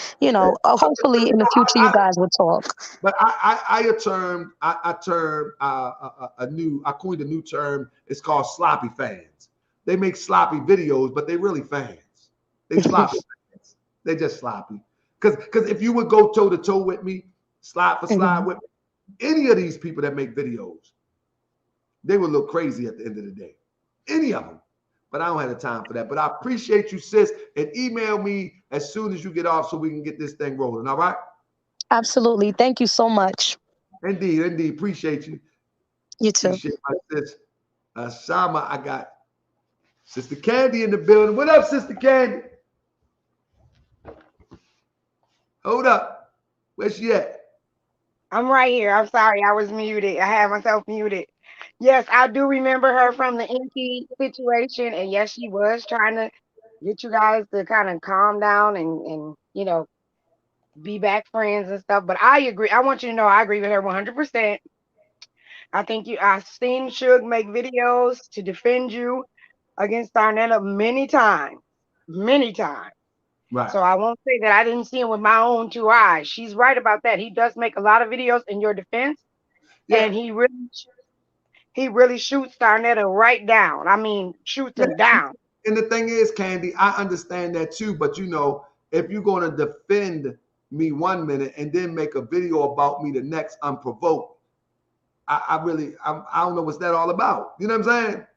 hopefully in the future you guys will talk. but I term a new I coined a new term. It's called sloppy fans. They make sloppy videos, but they really fans. They sloppy fans. They just sloppy. Because if you would go toe to toe with me, slide for slide Mhm. with me, any of these people that make videos, they would look crazy at the end of the day. Any of them. But I don't have the time for that. But I appreciate you, sis, and email me as soon as you get off so we can get this thing rolling. All right? Absolutely. Thank you so much. Indeed, indeed. Appreciate you. You too. Appreciate my sis. Shama, I got Sister Candy in the building. What up, Sister Candy? Hold up. Where's she at? I'm right here. I'm sorry, I was muted. I had myself muted. Yes, I do remember her from the Inky situation, and yes, she was trying to get you guys to kind of calm down and be back friends and stuff. But I agree. I want you to know I agree with her 100%. I've seen Suge make videos to defend you against Darnetta many times. Right. So I won't say that I didn't see him with my own two eyes. She's right about that. He does make a lot of videos in your defense, Yeah. and he really shoots Darnetta right down. I mean, shoots Yeah. her down. And the thing is, Candy, I understand that too. But if you're going to defend me 1 minute and then make a video about me the next unprovoked, I don't know what's that all about. You know what I'm saying?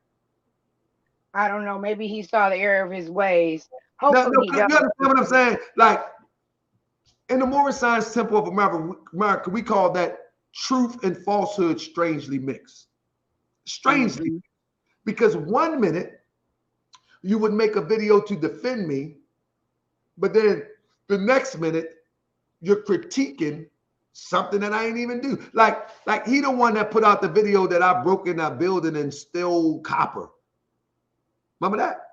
I don't know. Maybe he saw the error of his ways. No, Hopefully no, he you does. understand what I'm saying? Like in the Moorish Science Temple of America, we call that truth and falsehood strangely mixed. Strangely, Mhm. because 1 minute you would make a video to defend me, but then the next minute you're critiquing something that I ain't even do. Like he the one that put out the video that I broke in that building and stole copper. Remember that?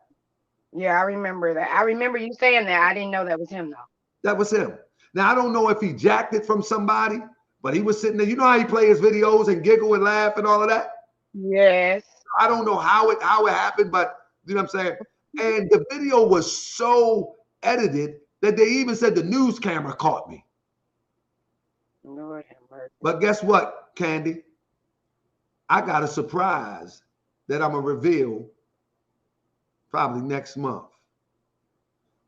Yeah, I remember that. I remember you saying that. I didn't know that was him though. That was him. Now I don't know if he jacked it from somebody, but he was sitting there. You know how he play his videos and giggle and laugh and all of that? Yes. I don't know how it happened, but you know what I'm saying? And the video was so edited that they even said the news camera caught me. Lord have mercy. But guess what, Candy? I got a surprise that I'm gonna reveal probably next month.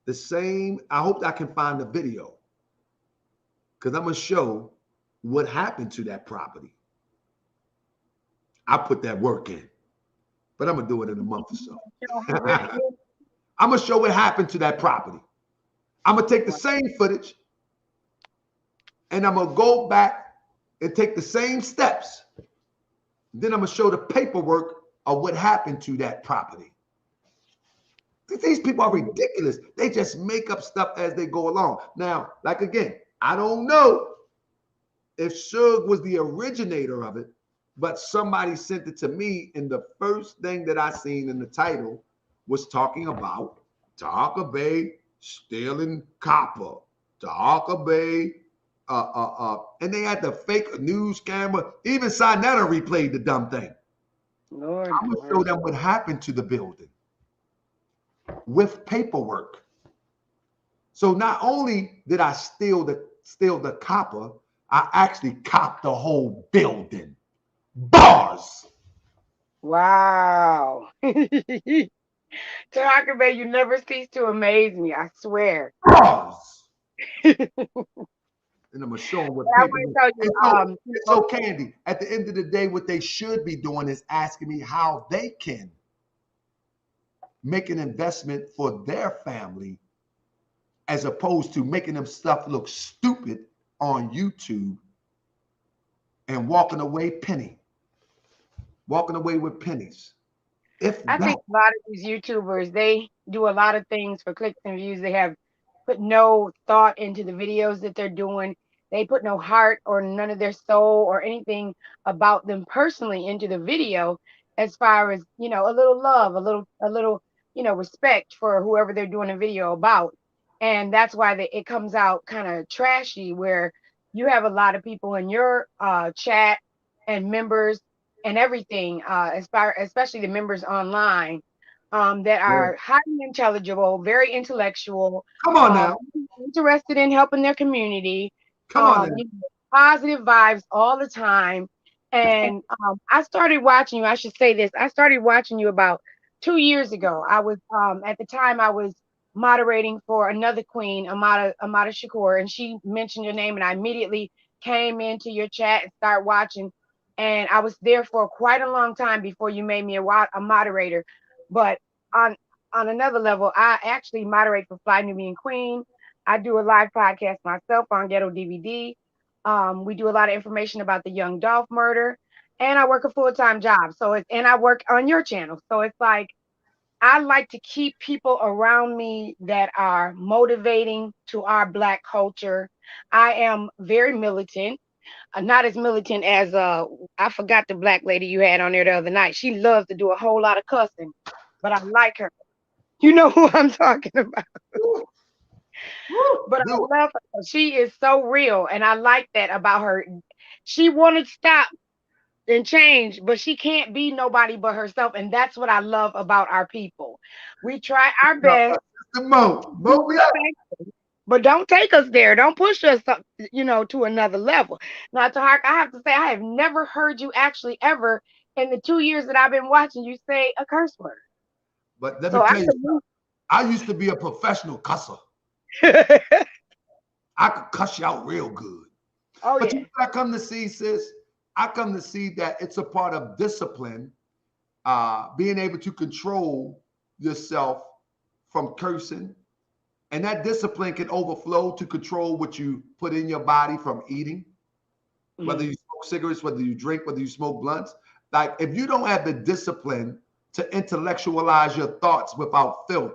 The same, I hope I can find the video because I'm gonna show what happened to that property. I put that work in, but I'm gonna do it in a month or so. I'm gonna show what happened to that property. I'm gonna take the same footage and I'm gonna go back and take the same steps. Then I'm gonna show the paperwork of what happened to that property. These people are ridiculous. They just make up stuff as they go along. Now, like again, I don't know if Suge was the originator of it, but somebody sent it to me, and the first thing that I seen in the title was talking about Taharka Bay stealing copper. Taharka Bay, and they had the fake news camera. Even Sinetta replayed the dumb thing. Lord I'm have gonna show mercy. them what happened to the building with paperwork. So not only did I steal the copper, I actually copped the whole building. Bars. Wow. Taharka Bay, you never cease to amaze me. I swear. Bars. And I'm gonna show them what But I paper. want to tell And you, so Candy, at the end of the day, what they should be doing is asking me how they can make an investment for their family as opposed to making them stuff look stupid on YouTube and walking away with pennies. If I that, think a lot of these YouTubers, they do a lot of things for clicks and views. They have put no thought into the videos that they're doing. They put no heart or none of their soul or anything about them personally into the video, as far as, a little love, a little, respect for whoever they're doing a video about. And that's why it comes out kind of trashy, where you have a lot of people in your chat and members and everything, especially the members online, that Yeah. are highly intelligible, very intellectual, Come on um, now. interested in helping their community, Come on now. you know, positive vibes all the time. And I started watching you. I should say this. I started watching you about 2 years ago. I was at the time I was moderating for another queen, Amada Shakur, and she mentioned your name, and I immediately came into your chat and started watching. And I was there for quite a long time before you made me a moderator. But on on another level, I actually moderate for Fly Nubian Queen. I do a live podcast myself on Ghetto DVD. We do a lot of information about the Young Dolph murder, and I work a full time job. And I work on your channel. So it's like I like to keep people around me that are motivating to our Black culture. I am very militant, not as militant as I forgot the Black lady you had on there the other night. She loves to do a whole lot of cussing, but I like her. You know who I'm talking about. But Do I love her. She is so real, and I like that about her. She wanted to stop and change, but she can't be nobody but herself, and that's what I love about our people. We try our it. best, Sister Mo. be Mo, we got. respectful, but don't take us there. Don't push us, to another level. Now, Taharka, I have to say, I have never heard you actually ever in the 2 years that I've been watching you say a curse word. But let me So I tell you something. I used to be a professional cusser. could. I could cuss you out real good. Oh But you yeah. know what I come to see, sis? I come to see that it's a part of discipline, being able to control yourself from cursing. And that discipline can overflow to control what you put in your body from eating, whether Mhm. you smoke cigarettes, whether you drink, whether you smoke blunts. Like if you don't have the discipline to intellectualize your thoughts without filth,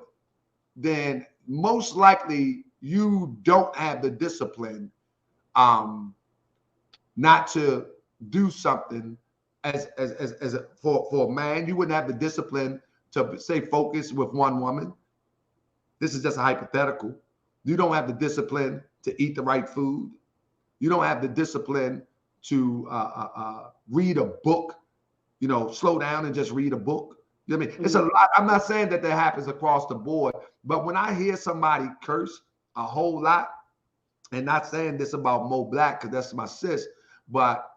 then most likely you don't have the discipline um, not to do something for a man. You wouldn't have the discipline to say focus with one woman. This is just a hypothetical. You don't have the discipline to eat the right food. You don't have the discipline to read a book. Slow down and just read a book. You know what I mean? It's a Mhm. lot. I'm not saying that happens across the board, but when I hear somebody curse a whole lot, and not saying this about Mo Black because that's my sis, but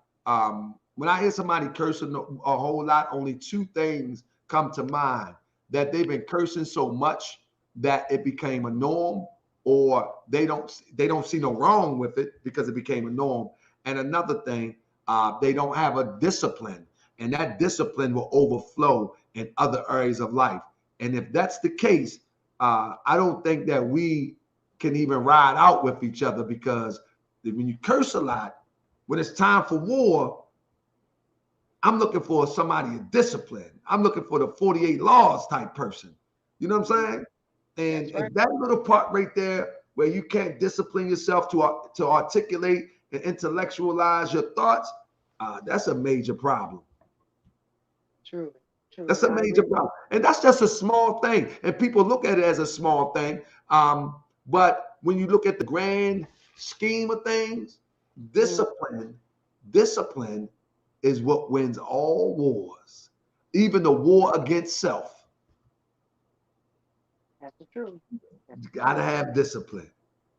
when I hear somebody cursing a whole lot, only two things come to mind: that they've been cursing so much that it became a norm, or they don't see no wrong with it because it became a norm. And another thing, they don't have a discipline, and that discipline will overflow in other areas of life. And if that's the case, I don't think that we can even ride out with each other, because when you curse a lot, when it's time for war, I'm looking for somebody of discipline. I'm looking for the 48 laws type person. You know what I'm saying? And That's right. if that little part right there where you can't discipline yourself to articulate and intellectualize your thoughts, that's a major problem. Truly. That's Truly. a I major agree. problem. And that's just a small thing. And people look at it as a small thing. But when you look at the grand scheme of things, Mhm. discipline is what wins all wars, even the war against self. That's the truth. That's You the gotta truth. have discipline.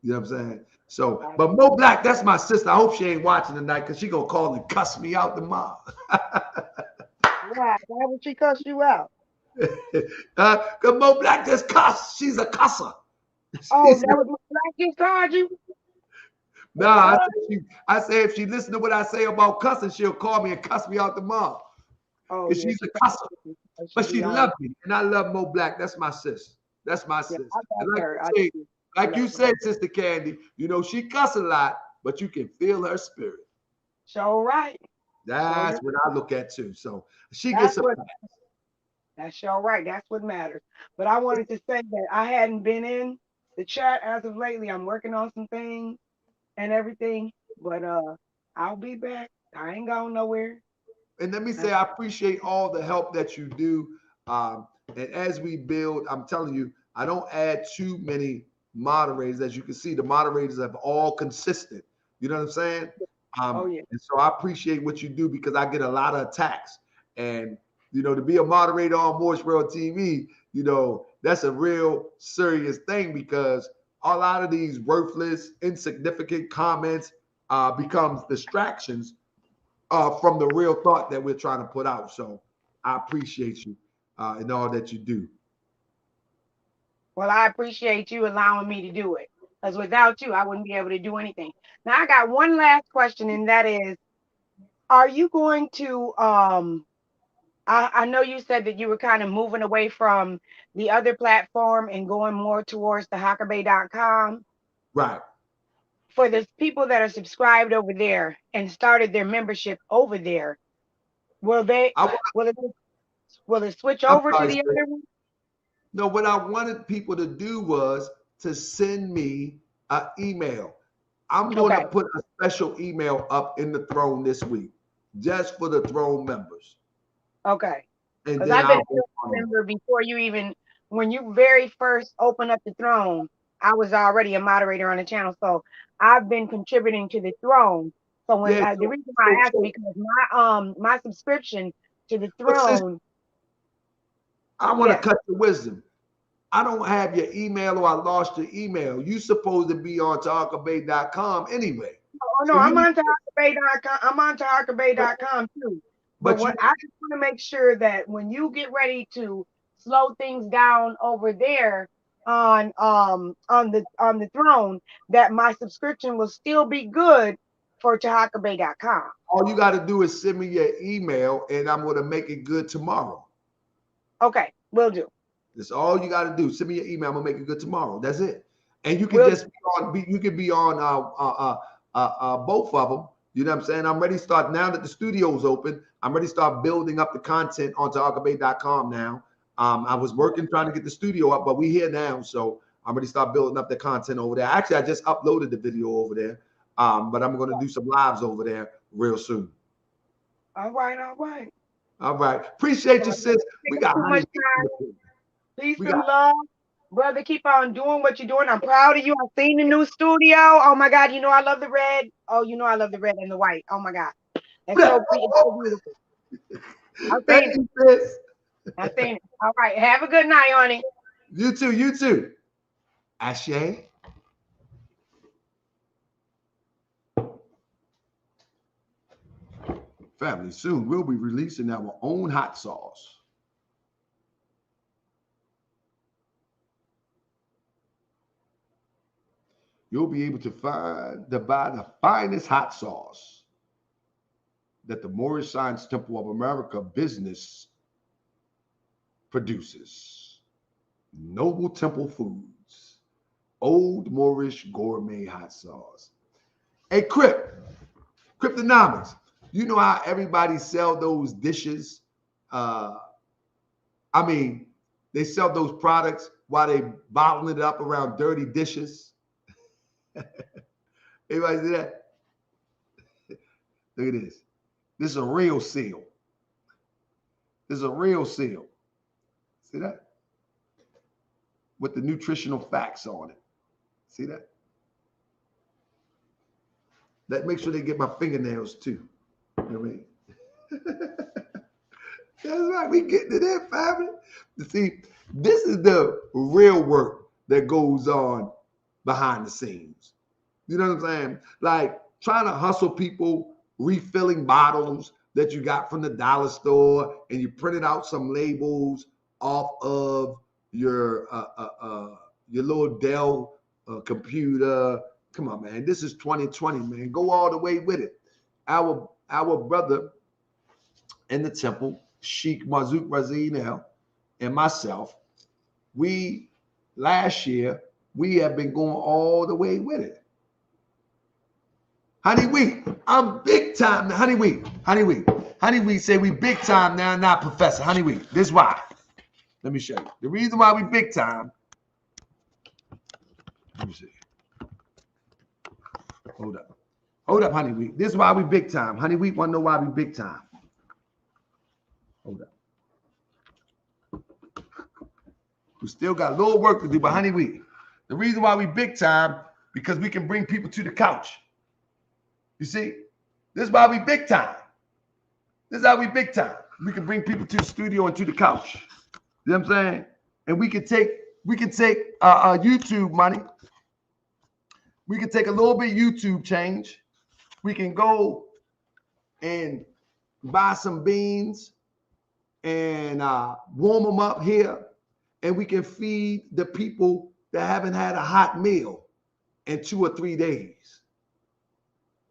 You know what I'm saying? So, I but Mo Black, that's my sister. I hope she ain't watching tonight because she gonna call and cuss me out tomorrow. Why? Why would she cuss you out? Because Mo Black just cuss. She's a cusser. Oh, She's that was my black just called you? Nah, What? I say if she listen to what I say about cussing, she'll call me and cuss me out tomorrow. Oh Because yeah, she's she a cusser. probably she But she be on. loved me. And I love Mo Black. That's my sis. That's my Yeah, sis. I And love her. I do. I like love you her. said, Sister Candy, she cuss a lot, but you can feel her spirit. So right. So That's you what I look at too. So she that's gets a what that's all right. That's what matters. But I wanted to say that I hadn't been in the chat as of lately. I'm working on some things and everything. But I'll be back. I ain't going nowhere. and let me I, say, I appreciate all the help that you do. And as we build, I'm telling you, I don't add too many moderators. As you can see, the moderators have all consistent. You know what I'm saying? oh yeah. And so I appreciate what you do because I get a lot of attacks. And to be a moderator on Moorish World TV, You know, that's a real serious thing, because a lot of these worthless, insignificant comments becomes distractions from the real thought that we're trying to put out. So I appreciate you in all that you do. Well, I appreciate you allowing me to do it, because without you, I wouldn't be able to do anything. Now, I got one last question, and that is, are you going to, I know you said that you were kind of moving away from the other platform and going more towards the hawkerbay.com. Right. For the people that are subscribed over there and started their membership over there, will they, will it switch I'm over to sorry, the sir. other one? No, what I wanted people to do was to send me an email. I'm going to put a special email up in the throne this week, just for the throne members. Okay. And Because then I've been I'll a member before you even, when you very first opened up the throne, I was already a moderator on the channel. So I've been contributing to the throne. So when the reason why I asked, because my subscription to the throne. I want to cut the wisdom. I don't have your email, or I lost your email. You supposed to be on taharkabay.com anyway. Oh no, I'm on taharkabay.com. I'm on taharkabay.com too. But what I just want to make sure that when you get ready to slow things down over there on the throne, that my subscription will still be good for taharkabay.com. All you got to do is send me your email, and I'm going to make it good tomorrow. Okay, will do. That's all you got to do. Send me your email. I'm gonna make it good tomorrow. That's it. And you can just be on. You can be on both of them. You know what I'm saying? I'm ready to start now that the studio's open. I'm ready to start building up the content on taharkabay.com now. I was working trying to get the studio up, but we're here now, so I'm ready to start building up the content over there. Actually, I just uploaded the video over there, but I'm going to do some lives over there real soon. All right, all right. All right. Appreciate you, sis. We got too much time. Peace and love. Brother, keep on doing what you're doing. I'm proud of you. I've seen the new studio. Oh my God, you know I love the red. Oh, you know I love the red and the white. Oh my God. It's so beautiful. I've seen it. I've seen it. All right. Have a good night, honey. You too. You too. Ashe. Family, soon we'll be releasing our own hot sauce. You'll be able to buy the finest hot sauce that the Moorish Science Temple of America business produces. Noble Temple Foods, Old Moorish Gourmet Hot Sauce. Hey, Cryptonomics, you know how everybody sell those dishes? I mean, they sell those products while they bottling it up around dirty dishes. Everybody see that? Look at this. This is a real seal. This is a real seal. See that? With the nutritional facts on it. See that? Make sure they get my fingernails too. You know what I mean? That's right. We getting it in, family. You see, this is the real work that goes on behind the scenes. You know what I'm saying? Like trying to hustle people, refilling bottles that you got from the dollar store, and you printed out some labels off of your little Dell computer. Come on, man. This is 2020, man. Go all the way with it. Our brother in the temple, Sheikh Mazouk Razinel, and myself, last year, we have been going all the way with it. Honey Wheat, I'm big time now. Honey Wheat say we big time now, not professor. Honey Wheat, this is why. Let me show you. The reason why we big time. Let me see. Hold up, Honey Wheat. This is why we big time. Honey Wheat want to know why we big time. Hold up. We still got a little work to do, but Honey Wheat. The reason why we big time, because we can bring people to the couch. You see, this is why we big time. This is how we big time. We can bring people to the studio and to the couch. You know what I'm saying? and we can take YouTube money. We can take a little bit YouTube change. We can go and buy some beans and warm them up here, and we can feed the people that haven't had a hot meal in 2 or 3 days.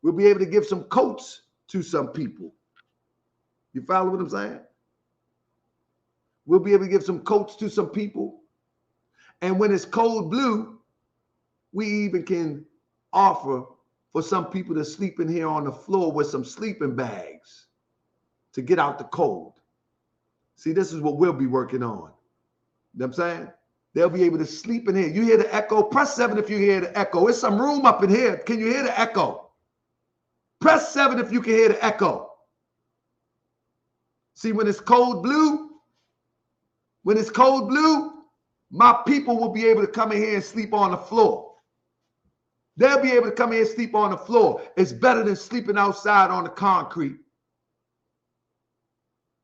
We'll be able to give some coats to some people. You follow what I'm saying? We'll be able to give some coats to some people. And when it's cold blue, we even can offer for some people to sleep in here on the floor with some sleeping bags to get out the cold. See, this is what we'll be working on. You know what I'm saying? They'll be able to sleep in here. You hear the echo? Press 7 if you hear the echo. There's some room up in here. Can you hear the echo? Press 7 if you can hear the echo. See, when it's cold blue, my people will be able to come in here and sleep on the floor. They'll be able to come in and sleep on the floor. It's better than sleeping outside on the concrete.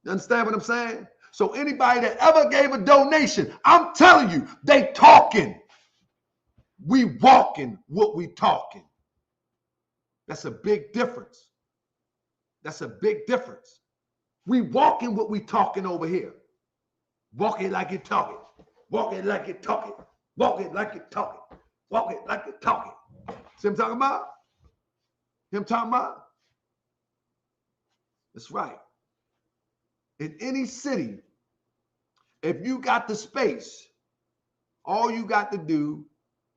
You understand what I'm saying? So anybody that ever gave a donation, I'm telling you, they talking. We walking what we talking. That's a big difference. That's a big difference. We walking what we talking over here. Walk it like you're talking. Walk it like you're talking. Walk it like you're talking. Walk it like you're talking. See what I'm talking about? Him talking about? That's right. In any city, if you got the space, all you got to do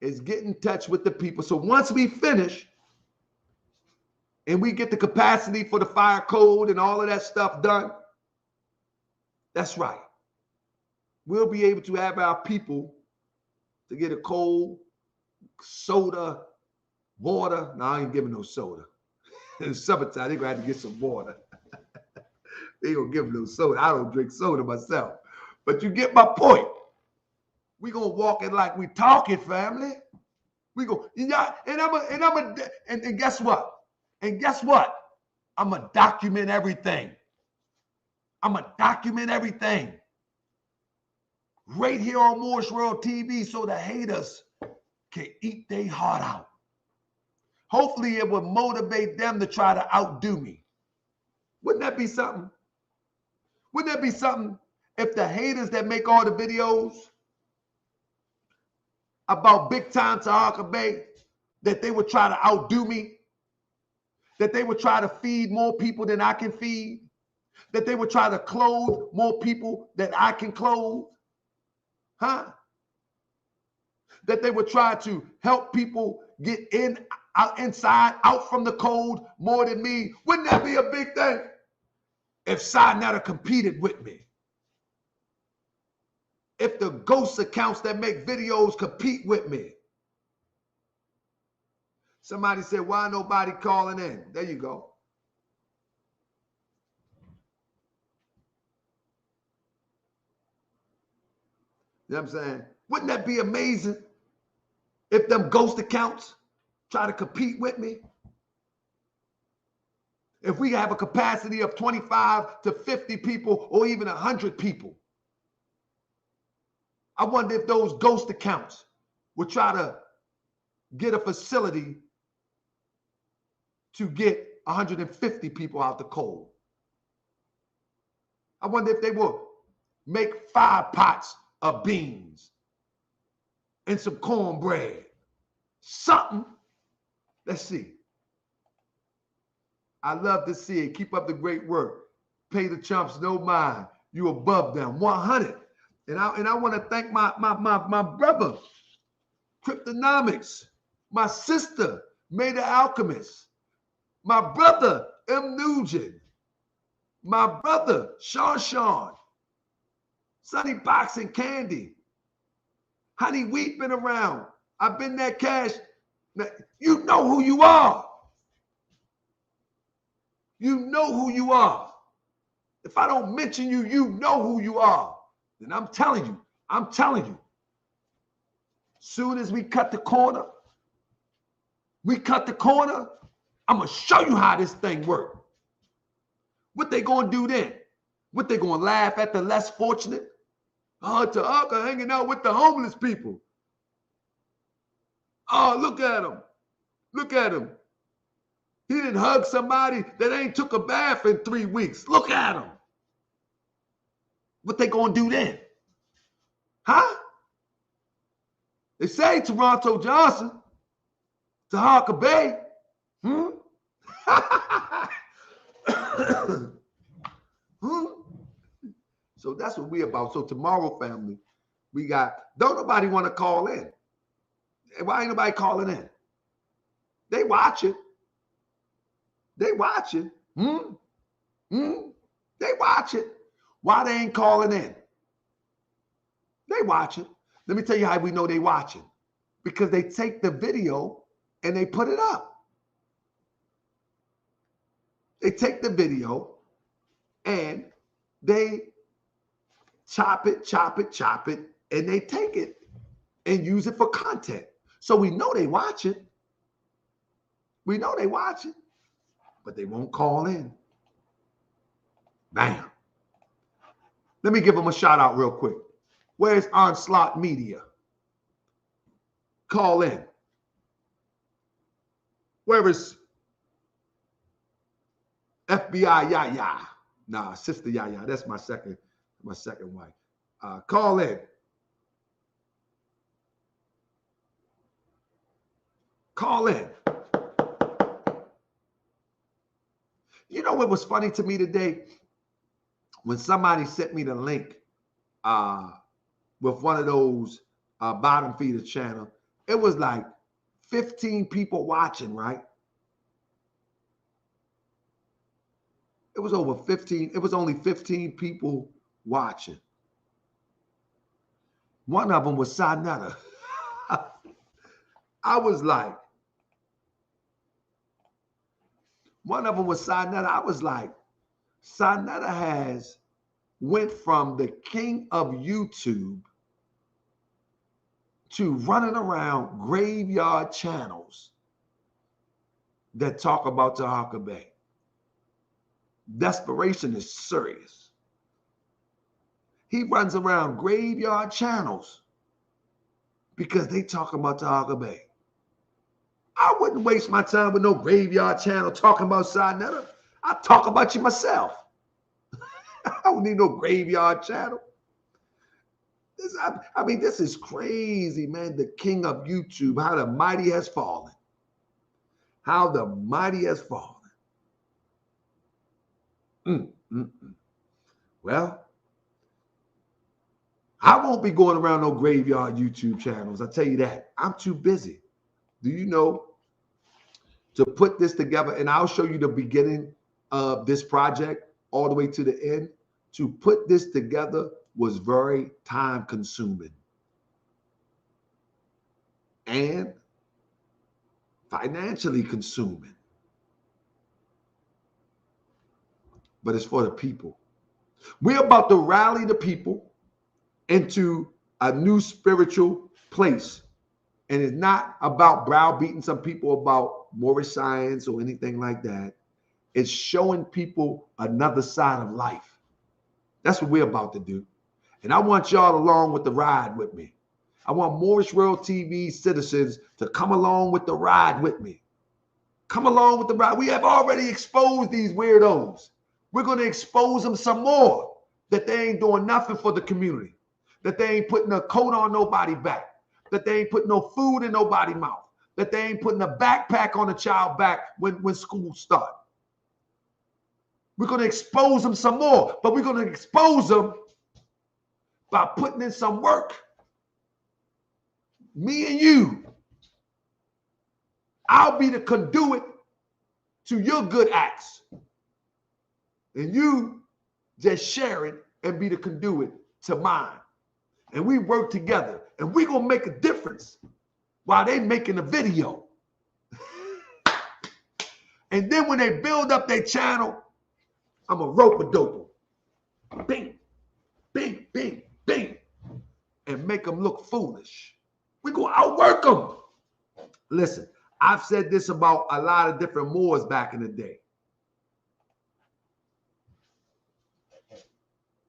is get in touch with the people. So once we finish and we get the capacity for the fire code and all of that stuff done, that's right. We'll be able to have our people to get a cold soda, water. No, I ain't giving no soda. In the summertime, they're going to have to get some water. They going to give them no soda. I don't drink soda myself. But you get my point. We going to walk it like we talking, family. We go, yeah, and guess what? And guess what? I'm going to document everything. I'm going to document everything. Right here on Moorish World TV so the haters can eat their heart out. Hopefully it will motivate them to try to outdo me. Wouldn't that be something? Wouldn't that be something if the haters that make all the videos about big time Taharka Bay, that they would try to outdo me, that they would try to feed more people than I can feed, that they would try to clothe more people than I can clothe? Huh? That they would try to help people get inside, out from the cold more than me. Wouldn't that be a big thing? If Sinetta competed with me. If the ghost accounts that make videos compete with me. Somebody said, why nobody calling in? There you go. You know what I'm saying? Wouldn't that be amazing if them ghost accounts try to compete with me? If we have a capacity of 25 to 50 people or even 100 people, I wonder if those ghost accounts would try to get a facility to get 150 people out the cold. I wonder if they will make 5 pots of beans and some cornbread. Something. Let's see. I love to see it. Keep up the great work. Pay the chumps no mind. You above them. 100. And I want to thank my brother, Cryptonomics, my sister, May the Alchemist, my brother, M. Nugent, my brother, Sean, Sonny Box and Candy, Honey Wheat been around. I've been that cash. Now, you know who you are. You know who you are. If I don't mention you, you know who you are. And I'm telling you, soon as we cut the corner, I'm going to show you how this thing works. What they going to do then? What they going to laugh at the less fortunate? Oh, Taharka hanging out with the homeless people. Oh, look at him. Look at him. He didn't hug somebody that ain't took a bath in 3 weeks. Look at him. What they gonna do then? Huh? They say Toronto Johnson, Taharka Bay. Hmm? Hmm? So that's what we about. So tomorrow, family, we got, don't nobody want to call in. Why ain't nobody calling in? They watching. They watching. Hmm? Hmm? They watching. Why they ain't calling in? They watching. Let me tell you how we know they watching. Because they take the video and they put it up. They take the video and they chop it, and they take it and use it for content. So we know they watching. We know they watching, but they won't call in. Bam. Let me give them a shout out real quick. Where's Onslaught Media? Call in. Where is FBI Yaya? Nah, Sister Yaya. That's my second wife. Call in. Call in. You know what was funny to me today? When somebody sent me the link with one of those bottom feeder channel, it was like 15 people watching, right? It was over 15. It was only 15 people watching. One of them was Sanetta. I was like, one of them was Sanetta. I was like, Sanetta has went from the king of YouTube to running around graveyard channels that talk about Taharka Bay. Desperation is serious. He runs around graveyard channels because they talk about Taharka Bay. I wouldn't waste my time with no graveyard channel talking about Sanetta. I talk about you myself. I don't need no graveyard channel. I mean, this is crazy, man. The king of YouTube, how the mighty has fallen. How the mighty has fallen. Well, I won't be going around no graveyard YouTube channels. I tell you that. I'm too busy. Do you know, to put this together, and I'll show you the beginning of this project all the way to the end. To put this together was very time consuming and financially consuming. But it's for the people. We're about to rally the people into a new spiritual place. And it's not about browbeating some people about Moorish science or anything like that. It's showing people another side of life. That's what we're about to do. And I want y'all along with the ride with me. I want Moorish World TV citizens to come along with the ride with me. Come along with the ride. We have already exposed these weirdos. We're going to expose them some more, that they ain't doing nothing for the community, that they ain't putting a coat on nobody's back, that they ain't putting no food in nobody's mouth, that they ain't putting a backpack on a child's back when school starts. We're going to expose them some more, but we're going to expose them by putting in some work. Me and you. I'll be the conduit to your good acts. And you just share it and be the conduit to mine. And we work together. And we're going to make a difference while they making a video. And then when they build up their channel, I'm a rope-a-dope. Bing, bing, bing, bing. And make them look foolish. We're going to outwork them. Listen, I've said this about a lot of different Moors back in the day.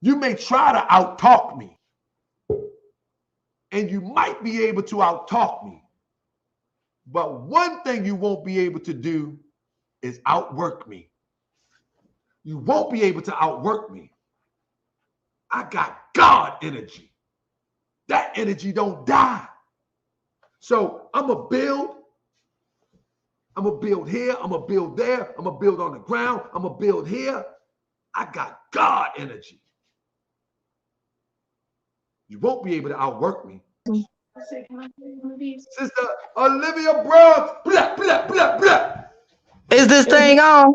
You may try to out-talk me, and you might be able to outtalk me. But one thing you won't be able to do is outwork me. You won't be able to outwork me. I got God energy. That energy don't die. So I'm going to build. I'm going to build here. I'm going to build there. I'm going to build on the ground. I'm going to build here. I got God energy. You won't be able to outwork me. Sister Olivia Brooks. Blah, blah, blah, blah. Is this thing on?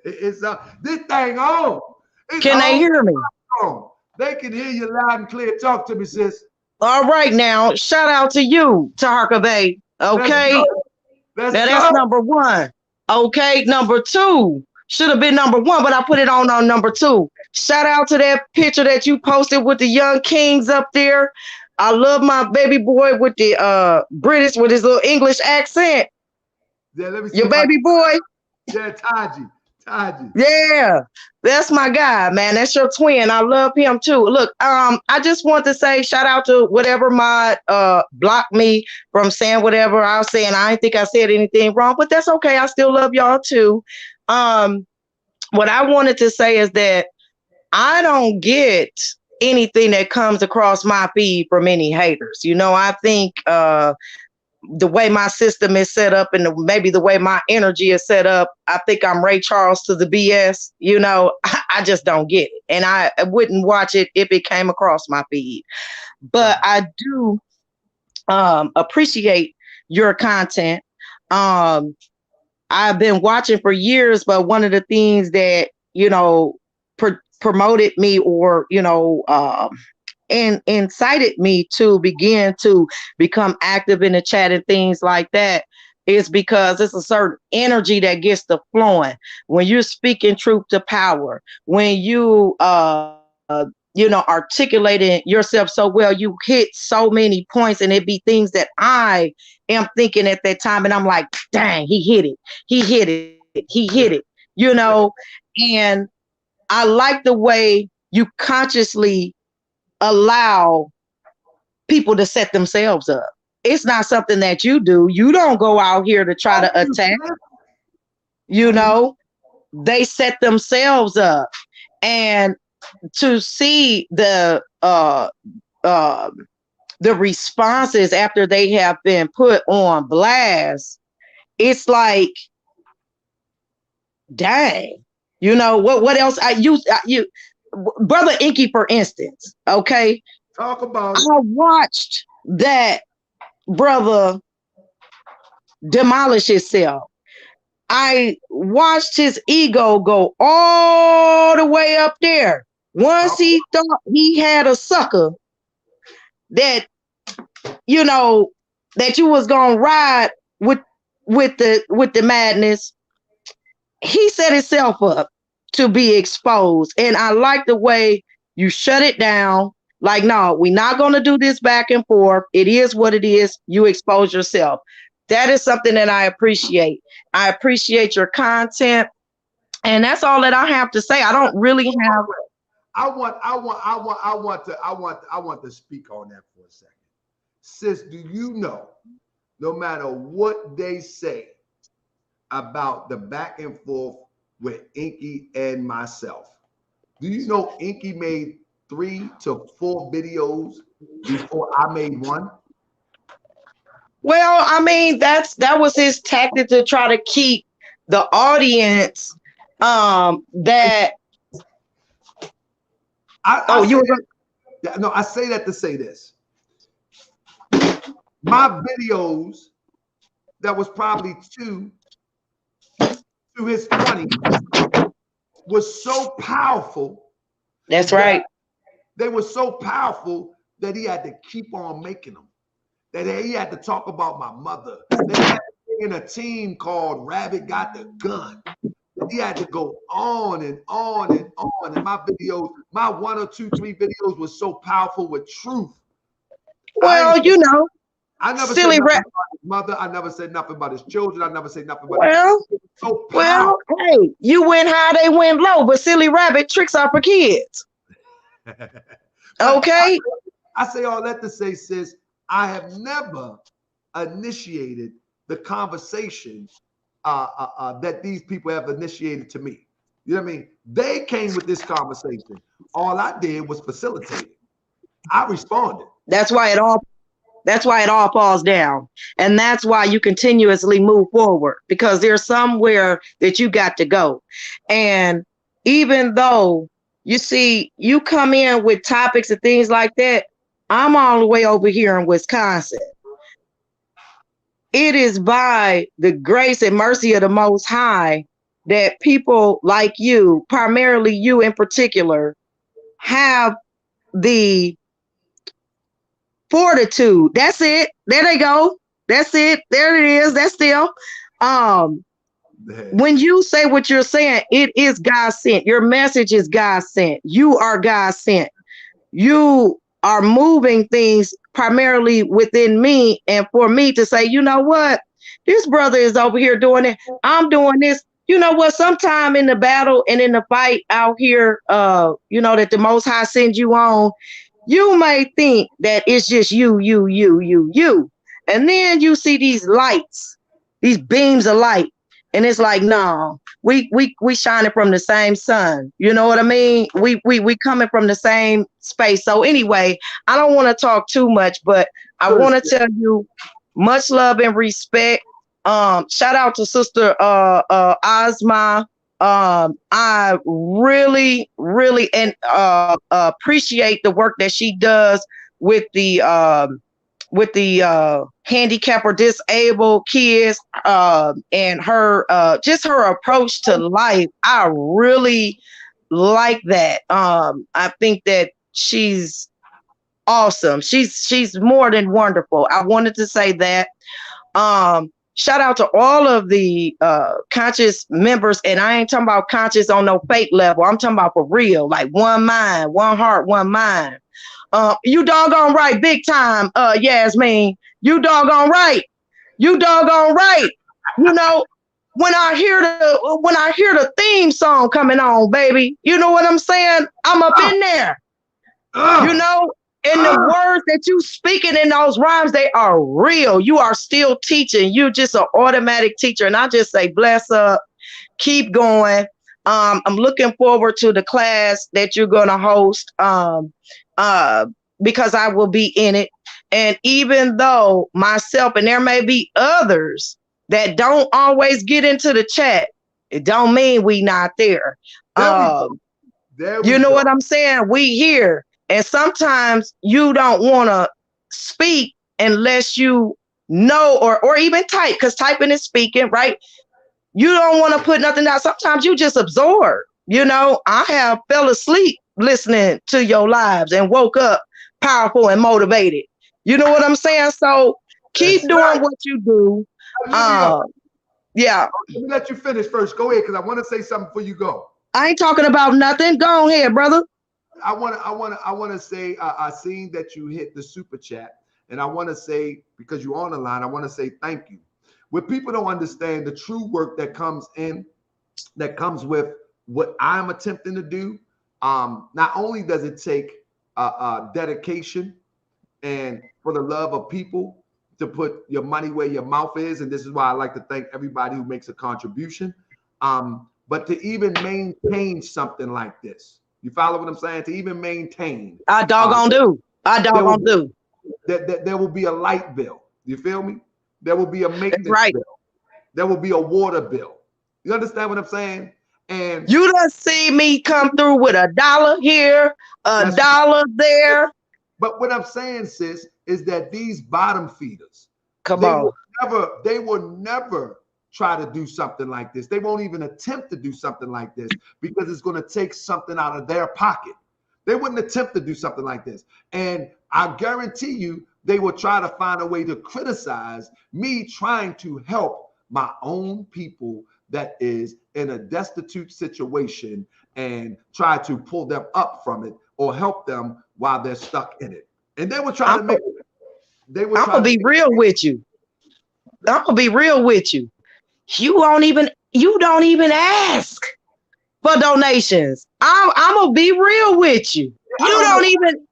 It's this thing on. It's Can they on. hear me? They can hear you loud and clear. Talk to me, sis. All right, now shout out to you, Taharka Bay. Okay, that's number one. Okay, number two should have been number one, but I put it on number two. Shout out to that picture that you posted with the young kings up there. I love my baby boy with the British with his little English accent. Yeah, let me see your baby boy. Yeah, Taji. Yeah, that's my guy, man. That's your twin. I love him too. Look, I just want to say shout out to whatever mod blocked me from saying whatever I was saying. I didn't think I said anything wrong, but that's okay. I still love y'all too. What I wanted to say is that I don't get anything that comes across my feed from any haters. You know, I think the way my system is set up and maybe the way my energy is set up, I think I'm Ray Charles to the BS. You know, I just don't get it. And I wouldn't watch it if it came across my feed. But I do appreciate your content. I've been watching for years, but one of the things that, you know, promoted me or, you know, and incited me to begin to become active in the chat and things like that is because it's a certain energy that gets to flowing when you're speaking truth to power, when you you know, articulating yourself so well, you hit so many points, and it be things that I am thinking at that time, and I'm like, dang, he hit it, you know. And I like the way you consciously allow people to set themselves up. It's not something that you do. You don't go out here to try to attack. You know, they set themselves up. And to see the responses after they have been put on blast, it's like, dang, you know, what else? You Brother Inky, for instance, okay? Talk about it. I watched that brother demolish himself. I watched his ego go all the way up there. Once he thought he had a sucker that, you know, that you was gonna ride with the madness, he set himself up to be exposed. And I like the way you shut it down. Like, no, we're not going to do this back and forth. It is what it is. You expose yourself. That is something that I appreciate. I appreciate your content. And that's all that I have to say. I don't really have. I want to speak on that for a second. Sis, do you know, no matter what they say about the back and forth with Inky and myself, do you know Inky made 3 to 4 videos before I made one? Well, I mean, that was his tactic to try to keep the audience that I say that to say this. My videos that was probably 2 to his 20 was so powerful. That's right. They were so powerful that he had to keep on making them. That he had to talk about my mother. They had to bring in a team called Rabbit Got the Gun. He had to go on and on and on. And my videos, my 1 or 2, 3 videos was so powerful with truth. Well, you know, I never said nothing about his mother. I never said nothing about his children. I never said nothing about hey, you went high, they went low, but Silly Rabbit tricks are for kids. Okay. I say all that to say, sis, I have never initiated the conversation that these people have initiated to me. You know what I mean? They came with this conversation. All I did was facilitate it. I responded. That's why it all falls down. And that's why you continuously move forward, because there's somewhere that you got to go. And even though you see, you come in with topics and things like that, I'm all the way over here in Wisconsin. It is by the grace and mercy of the Most High that people like you, primarily you in particular, have the fortitude. That's it. There they go. That's it. There it is. That's still. When you say what you're saying, it is God sent. Your message is God sent. You are God sent. You are moving things primarily within me, and for me to say, you know what, this brother is over here doing it, I'm doing this. You know what, sometime in the battle and in the fight out here, that the Most High sends you on, you may think that it's just you. And then you see these lights, these beams of light, and it's like, no, we shining from the same sun. You know what I mean? We coming from the same space. So anyway, I don't want to talk too much, but I want to tell you much love and respect. Shout out to Sister Ozma. I really appreciate the work that she does with the handicapped or disabled kids, and her just her approach to life. I really like that. I think that she's awesome. She's more than wonderful. I wanted to say that. Shout out to all of the conscious members, and I ain't talking about conscious on no fake level. I'm talking about for real, like one mind, one heart, one mind. You doggone right, big time, Yasmin. You doggone right. You doggone right. You know, when I hear the theme song coming on, baby, you know what I'm saying? I'm up in there. You know, and the words that you speaking in those rhymes, they are real. You are still teaching. You just an automatic teacher. And I just say, bless up, keep going. I'm looking forward to the class that you're going to host, because I will be in it. And even though myself, and there may be others that don't always get into the chat, it don't mean we not there. You know what I'm saying? We here. And sometimes you don't want to speak unless you know, or even type, because typing is speaking, right? You don't want to put nothing down. Sometimes you just absorb. You know, I have fell asleep listening to your lives and woke up powerful and motivated. You know what I'm saying? So keep doing what you do. Yeah. Let me let you finish first. Go ahead, because I want to say something before you go. I ain't talking about nothing. Go ahead, brother. I want to say, I seen that you hit the super chat, and I want to say, because you're on the line, I want to say thank you. What people don't understand, the true work that comes with what I'm attempting to do. Not only does it take dedication and for the love of people to put your money where your mouth is, and this is why I like to thank everybody who makes a contribution, but to even maintain something like this. You follow what I'm saying? To even maintain. I doggone do. There will be a light bill. You feel me? There will be a maintenance bill. There will be a water bill. You understand what I'm saying? And you done see me come through with $1 here, $1 there. But what I'm saying, sis, is that these bottom feeders, they will never try to do something like this. They won't even attempt to do something like this because it's going to take something out of their pocket. They wouldn't attempt to do something like this. And I guarantee you, they will try to find a way to criticize me trying to help my own people that is in a destitute situation and try to pull them up from it or help them while they're stuck in it. And they will try to make it. I'm going to be real with you. I'm going to be real with you. You don't even ask for donations. I'm gonna be real with you. You don't even.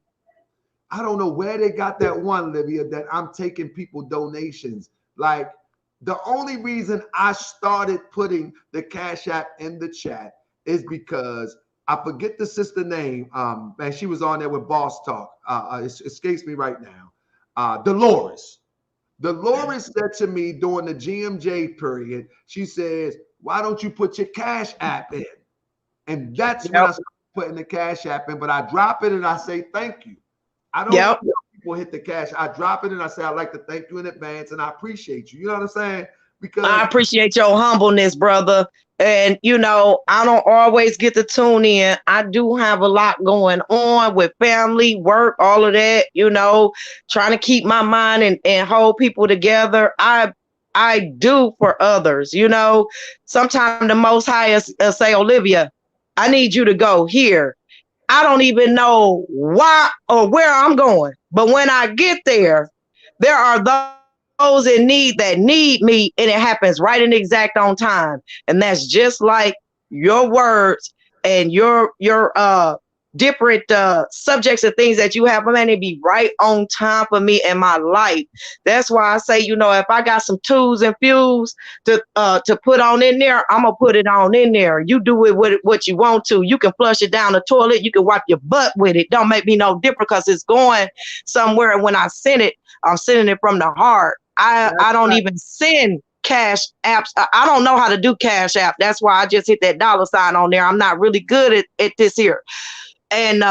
I don't know where they got that one, Livia, that I'm taking people donations. Like, the only reason I started putting the Cash App in the chat is because I forget the sister name. Man, she was on there with Boss Talk. It escapes me right now. Dolores. Dolores said to me during the GMJ period, she says, why don't you put your Cash App in? And that's when I started putting the Cash App in, but I drop it and I say thank you. I don't tell people hit the cash. I drop it and I say, I'd like to thank you in advance and I appreciate you. You know what I'm saying? Because I appreciate your humbleness, brother. And, you know, I don't always get to tune in. I do have a lot going on with family, work, all of that, you know, trying to keep my mind and hold people together. I do for others, you know. Sometimes the Most High say, Olivia, I need you to go here. I don't even know why or where I'm going. But when I get there, there are those in need that need me, and it happens right in exact on time. And that's just like your words and your different subjects and things that you have. Man, it be right on time for me in my life. That's why I say, you know, if I got some tools and fuels to put on in there, I'm gonna put it on in there. You do it with what you want to. You can flush it down the toilet. You can wipe your butt with it. Don't make me no different because it's going somewhere. And when I send it, I'm sending it from the heart. I don't even send cash apps. I don't know how to do Cash App. That's why I just hit that $ on there. I'm not really good at this here. And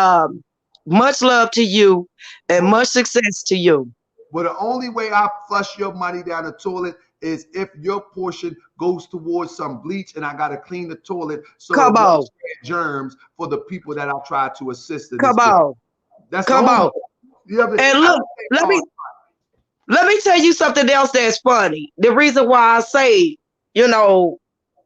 much love to you and much success to you. Well, the only way I flush your money down the toilet is if your portion goes towards some bleach and I got to clean the toilet so Come it on. won't spread germs for the people that I try to assist. Come on. That's Come on. And look, let me tell you something else that's funny. The reason why I say, you know,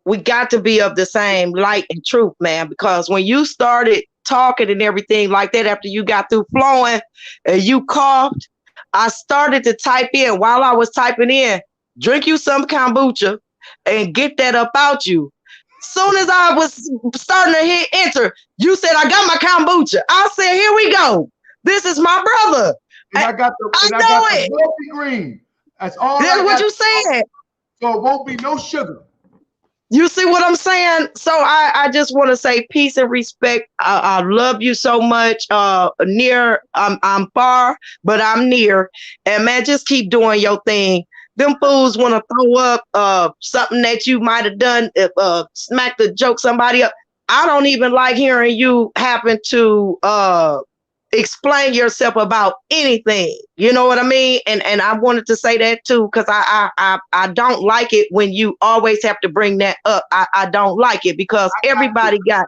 we got to be of the same light and truth, man, because when you started talking and everything like that, after you got through flowing and you coughed, I started to type in. While I was typing in, drink you some kombucha and get that up out you. Soon as I was starting to hit enter, you said, I got my kombucha. I said, here we go. This is my brother. And I got the wealthy green. That's all. That's what you said. So it won't be no sugar. You see what I'm saying? So I just want to say peace and respect. I love you so much. Near, I'm far, but I'm near. And man, just keep doing your thing. Them fools want to throw up something that you might have done, smack the joke somebody up. I don't even like hearing you happen to explain yourself about anything. You know what I mean? And I wanted to say that too, because I don't like it when you always have to bring that up. I don't like it because everybody got,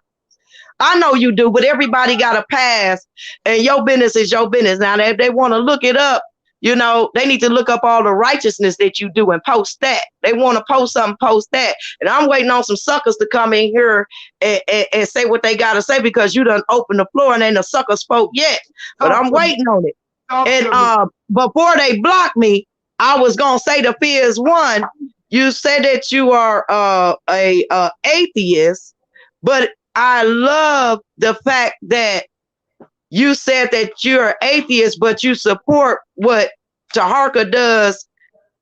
I know you do, but everybody got a pass, and your business is your business. Now, if they want to look it up, you know, they need to look up all the righteousness that you do and post that. They want to post something, post that. And I'm waiting on some suckers to come in here and say what they got to say, because you done opened the floor and ain't a sucker spoke yet. But I'm waiting on it. And before they block me, I was going to say to Fizz One, you said that you are a atheist, but I love the fact that you said that you're an atheist, but you support what Taharka does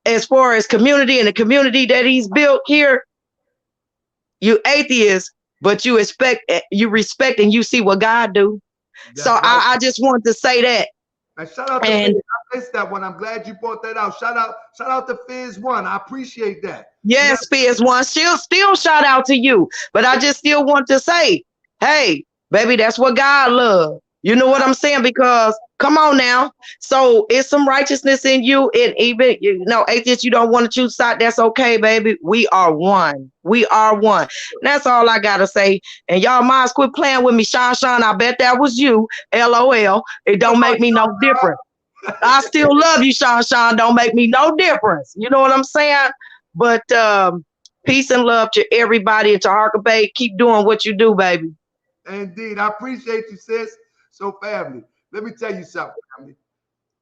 as far as community and the community that he's built here. You atheist, but you respect and you see what God do. That's so right. I just want to say that. And shout out to Fizz. I missed that one. I'm glad you brought that out. Shout out to Fizz One. I appreciate that. Yes, Fizz One. Still shout out to you. But I just still want to say, hey, baby, that's what God loves. You know what I'm saying? Because come on now. So it's some righteousness in you. And even, you know, atheists, you don't want to choose side. That's okay, baby. We are one. We are one. That's all I got to say. And y'all minds quit playing with me. Sean, I bet that was you. LOL. It don't make me no difference. I still love you, Sean. Don't make me no difference. You know what I'm saying? But peace and love to everybody. And to Taharka Bay, keep doing what you do, baby. Indeed. I appreciate you, sis. So, family, let me tell you something, family.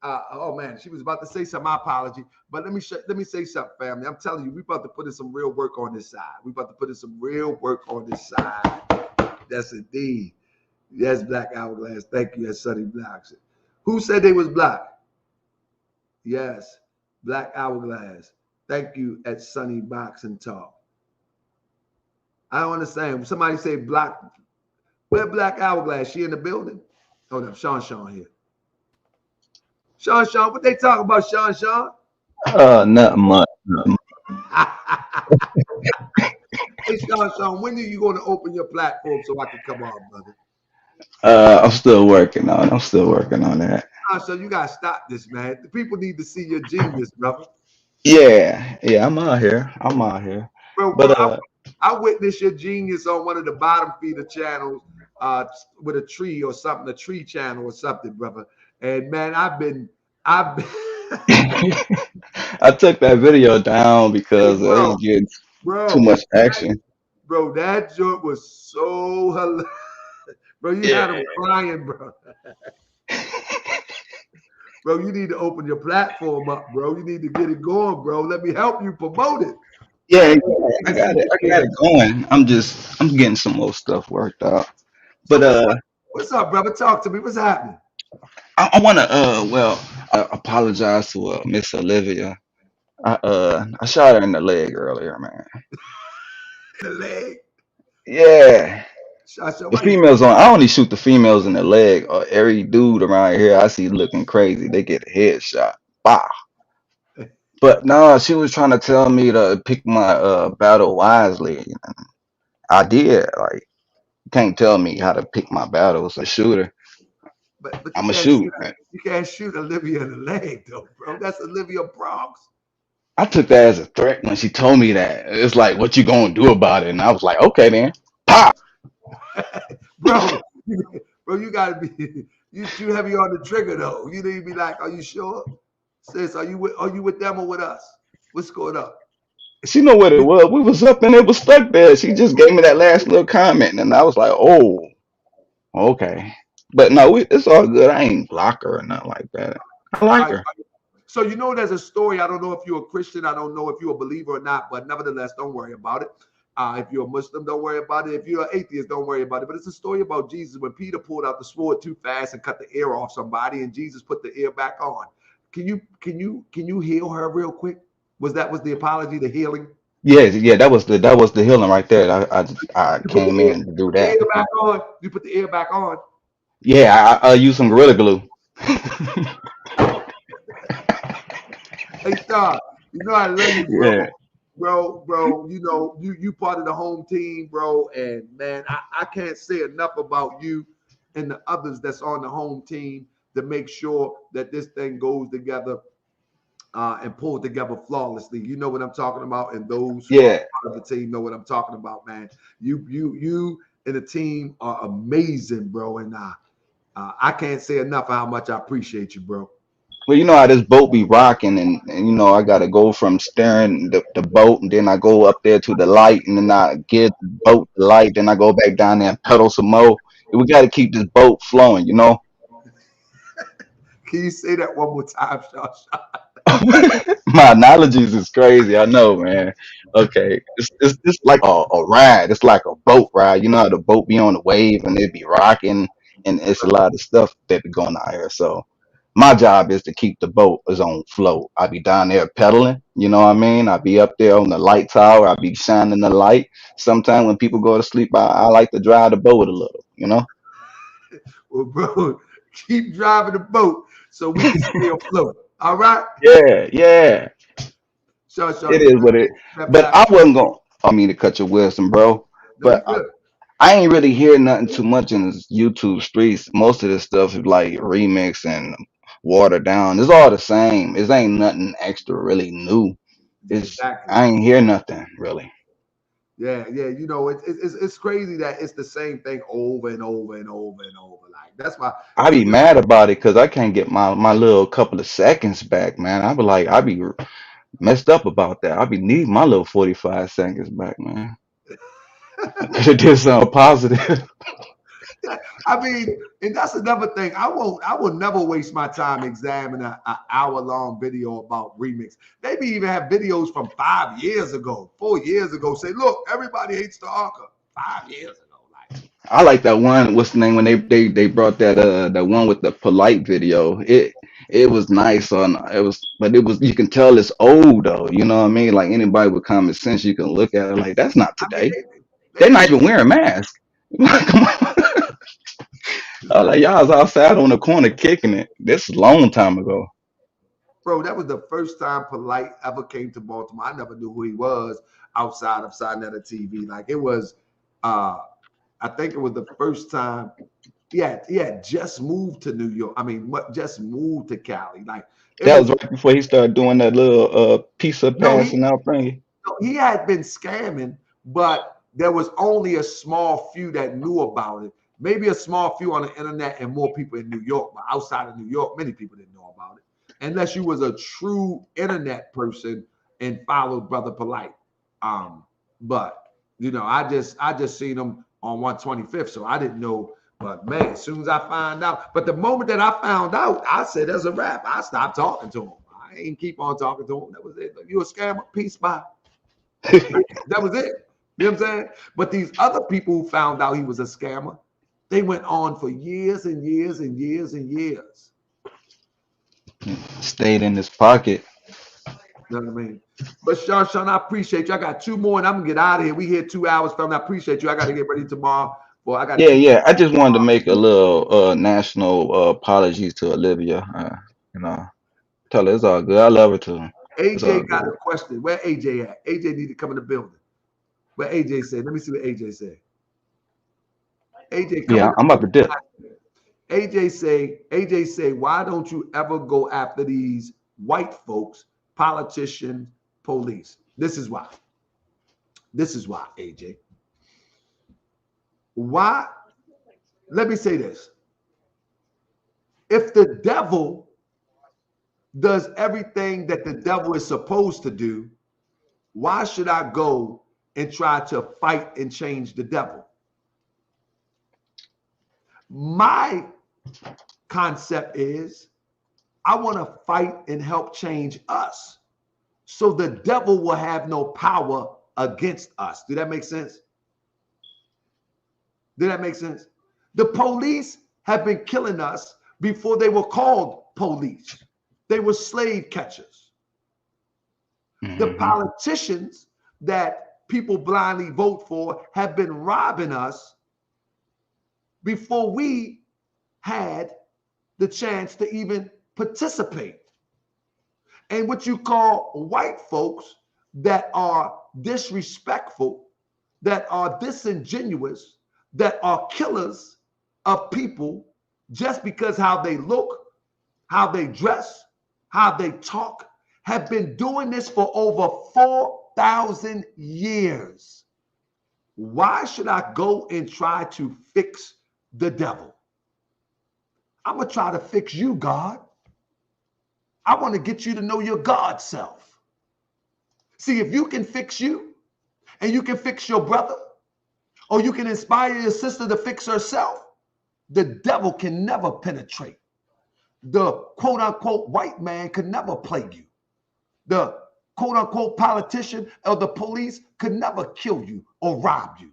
Oh man, she was about to say something. My apology, but let me say something, family. I'm telling you, we about to put in some real work on this side. We about to put in some real work on this side. That's indeed. Yes, Black Hourglass. Thank you, yes, Sonny Blacks. Who said they was black? Yes, Black Hourglass. Thank you at Sunny Boxing Talk. I don't understand. Somebody say black. Where Black Hourglass? She in the building? Hold up, Sean here. Sean, what they talking about, Sean? Not much. Hey, Sean, when are you going to open your platform so I can come on, brother? I'm still working on it. I'm still working on that. Sean, you got to stop this, man. The people need to see your genius, brother. Yeah, I'm out here. I'm out here. Bro, But I witnessed your genius on one of the bottom feeder channels with a tree or something, a tree channel or something, brother. And man, I've been I took that video down hey, because it was getting too much action. Bro, that joke was so hilarious. Bro, you had him crying, bro. Bro, you need to open your platform up, bro. You need to get it going, bro. Let me help you promote it. Yeah, I got it. I got it going. I'm getting some more stuff worked out. But So what's up, brother? Talk to me. What's happening? I want to apologize to Miss Olivia. I shot her in the leg earlier, man. The leg. Yeah. The Why you females on. I only shoot the females in the leg. Every dude around here I see looking crazy, they get a headshot. Bah. But no, she was trying to tell me to pick my battle wisely. I did. Like, you can't tell me how to pick my battles. A shooter. but I'm a shoot. you can't shoot Olivia in the leg though, bro. That's Olivia Bronx. I took that as a threat when she told me that. It's like, what you gonna do about it? And I was like, okay then. Pop. bro, you gotta be you too heavy on the trigger though. You need to be like, are you sure? Sis, are you with them or with us? What's going on? She know what it was. We was up and it was stuck there. She just gave me that last little comment, and I was like, oh, okay. But no, it's all good. I ain't block her or nothing like that. I like her. So you know there's a story. I don't know if you're a Christian. I don't know if you're a believer or not, but nevertheless, don't worry about it. If you're a Muslim, don't worry about it. If you're an atheist, don't worry about it. But it's a story about Jesus when Peter pulled out the sword too fast and cut the ear off somebody, and Jesus put the ear back on. Can you heal her real quick? Was the apology, the healing? Yeah. That was the healing right there. I You put the came ear, in to do that. back on. You put the ear back on. Yeah, I used some Gorilla Glue. Hey, Star, you know I love you, bro. Yeah. Bro, you know, you part of the home team, bro. And man, I can't say enough about you and the others that's on the home team to make sure that this thing goes together and pulled together flawlessly. You know what I'm talking about, and those who are part of the team know what I'm talking about, man. You and the team are amazing, bro. And I can't say enough how much I appreciate you, bro. Well, you know how this boat be rocking, and you know I gotta go from steering the boat, and then I go up there to the light, and then I get the boat the light, then I go back down there and pedal some more. We got to keep this boat flowing, you know. Can you say that one more time, Sean? My analogies is crazy. I know, man. Okay, it's like a ride. It's like a boat ride. You know how the boat be on the wave and it be rocking, and it's a lot of stuff that be going out here. So my job is to keep the boat is on float. I be down there pedaling. You know what I mean? I be up there on the light tower. I be shining the light. Sometimes when people go to sleep, I like to drive the boat a little. You know. Well, bro, keep driving the boat so we can stay afloat. All right? Yeah. Sean, It is what it. But I wasn't going. I mean to cut your wisdom, bro. But I ain't really hear nothing too much in this YouTube streets. Most of this stuff is like remix and watered down. It's all the same. It ain't nothing extra really new. I ain't hear nothing really. Yeah. You know, it's crazy that it's the same thing over and over and over and over. Like that's why I be mad about it because I can't get my little couple of seconds back, man. I be messed up about that. I be needing my little 45 seconds back, man. I could have did something positive. I mean, and that's another thing. I will never waste my time examining an hour-long video about remix. They may even have videos from 5 years ago, 4 years ago. Say, look, everybody hates Taharka. 5 years ago. Like I like that one. What's the name when they brought that one with the polite video? It was nice on it was, but it was you can tell it's old though. You know what I mean? Like anybody with common sense, you can look at it like that's not I mean, today. they They're not did, even wearing masks. Come on. I was like y'all was outside on the corner kicking it. This is a long time ago. bro. That was the first time Polite ever came to Baltimore. I never knew who he was outside of Sinetta TV. Like it was, I think it was the first time. He had just moved to New York. I mean, just moved to Cali. Like it That was was right before he started doing that little pizza no, he passing out thing. no, he had been scamming, but there was only a small few that knew about it. Maybe a small few on the internet and more people in New York, but outside of New York, many people didn't know about it. Unless you was a true internet person and followed Brother Polite. But I just seen him on 125th, so I didn't know. But man, as soon as I find out, but the moment that I found out, I said there's a wrap. I stopped talking to him. I ain't keep on talking to him. That was it. You a scammer? Peace, bye. That was it. You know what I'm saying? But these other people who found out he was a scammer, they went on for years and years and years and years. Stayed in his pocket. You know what I mean? But Sean, I appreciate you. I got two more and I'm gonna get out of here. We here 2 hours from. I appreciate you. I got to get ready tomorrow. Well, I got to Yeah, teach yeah. I just wanted to make a little national apologies to Olivia. You know, tell her it's all good. I love her too. It's all AJ got a good. question. Where AJ at? AJ need to come in the building. Where AJ said, let me see what AJ said. AJ, come in Yeah, the I'm about to dip. building. AJ say, why don't you ever go after these white folks, politicians, police? This is why. This is why, AJ. Why? Let me say this. If the devil does everything that the devil is supposed to do, why should I go and try to fight and change the devil? My concept is I want to fight and help change us so the devil will have no power against us. Do that make sense? Did that make sense? The police have been killing us before they were called police. They were slave catchers. The Hmm. politicians that people blindly vote for have been robbing us before we had the chance to even participate. And what you call white folks that are disrespectful, that are disingenuous, that are killers of people just because how they look, how they dress, how they talk, have been doing this for over 4,000 years. Why should I go and try to fix the devil? I'm going to try to fix you, God. I want to get you to know your God self. See, if you can fix you and you can fix your brother, or you can inspire your sister to fix herself, the devil can never penetrate. The quote unquote white man could never plague you. The quote unquote politician or the police could never kill you or rob you.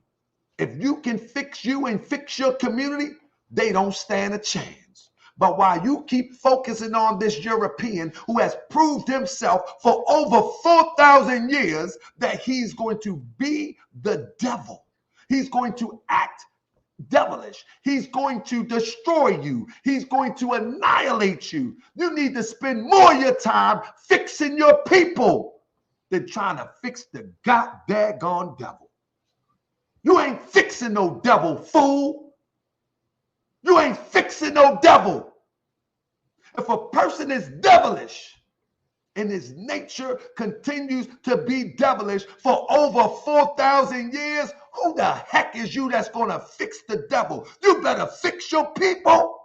If you can fix you and fix your community, they don't stand a chance. But while you keep focusing on this European who has proved himself for over 4,000 years that he's going to be the devil, he's going to act devilish, he's going to destroy you, he's going to annihilate you. You need to spend more of your time fixing your people than trying to fix the goddamn devil. You ain't fixing no devil, fool. You ain't fixing no devil. If a person is devilish and his nature continues to be devilish for over 4,000 years, who the heck is you that's going to fix the devil? You better fix your people,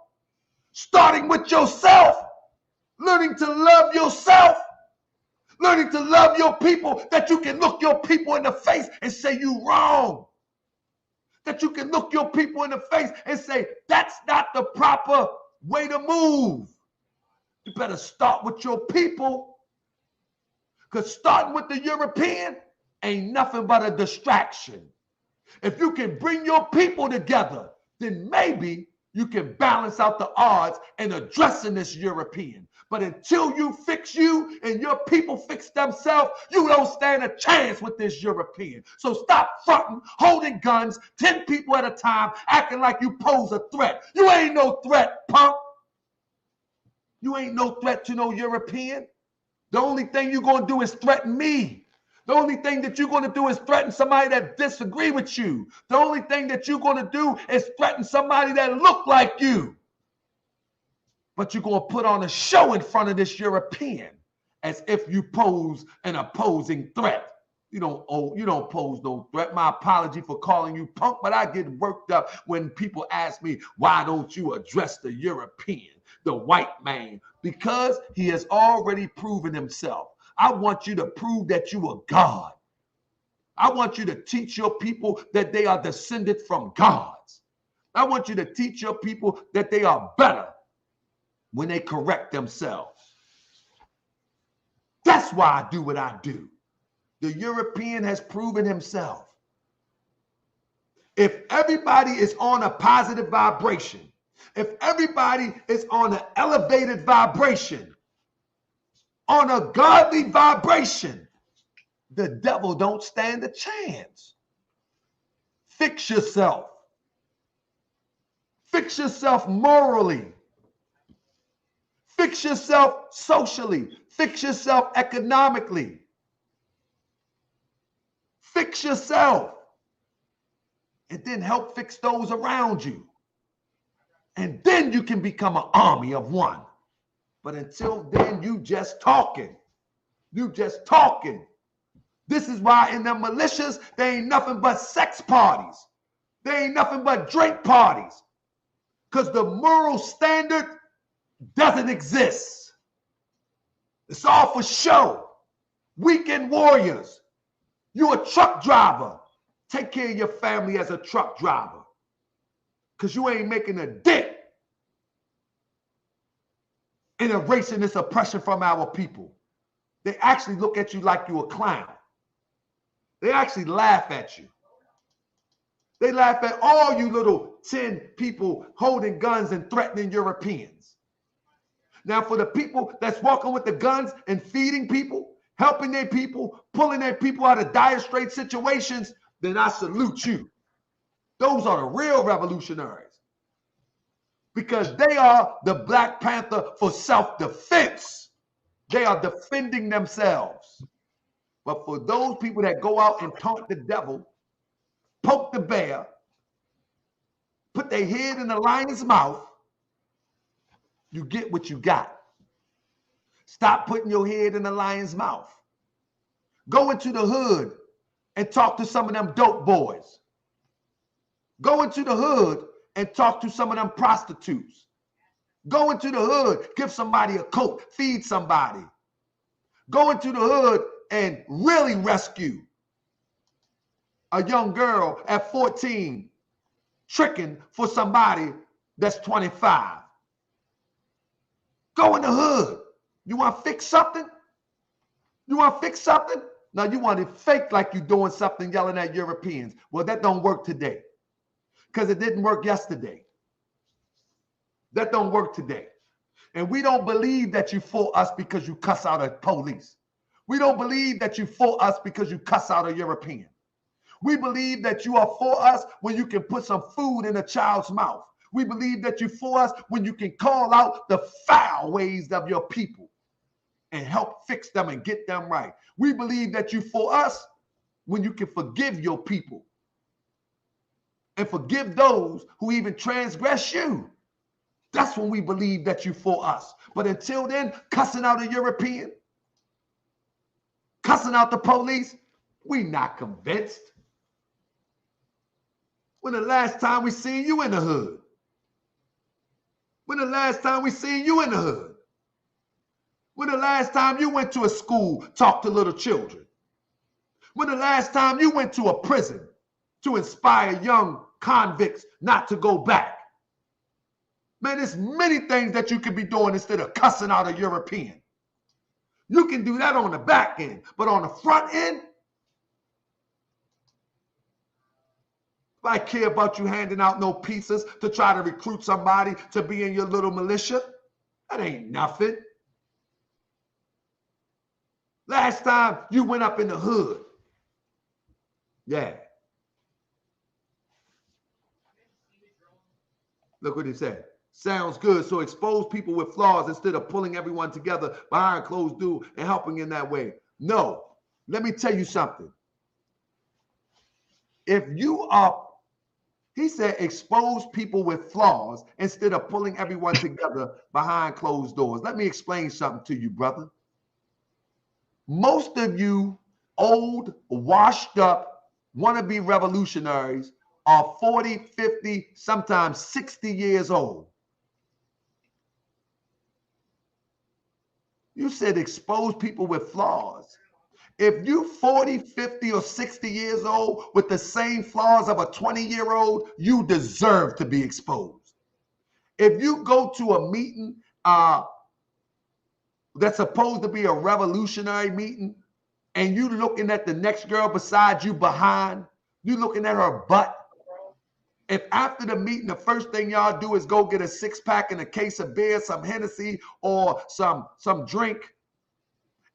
starting with yourself, learning to love yourself, learning to love your people, that you can look your people in the face and say you wrong. That you can look your people in the face and say, that's not the proper way to move. You better start with your people, because starting with the European ain't nothing but a distraction. If you can bring your people together, then maybe you can balance out the odds in addressing this European. But until you fix you and your people fix themselves, you don't stand a chance with this European. So stop fronting, holding guns, 10 people at a time, acting like you pose a threat. You ain't no threat, punk. You ain't no threat to no European. The only thing you're going to do is threaten me. The only thing that you're going to do is threaten somebody that disagree with you. The only thing that you're going to do is threaten somebody that look like you. But you're going to put on a show in front of this European as if you pose an opposing threat. You don't pose no threat. My apology for calling you punk, but I get worked up when people ask me, why don't you address the European, the white man? Because he has already proven himself. I want you to prove that you are God. I want you to teach your people that they are descended from gods. I want you to teach your people that they are better when they correct themselves. That's why I do what I do. The European has proven himself. If everybody is on a positive vibration, if everybody is on an elevated vibration, on a godly vibration, the devil don't stand a chance. Fix yourself. Fix yourself morally. Fix yourself socially. Fix yourself economically. Fix yourself. And then help fix those around you. And then you can become an army of one. But until then, you just talking. You just talking. This is why in the militias, they ain't nothing but sex parties. They ain't nothing but drink parties. Because the moral standard doesn't exist. It's all for show. Weekend warriors. You a truck driver. Take care of your family as a truck driver. Because you ain't making a dent in erasing this oppression from our people. They actually look at you like you a clown. They actually laugh at you. They laugh at all you little 10 people holding guns and threatening Europeans. Now, for the people that's walking with the guns and feeding people, helping their people, pulling their people out of dire straits situations, then I salute you. Those are the real revolutionaries. Because they are the Black Panther for self-defense. They are defending themselves. But for those people that go out and taunt the devil, poke the bear, put their head in the lion's mouth, you get what you got. Stop putting your head in the lion's mouth. Go into the hood and talk to some of them dope boys. Go into the hood and talk to some of them prostitutes. Go into the hood, give somebody a coat, feed somebody. Go into the hood and really rescue a young girl at 14 tricking for somebody that's 25. Go in the hood. You want to fix something? You want to fix something? Now you want to fake like you're doing something, yelling at Europeans. Well, that don't work today because it didn't work yesterday. That don't work today. And we don't believe that you for us because you cuss out a police. We don't believe that you for us because you cuss out a European. We believe that you are for us when you can put some food in a child's mouth. We believe that you for us when you can call out the foul ways of your people and help fix them and get them right. We believe that you for us when you can forgive your people and forgive those who even transgress you. That's when we believe that you for us. But until then, cussing out a European, cussing out the police, we not convinced. When the last time we seen you in the hood? When the last time we seen you in the hood? When the last time you went to a school, talked to little children? When the last time you went to a prison to inspire young convicts not to go back? Man, there's many things that you could be doing instead of cussing out a European. You can do that on the back end, but on the front end, I care about you handing out no pizzas to try to recruit somebody to be in your little militia. That ain't nothing. Last time you went up in the hood. Yeah. Look what he said. Sounds good. So expose people with flaws instead of pulling everyone together behind closed doors and helping in that way. No. Let me tell you something. If you are, he said, expose people with flaws instead of pulling everyone together behind closed doors. Let me explain something to you, brother. Most of you old, washed up, wannabe revolutionaries are 40, 50, sometimes 60 years old. You said expose people with flaws. If you 40, 50, or 60 years old with the same flaws of a 20-year-old, you deserve to be exposed. If you go to a meeting that's supposed to be a revolutionary meeting, and you looking at the next girl beside you behind, you looking at her butt, if after the meeting, the first thing y'all do is go get a six-pack and a case of beer, some Hennessy, or some drink,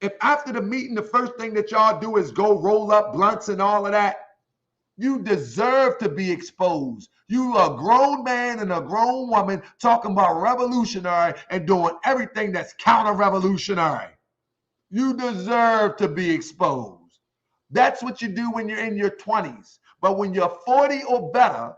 if after the meeting, the first thing that y'all do is go roll up blunts and all of that, you deserve to be exposed. You are a grown man and a grown woman talking about revolutionary and doing everything that's counter-revolutionary. You deserve to be exposed. That's what you do when you're in your 20s. But when you're 40 or better,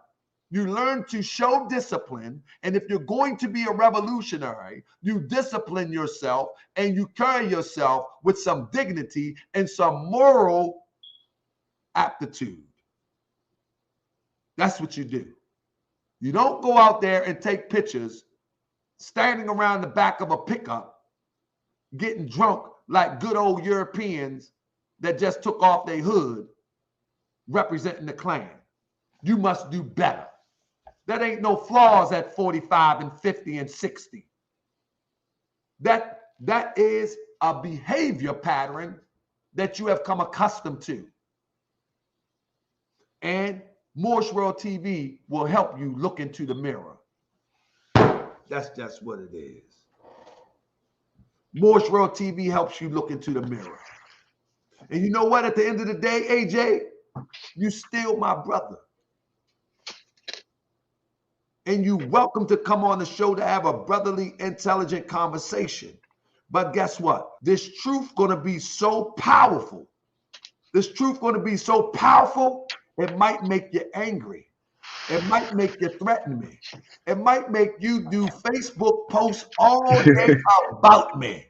you learn to show discipline. And if you're going to be a revolutionary, you discipline yourself and you carry yourself with some dignity and some moral aptitude. That's what you do. You don't go out there and take pictures standing around the back of a pickup, getting drunk like good old Europeans that just took off their hood representing the Klan. You must do better. That ain't no flaws at 45 and 50 and 60. That is a behavior pattern that you have come accustomed to. And Moorish World TV will help you look into the mirror. That's just what it is. Moorish World TV helps you look into the mirror. And you know what? At the end of the day, AJ, you still my brother. And you're welcome to come on the show to have a brotherly, intelligent conversation. But guess what? This truth going to be so powerful. This truth going to be so powerful, it might make you angry. It might make you threaten me. It might make you do Facebook posts all day about me.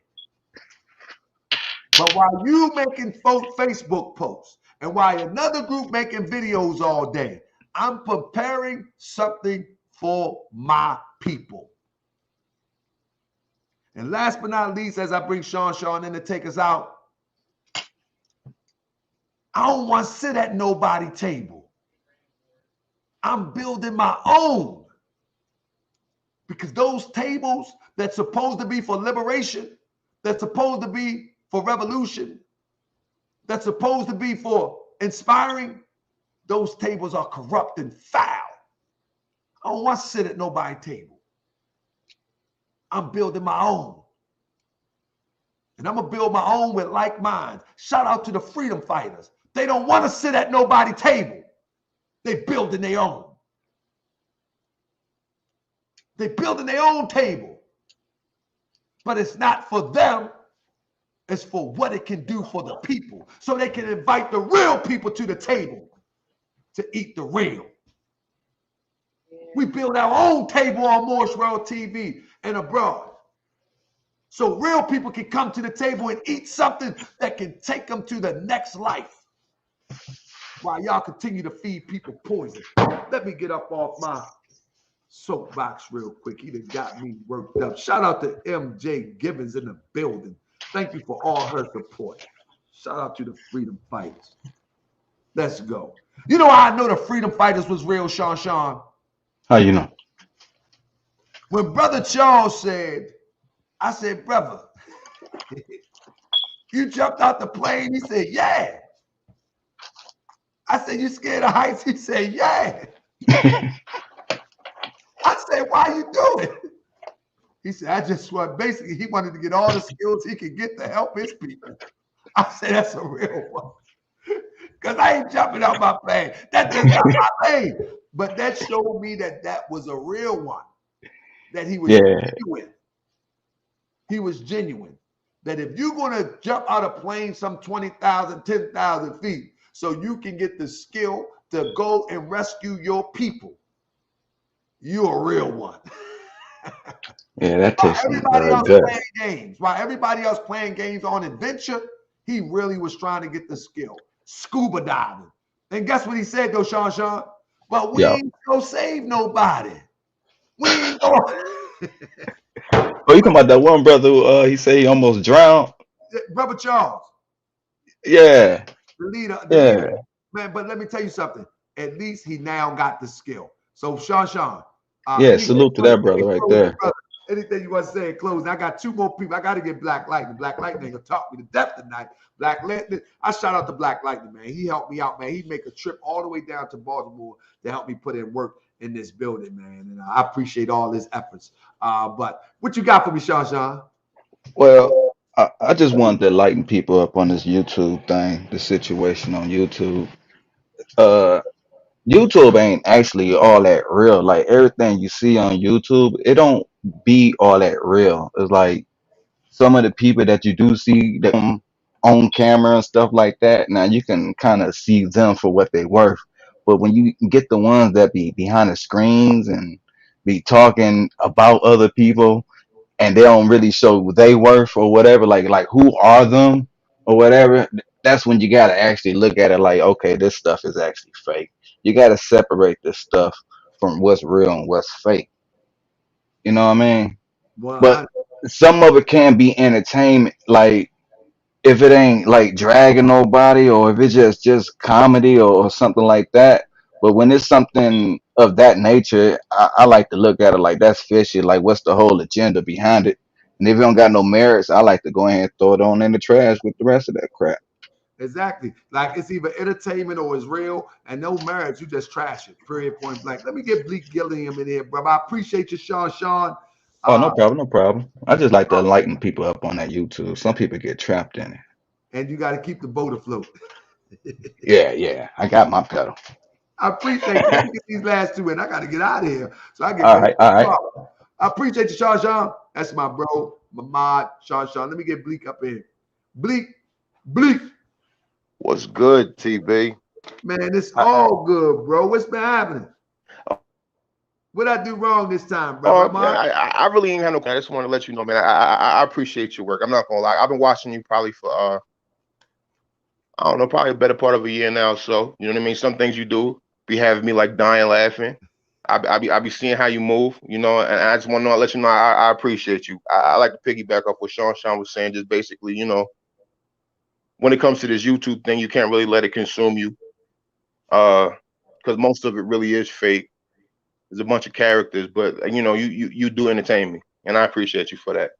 But while you making Facebook posts and while another group making videos all day, I'm preparing something for my people. And last but not least, as I bring Sean in to take us out, I don't want to sit at nobody's table. I'm building my own. Because those tables that's supposed to be for liberation, that's supposed to be for revolution, that's supposed to be for inspiring, those tables are corrupt and foul. I don't want to sit at nobody's table. I'm building my own. And I'm going to build my own with like minds. Shout out to the freedom fighters. They don't want to sit at nobody's table. They're building their own. They're building their own table. But it's not for them. It's for what it can do for the people. So they can invite the real people to the table to eat the real. We build our own table on Moorish World TV and abroad. So real people can come to the table and eat something that can take them to the next life. While y'all continue to feed people poison. Let me get up off my soapbox real quick. He done got me worked up. Shout out to MJ Gibbons in the building. Thank you for all her support. Shout out to the freedom fighters. Let's go. You know how I know the freedom fighters was real, Sean? How you know? When Brother Charles said, I said, brother, you jumped out the plane? He said, yeah. I said, you scared of heights? He said, yeah. I said, why you do it? He said, I just want, basically, he wanted to get all the skills he could get to help his people. I said, that's a real one. Because I ain't jumping out my plane. That's just not my lane. But that showed me that that was a real one, that he was Yeah, genuine. He was genuine. That if you're going to jump out of plane some 20,000, 10,000 feet, so you can get the skill to go and rescue your people, you're a real one. yeah, that While takes some everybody else guts. playing games, while everybody else playing games on adventure, he really was trying to get the skill. Scuba diving. And guess what he said though, Sean? But we Yeah. ain't gonna save nobody. We ain't gonna Oh, you talking about that one brother who he said he almost drowned? Brother Charles, Yeah, the leader, yeah, man. But let me tell you something. At least he now got the skill. So Sean, yeah. anything you Salute to want to that say brother in right closing, there. brother? Anything you want to say in closing? I got two more people. I got to get Black Lightning. Black Lightning gonna talk me to death tonight. Black Lightning. I shout out to Black Lightning, man. He helped me out, man. He make a trip all the way down to Baltimore to help me put in work in this building, man. And I appreciate all his efforts. But what you got for me, Sean? Well, I just wanted to lighten people up on this YouTube thing, the situation on YouTube. Uh, YouTube ain't actually all that real. Like everything you see on YouTube, it don't be all that real. It's like some of the people that you do see that on camera and stuff like that. Now you can kind of see them for what they worth. But when you get the ones that be behind the screens and be talking about other people and they don't really show they worth or whatever, like who are them or whatever, that's when you gotta actually look at it like, okay, this stuff is actually fake. You gotta separate this stuff from what's real and what's fake. You know what I mean? But 100. some of it can be entertainment, like if it ain't like dragging nobody or if it's just comedy or something like that. But when it's something of that nature, I like to look at it like that's fishy. Like what's the whole agenda behind it? And if it don't got no merits, I like to go ahead and throw it on in the trash with the rest of that crap. Exactly. Like it's either entertainment or it's real, and no marriage. You just trash it. Period. Point blank. Let me get Bleak Gilliam in here, bro. I appreciate you, Sean. Oh, no Uh, problem, no problem. I just like to enlighten people up on that YouTube. Some people get trapped in it. and you got to keep the boat afloat. Yeah, yeah. I got my pedal. I appreciate you. Let me get these last two in. I got to get out of here so I get All ready right, for all right. tomorrow. I appreciate you, Sean. That's my bro, my mod, Sean. Let me get Bleak up in. Bleak. What's good, TB? Man, it's all good, bro. What's been happening? What I do wrong this time, brother? Oh man, I really ain't had no. I just want to let you know, man. I appreciate your work. I'm not gonna lie. I've been watching you probably for I don't know, probably a better part of a year now. So you know what I mean. Some things you do be having me like dying laughing. I be seeing how you move, you know, and I just want to let you know I appreciate you. I like to piggyback off what Sean was saying. Just basically, you know, when it comes to this YouTube thing, you can't really let it consume you, because most of it really is fake. There's a bunch of characters, but you know, you do entertain me, and I appreciate you for that.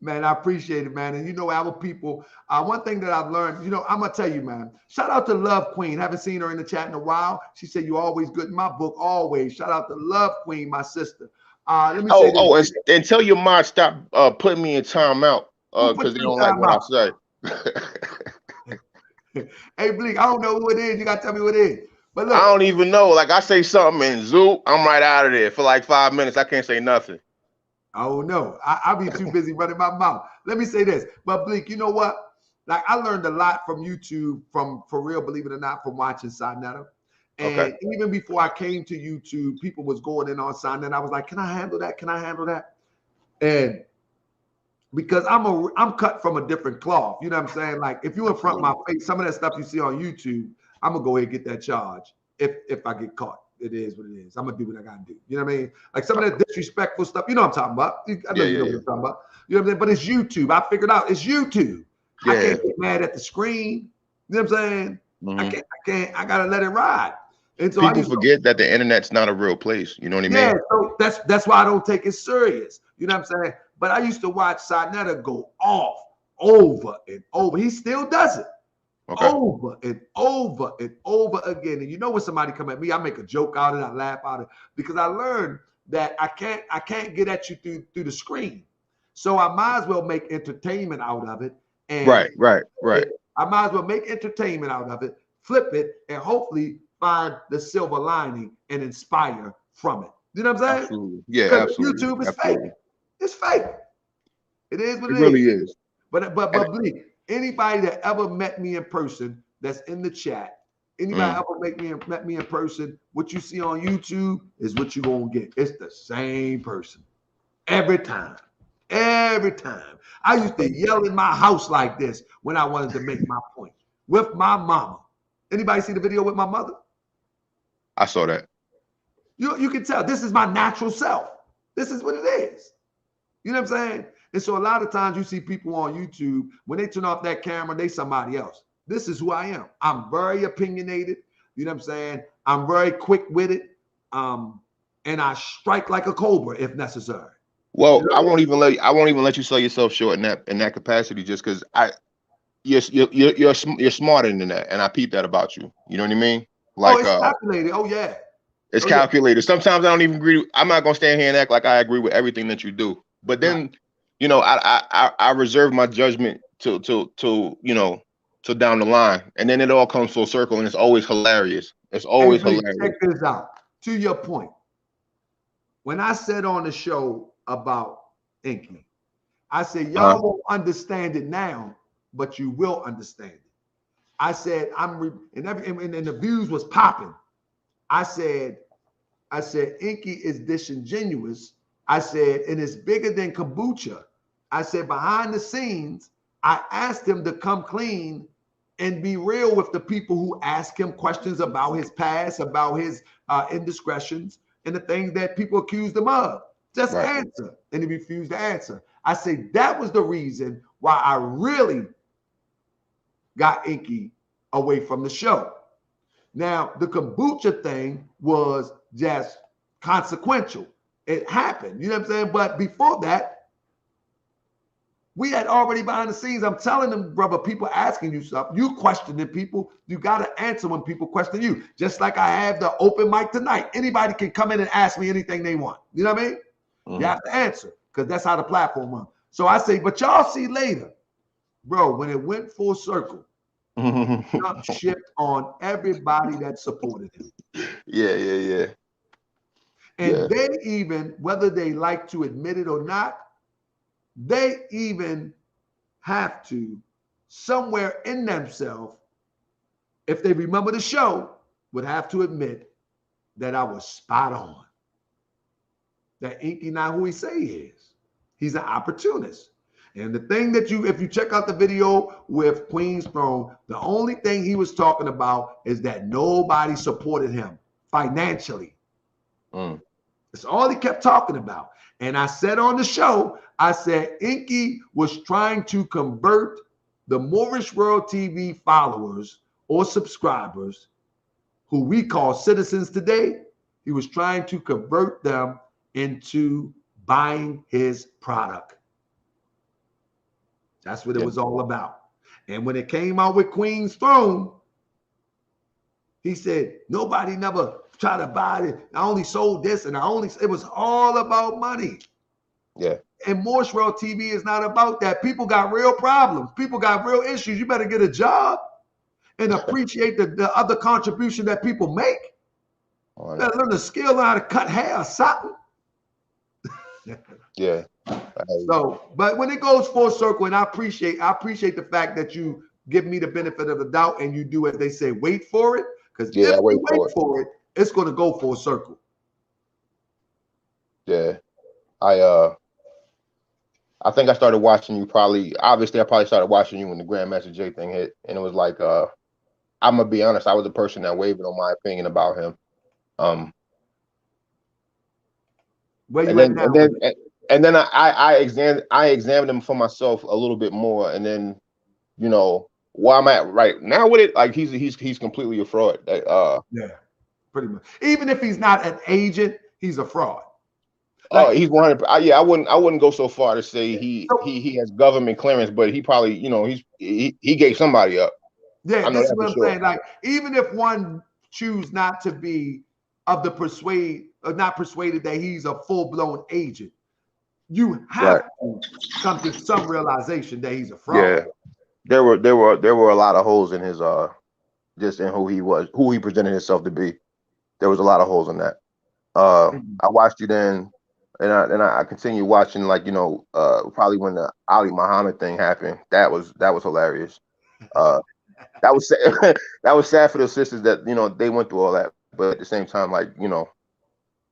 Man, I appreciate it, man. And you know, our people, one thing that I've learned, you know, I'm gonna tell you, man. Shout out to Love Queen. Haven't seen her in the chat in a while. She said you're always good in my book, always. Shout out to Love Queen, my sister. Let me say this. And tell your mom stop putting me in timeout Who put because they you in don't like what I timeout? say. Hey, Bleak, I don't know who it is. You gotta tell me who it is. But I look, don't even know. Like I say something in Zoom, I'm right out of there for like 5 minutes. I can't say nothing. I don't know. I'll be too busy running my mouth. Let me say this. But Bleak, you know what? Like I learned a lot from YouTube, from for real, believe it or not, from watching Sinetta. Okay. And even before I came to YouTube, people was going in on Sinetta. I was like, can I handle that? Can I handle that? And because I'm cut from a different cloth. You know what I'm saying? Like if you in front of my face, some of that stuff you see on YouTube, I'm gonna go ahead and get that charge if I get caught. It is what it is. I'm gonna do what I gotta do. You know what I mean? Like some of that disrespectful stuff. You know what I'm talking about. I know you know what I'm talking about. You know what I'm saying? But it's YouTube. I figured out it's YouTube. I can't get mad at the screen. You know what I'm saying? Mm-hmm. I gotta let it ride. And so People forget that the internet's not a real place. You know what I mean? yeah, so that's why I don't take it serious. You know what I'm saying? But I used to watch Sinetta go off over and over. He still does it. Okay. over and over and over again. And you know when somebody come at me, I make a joke out of it, I laugh out of it, because I learned that I can't get at you through the screen. So I might as well make entertainment out of it. And Right. I might as well make entertainment out of it, flip it, and hopefully find the silver lining and inspire from it. You know what I'm saying? Absolutely. Yeah, Because absolutely. YouTube is Absolutely. fake. It's fake. It is what It it really is. is. But Bleak, anybody that ever met me in person that's in the chat, anybody ever met me in person, what you see on YouTube is what you're gonna get. It's the same person. Every time. Every time. I used to yell in my house like this when I wanted to make my point with my mama. Anybody see the video with my mother? I saw that. You can tell this is my natural self. This is what it is. You know what I'm saying? And so a lot of times you see people on YouTube, when they turn off that camera, they somebody else. This is who I am. I'm very opinionated. You know what I'm saying? I'm very quick-witted. And I strike like a cobra if necessary. Well, You know? I won't even let you sell yourself short in that capacity, just because you're smarter than that, and I peep that about you. You know what I mean? Like, it's calculated. Oh yeah. it's calculated. Sometimes I don't even agree. I'm not gonna stand here and act like I agree with everything that you do. But then, you know, I reserve my judgment to down the line, and then it all comes full circle, and it's always hilarious. It's always hilarious. Check this out. To your point, when I said on the show about Inky, I said y'all won't understand it now, but you will understand it. I said and the views was popping. I said Inky is disingenuous. I said, and it's bigger than kombucha. I said, behind the scenes, I asked him to come clean and be real with the people who ask him questions about his past, about his indiscretions, and the things that people accused him of. Just answer. And he refused to answer. I say that was the reason why I really got Inky away from the show. Now, the kombucha thing was just consequential. It happened, you know what I'm saying? But before that, we had already behind the scenes. I'm telling them, brother, people asking you stuff, you questioning people, you got to answer when people question you. Just like I have the open mic tonight. Anybody can come in and ask me anything they want. You know what I mean? You have to answer because that's how the platform runs. So I say, but y'all see later, bro, when it went full circle, Trump shipped on everybody that supported him. Yeah. And they even, whether they like to admit it or not, they even have to, somewhere in themselves, if they remember the show, would have to admit that I was spot on. That Inky not who he say he is. He's an opportunist. And the thing that if you check out the video with Queen's Throne, the only thing he was talking about is that nobody supported him financially. That's all he kept talking about. And I said on the show, I said Inky was trying to convert the Moorish World TV followers or subscribers, who we call citizens today. He was trying to convert them into buying his product. That's what it was all about. And when it came out with Queen's Throne, he said, nobody never tried to buy it. I only sold this and it was all about money. Yeah. And Moorish World TV is not about that. People got real problems. People got real issues. You better get a job and appreciate the other contribution that people make. You better learn the skill on how to cut hair or something. Yeah. So, but when it goes full circle, and I appreciate the fact that you give me the benefit of the doubt and you do as they say, wait for it. Because if you wait for it, it's going to go full circle. Yeah. I think I started watching you I probably started watching you when the Grandmaster Jay thing hit. And it was like, I'm gonna be honest, I was the person that wavered on my opinion about him. And then I examined him for myself a little bit more, and then, you know, where I'm at right now with it, like he's completely a fraud. Yeah, pretty much. Even if he's not an agent, he's a fraud. Like, he's 100. Yeah, I wouldn't go so far to say he has government clearance, but he probably, you know, he gave somebody up. Yeah, I know this is that for what I'm sure. saying. Like, even if one choose not to be of the persuade or not persuaded that he's a full-blown agent, you Right. have to come to some realization that he's a fraud. Yeah. There were a lot of holes in his just in who he was, who he presented himself to be. There was a lot of holes in that. I watched you then, and I continued watching, like, probably when the Ali Muhammad thing happened. That was hilarious. Uh, that was sad. That was sad for the sisters that they went through all that, but at the same time, like, to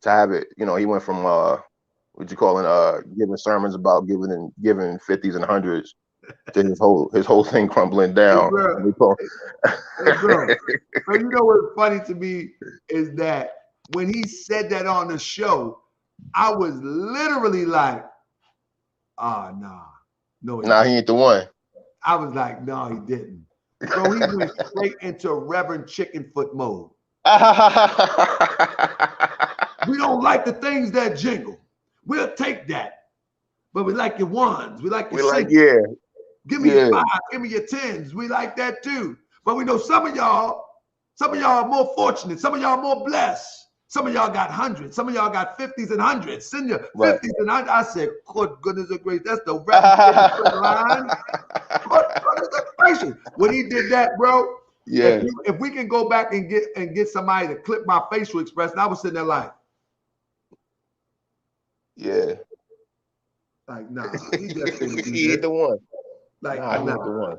have it, he went from what you call it, giving sermons about giving 50s and hundreds to his whole thing crumbling Hey, down. bro. Hey, bro. But you know what's funny to me is that when he said that on the show, I was literally like, "Ah, nah, no, he Nah, didn't." he ain't the one. I was like, "No, he didn't." Bro, he went straight into Reverend Chickenfoot mode. We don't like the things that jingle. We'll take that, but we like your ones. We like your We like, singles. yeah, Give me your yeah, five. Give me your tens. We like that too. But we know some of y'all are more fortunate. Some of y'all are more blessed. Some of y'all got hundreds. Some of y'all got 50s and hundreds. Send your right. 50s and hundreds. I said, good goodness of grace. That's the Reverend Chickenfoot line. Good goodness of gracious. When he did that, bro, Yeah, if we can go back and get somebody to clip my facial expression, I was sitting there yeah. like, nah, he just didn't do He ain't this. the one. Like, Nah, he nah. ain't the one.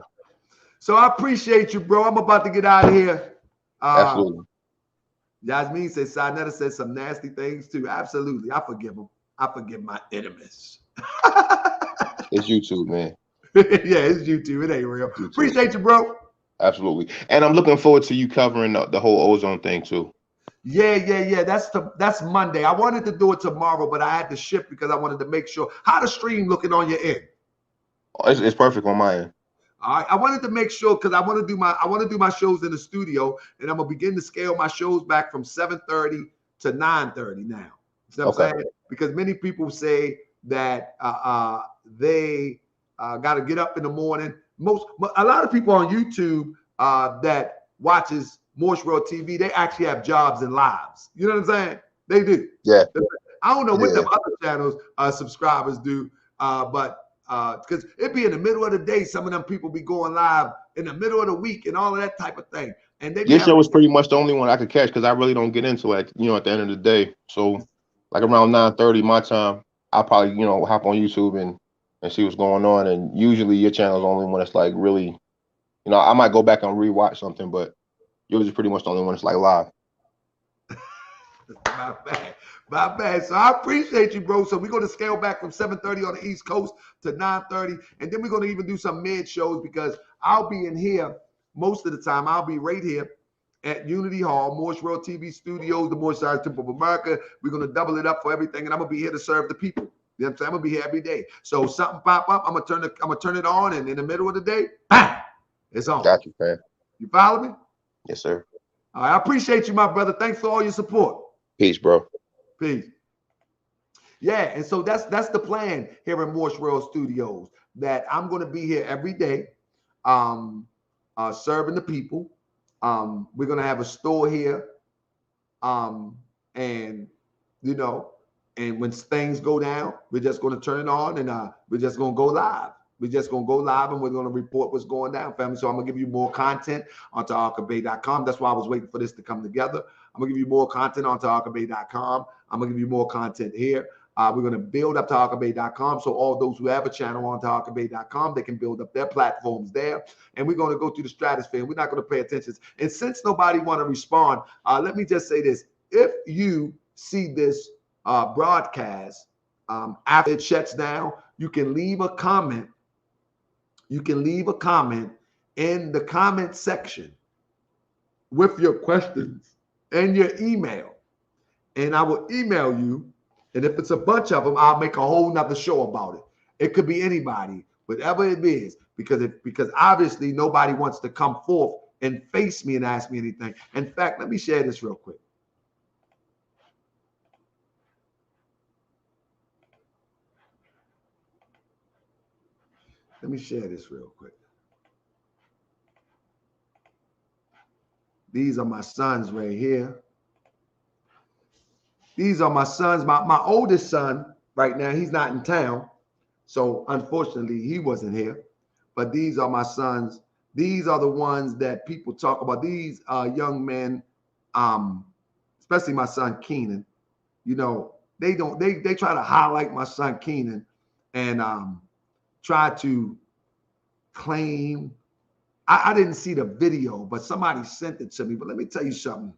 So I appreciate you, bro. I'm about to get out of here. Absolutely. Yasmin says Sinetta said some nasty things too. Absolutely. I forgive him. I forgive my enemies. It's YouTube, man. Yeah, it's YouTube. It ain't real. YouTube. Appreciate you, bro. Absolutely. And I'm looking forward to you covering the whole ozone thing too. Yeah. That's Monday. I wanted to do it tomorrow, but I had to shift because I wanted to make sure. How the stream looking on your end? It's perfect on my end. All right. I wanted to make sure because I want to do my shows in the studio, and I'm gonna begin to scale my shows back from 7:30 to 9:30 now. You know what I'm saying? Because many people say that they got to get up in the morning. A lot of people on YouTube that watches Moorish World TV, they actually have jobs and lives. You know what I'm saying? They do. Yeah. I don't know what Yeah. them other channels subscribers do, but because it'd be in the middle of the day, some of them people be going live in the middle of the week and all of that type of thing. And they be Your having, show is pretty much the only one I could catch because I really don't get into it, at the end of the day. So like around 9:30 my time, I'll probably, hop on YouTube and see what's going on. And usually your channel is the only one that's like really, I might go back and rewatch something, but yours is pretty much the only one that's like live. my bad. So I appreciate you, bro. So we're going to scale back from 7:30 on the East Coast to 9:30. And then we're going to even do some mid shows because I'll be in here most of the time. I'll be right here at Unity Hall, Moorish World TV Studios, the Moorish Temple of America. We're going to double it up for everything. And I'm going to be here to serve the people. You know what I'm saying? I'm going to be here every day. So something pop up, I'm going to turn it on. And in the middle of the day, bang, it's on. Got you, man. You follow me? Yes, sir. All right, I appreciate you, my brother. Thanks for all your support. Peace, bro. Peace. Yeah, and so that's the plan here in Moorish World Studios, that I'm going to be here every day, serving the people. We're going to have a store here, and and when things go down, we're just going to turn it on, and we're just going to go live. We're just going to go live, and we're going to report what's going down, family. So I'm going to give you more content on taharkabay.com. That's why I was waiting for this to come together. I'm going to give you more content on taharkabay.com. I'm going to give you more content here. We're going to build up taharkabay.com. So all those who have a channel on taharkabay.com, they can build up their platforms there. And we're going to go through the stratosphere. We're not going to pay attention. And since nobody want to respond, let me just say this. If you see this broadcast after it shuts down, you can leave a comment. You can leave a comment in the comment section with your questions and your email. And I will email you. And if it's a bunch of them, I'll make a whole nother show about it. It could be anybody, whatever it is, because obviously nobody wants to come forth and face me and ask me anything. In fact, let me share this real quick. Let me share this real quick. These are my sons right here. These are my sons. My oldest son right now, he's not in town. So unfortunately, he wasn't here. But these are my sons. These are the ones that people talk about. These young men, especially my son Keenan. You know, they try to highlight my son Keenan and try to claim. I didn't see the video, but somebody sent it to me. But let me tell you something.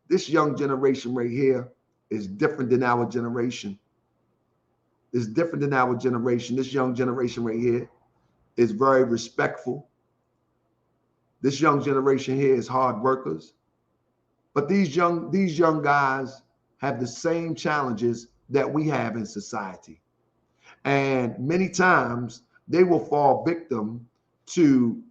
This young generation right here is different than our generation. It's different than our generation. This young generation right here is very respectful. This young generation here is hard workers. But these young guys have the same challenges that we have in society. And many times they will fall victim to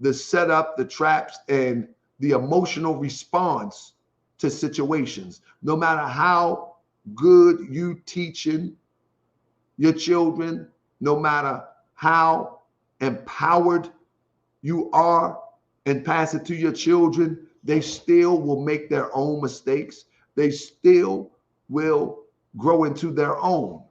the setup, the traps, and the emotional response to situations. No matter how good you teaching your children, no matter how empowered you are and pass it to your children, they still will make their own mistakes. They still will grow into their own.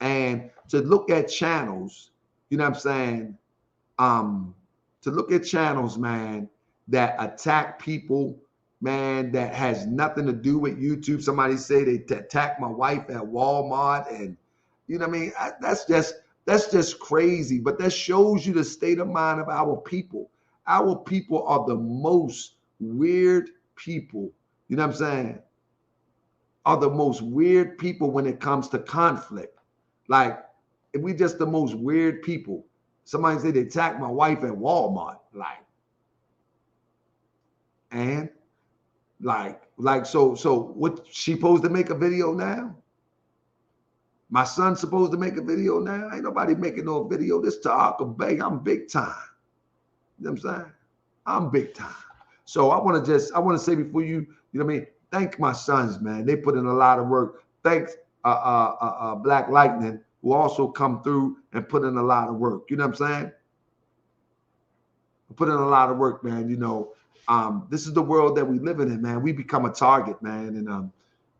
And to look at channels, you know what I'm saying? To look at channels, man, that attack people, man, that has nothing to do with YouTube. Somebody say they attacked my wife at Walmart, and you know what I mean? That's just crazy. But that shows you the state of mind of our people. Our people are the most weird people. You know what I'm saying? Are the most weird people when it comes to conflict. Like, we just the most weird people. Somebody said they attacked my wife at Walmart. So what, she supposed to make a video now? My son's supposed to make a video now? Ain't nobody making no video. This Taharka Bay, I'm big time. You know what I'm saying? I'm big time. So I want to say before you know what I mean? Thank my sons, man. They put in a lot of work. Thanks Black Lightning, who also come through and put in a lot of work. You know what I'm saying? Put in a lot of work, man. You know, this is the world that we living in, man. We become a target, man.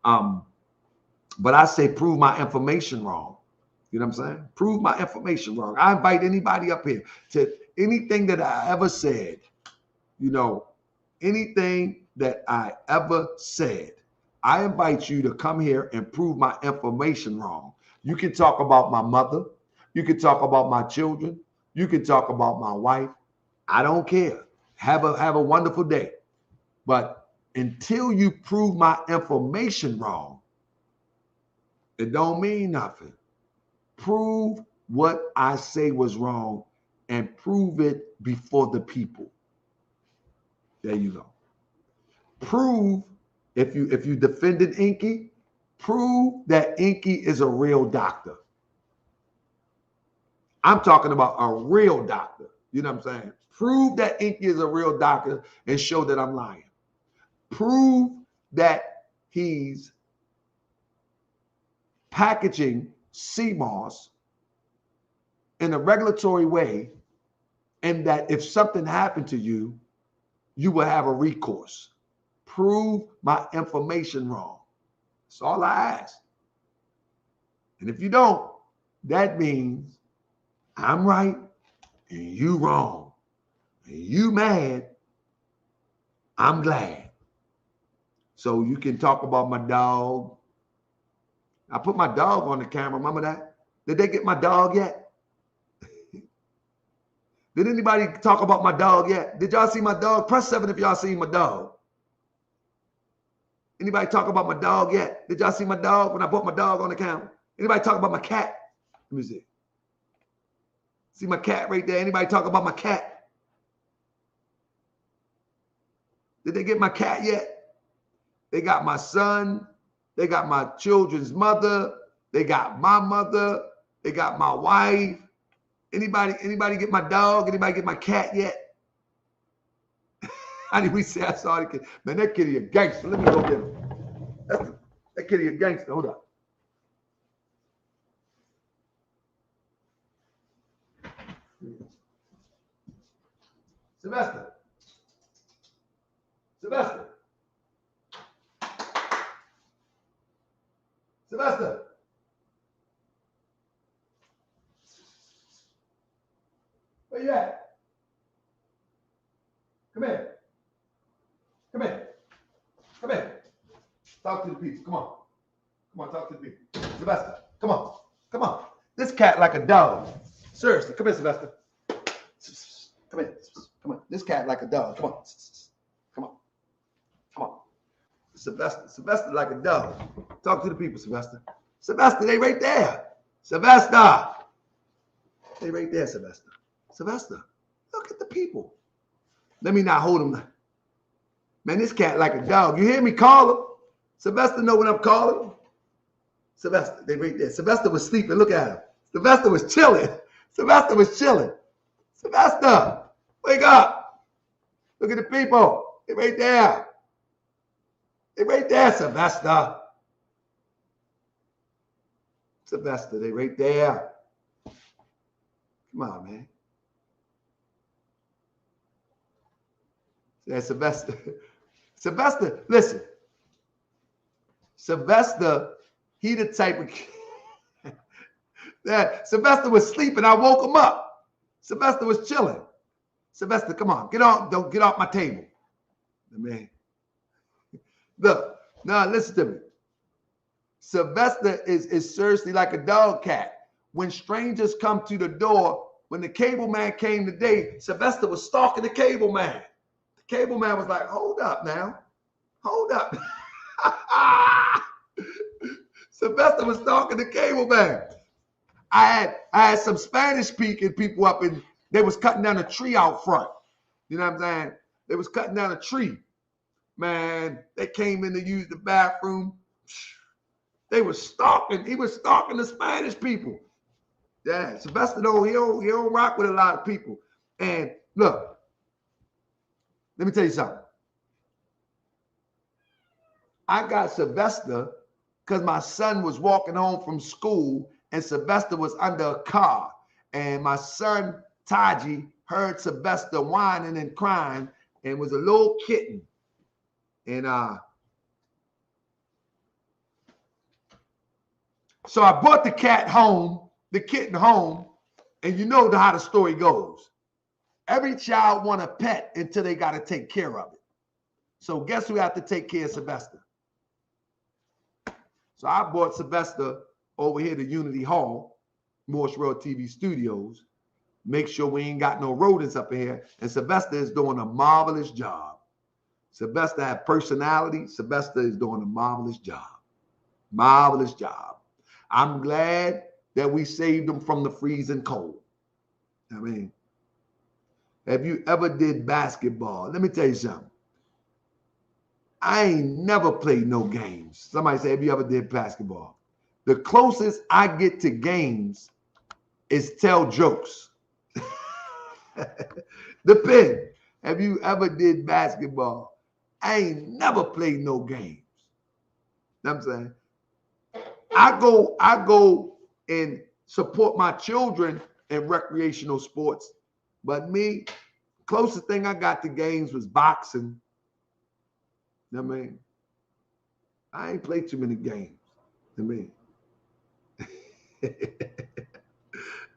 And but I say prove my information wrong. You know what I'm saying? Prove my information wrong. I invite anybody up here to anything that I ever said, you know, anything that I ever said. I invite you to come here and prove my information wrong. You can talk about my mother. You can talk about my children. You can talk about my wife. I don't care. Have a wonderful day. But until you prove my information wrong, it don't mean nothing. Prove what I say was wrong and prove it before the people. There you go. Prove, if you defended Inky, prove that Inky is a real doctor. I'm talking about a real doctor. You know what I'm saying? Prove that Inky is a real doctor and show that I'm lying. Prove that he's packaging CMOS in a regulatory way, and that if something happened to you, you will have a recourse. Prove my information wrong. That's all I ask. And if you don't, that means I'm right and you wrong. And you mad, I'm glad. So you can talk about my dog. I put my dog on the camera. Remember that? Did they get my dog yet? Did anybody talk about my dog yet? Did y'all see my dog? Press 7 if y'all seen my dog. Anybody talk about my dog yet? Did y'all see my dog when I put my dog on the camera? Anybody talk about my cat? Let me see. See my cat right there? Anybody talk about my cat? Did they get my cat yet? They got my son. They got my children's mother. They got my mother. They got my wife. Anybody get my dog? Anybody get my cat yet? How did we say I saw the kid? Man, that kitty a gangster. Let me go get him. That kitty a gangster. Hold up. Sylvester. Sylvester. Sylvester. Where you at? Come here. Come here. Come here. Talk to the people. Come on. Come on, talk to the people. Sylvester, come on. Come on. This cat like a dog. Seriously, come here, Sylvester. Come here. Come on. This cat like a dog. Come on. Come on. Come on. Sylvester like a dog. Talk to the people, Sylvester. Sylvester, they right there. Sylvester. They right there, Sylvester. Sylvester, look at the people. Let me not hold him. Man, this cat like a dog. You hear me call him? Sylvester know what I'm calling him. Sylvester, they right there. Sylvester was sleeping. Look at him. Sylvester was chilling. Sylvester was chilling. Sylvester, wake up. Look at the people. They right there. They right there, Sylvester. Sylvester, they right there. Come on, man. Yeah, Sylvester. Sylvester, listen. Sylvester, he the type of that Sylvester was sleeping. I woke him up. Sylvester was chilling. Sylvester, come on, get on. Don't get off my table. Man. Look, now listen to me. Sylvester is seriously like a dog cat. When strangers come to the door, when the cable man came today, Sylvester was stalking the cable man. The cable man was like, hold up now. Hold up. Sylvester was stalking the cable man. I had some Spanish speaking people up and they was cutting down a tree out front. You know what I'm saying? They was cutting down a tree. Man, they came in to use the bathroom. They were stalking. He was stalking the Spanish people. Yeah, Sylvester though, he don't rock with a lot of people. And look, let me tell you something. I got Sylvester because my son was walking home from school and Sylvester was under a car. And my son, Taji, heard Sylvester whining and crying and was a little kitten. And so I brought the cat home, the kitten home, and you know how the story goes. Every child want a pet until they got to take care of it. So guess who had to take care of Sylvester? So I brought Sylvester over here to Unity Hall, Moorish World TV Studios, make sure we ain't got no rodents up in here. And Sylvester is doing a marvelous job. Sylvester had personality. Sylvester is doing a marvelous job. Marvelous job. I'm glad that we saved him from the freezing cold. I mean, have you ever did basketball? Let me tell you something. I ain't never played no games. Somebody say, have you ever did basketball? The closest I get to games is tell jokes. Depend. Have you ever did basketball? I ain't never played no games. You know what I'm saying? I go and support my children in recreational sports. But me, closest thing I got to games was boxing. You know what I mean? I ain't played too many games. You know what I mean?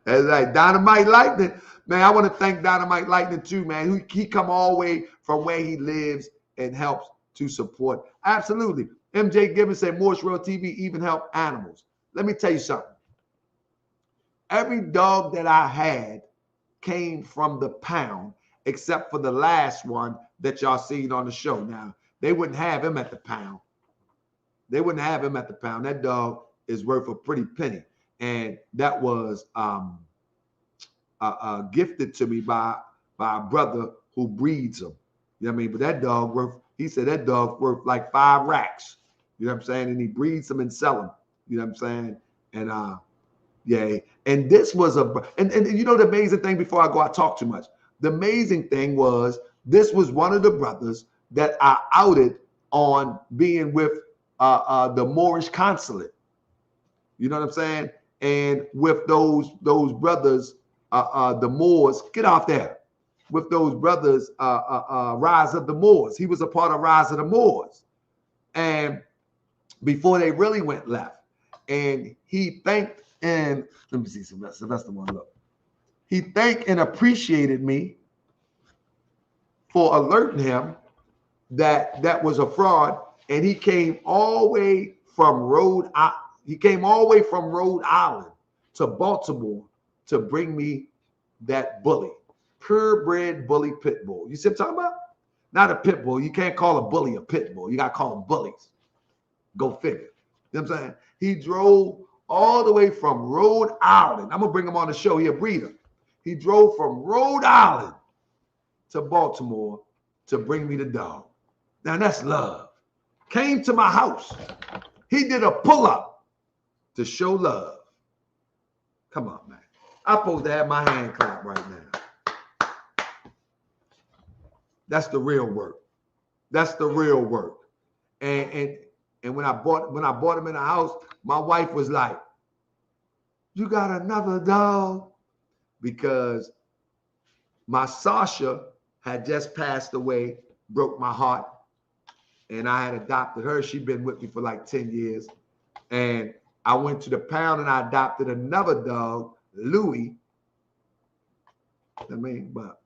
That's like Dynamite Lightning. Man, I want to thank Dynamite Lightning too, man. He come all the way from where he lives and helps to support. Absolutely. MJ Gibbons said Moorish World TV even help animals. Let me tell you something. Every dog that I had came from the pound, except for the last one that y'all seen on the show. Now, they wouldn't have him at the pound. They wouldn't have him at the pound. That dog is worth a pretty penny. And that was gifted to me by a brother who breeds them. You know what I mean? But that dog he said that dog worth like 5 racks. You know what I'm saying? And he breeds them and sell them. You know what I'm saying? And yeah. And this was and you know the amazing thing, before I go, I talk too much. The amazing thing was this was one of the brothers that I outed on being with the Moorish consulate. You know what I'm saying? And with those brothers, the Moors, get out there. with those brothers, Rise of the Moors. He was a part of Rise of the Moors. And before they really went left. And he thanked, and let me see, Sylvester one, look. He thanked and appreciated me for alerting him that that was a fraud. And he came all the way from Rhode Island to Baltimore to bring me that bully, purebred bully pit bull. You see what I'm talking about? Not a pit bull. You can't call a bully a pit bull. You got to call them bullies. Go figure. You know what I'm saying? He drove all the way from Rhode Island. I'm going to bring him on the show. He a breeder. He drove from Rhode Island to Baltimore to bring me the dog. Now that's love. Came to my house. He did a pull-up to show love. Come on, man. I'm supposed to have my hand clap right now. That's the real work. That's the real work. And when I bought him in the house, my wife was like, "You got another dog?" Because my Sasha had just passed away, broke my heart. And I had adopted her. She'd been with me for like 10 years. And I went to the pound and I adopted another dog, Louis. But you know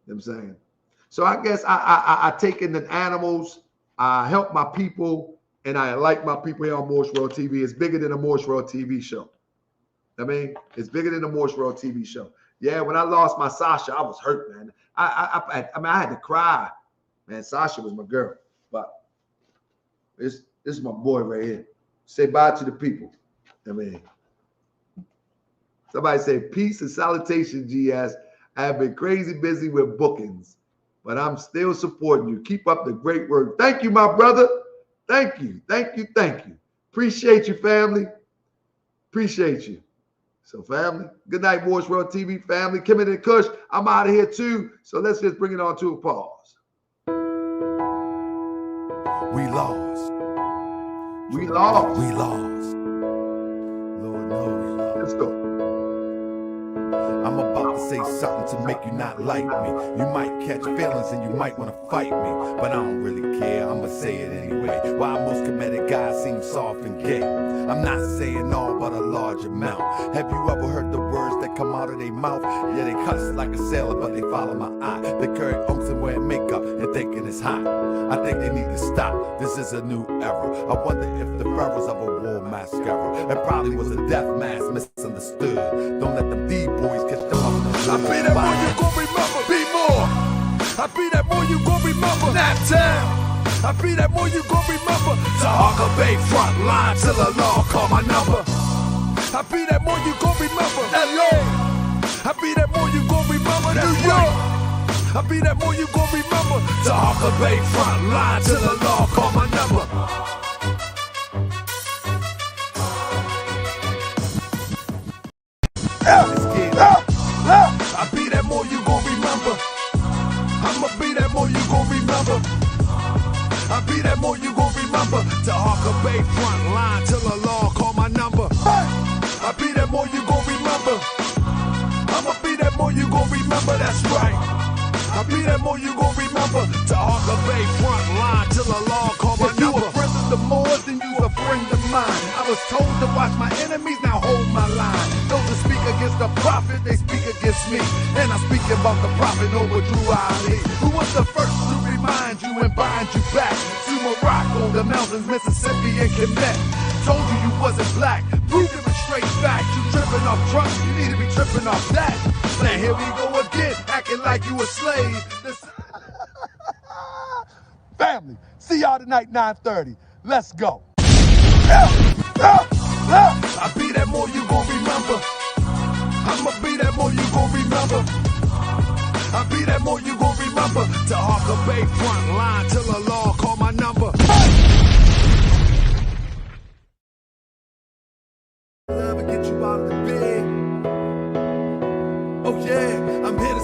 what I'm saying? So I guess I take in the animals, I help my people, and I like my people here on Moorish World TV. It's bigger than a Moorish World TV show. I mean, it's bigger than a Moorish World TV show. Yeah, when I lost my Sasha, I was hurt, man. I had to cry. Man, Sasha was my girl. But this is my boy right here. Say bye to the people. I mean, somebody say peace and salutation, GS. I have been crazy busy with bookings, but I'm still supporting you. Keep up the great work. Thank you, my brother. Thank you. Thank you. Thank you. Appreciate you, family. Appreciate you. So, family, good night, Moorish World TV family. Kimmy and Kush, I'm out of here too. So let's just bring it on to a pause. We lost. We lost. We lost. Lord knows. Let's go. I'm about to say something to make you not like me. You might catch feelings and you might want to fight me, but I don't really care. I'ma say it anyway. Why most comedic guys seem soft and gay. I'm not saying all, but a large amount. Have you ever heard the words that come out of their mouth? Yeah, they cuss like a sailor, but they follow my eye. They carry oaks and wear makeup and thinking it's hot. I think they need to stop. This is a new era. I wonder if the pharaohs of a war mascara. It probably was a death mask misunderstood. Don't let them D-boys catch them up in the I be that more you gon' remember, be more. I be that more you gon' remember, that town. I be that more you gon' remember, Taharka Bay front line till the law call my number. I be that more you gon' remember, LA. I be that more you gon' remember, New York. I be that more you gon' remember, Taharka Bay front line till the law call my number. I be that more you gon' remember. I'ma be that more you gon' remember. I be that more you gon' remember. Taharka Bay front line till the law call my number. I be that more you gon' remember. I'ma be that more you gon' remember. That's right. I be that more you gon' remember. Taharka Bay front line till the law call my number. You a friend of the Moors, then you a friend of mine. I was told to watch my enemies, now hold my line. Those that speak against the prophet, they speak against me. And I'm speaking about the prophet over Drew Ali, who was the first to remind you and bind you back to Morocco, the mountains, Mississippi, and Quebec. Told you you wasn't black, proved it with straight facts. You tripping off trucks, you need to be tripping off that. Now here we go again, acting like you a slave. Family, see y'all tonight, 9:30. Let's go. I be that more you gon' remember. I'ma be that more you gon' remember. I be that more you gon' remember. Taharka Bay front line till the law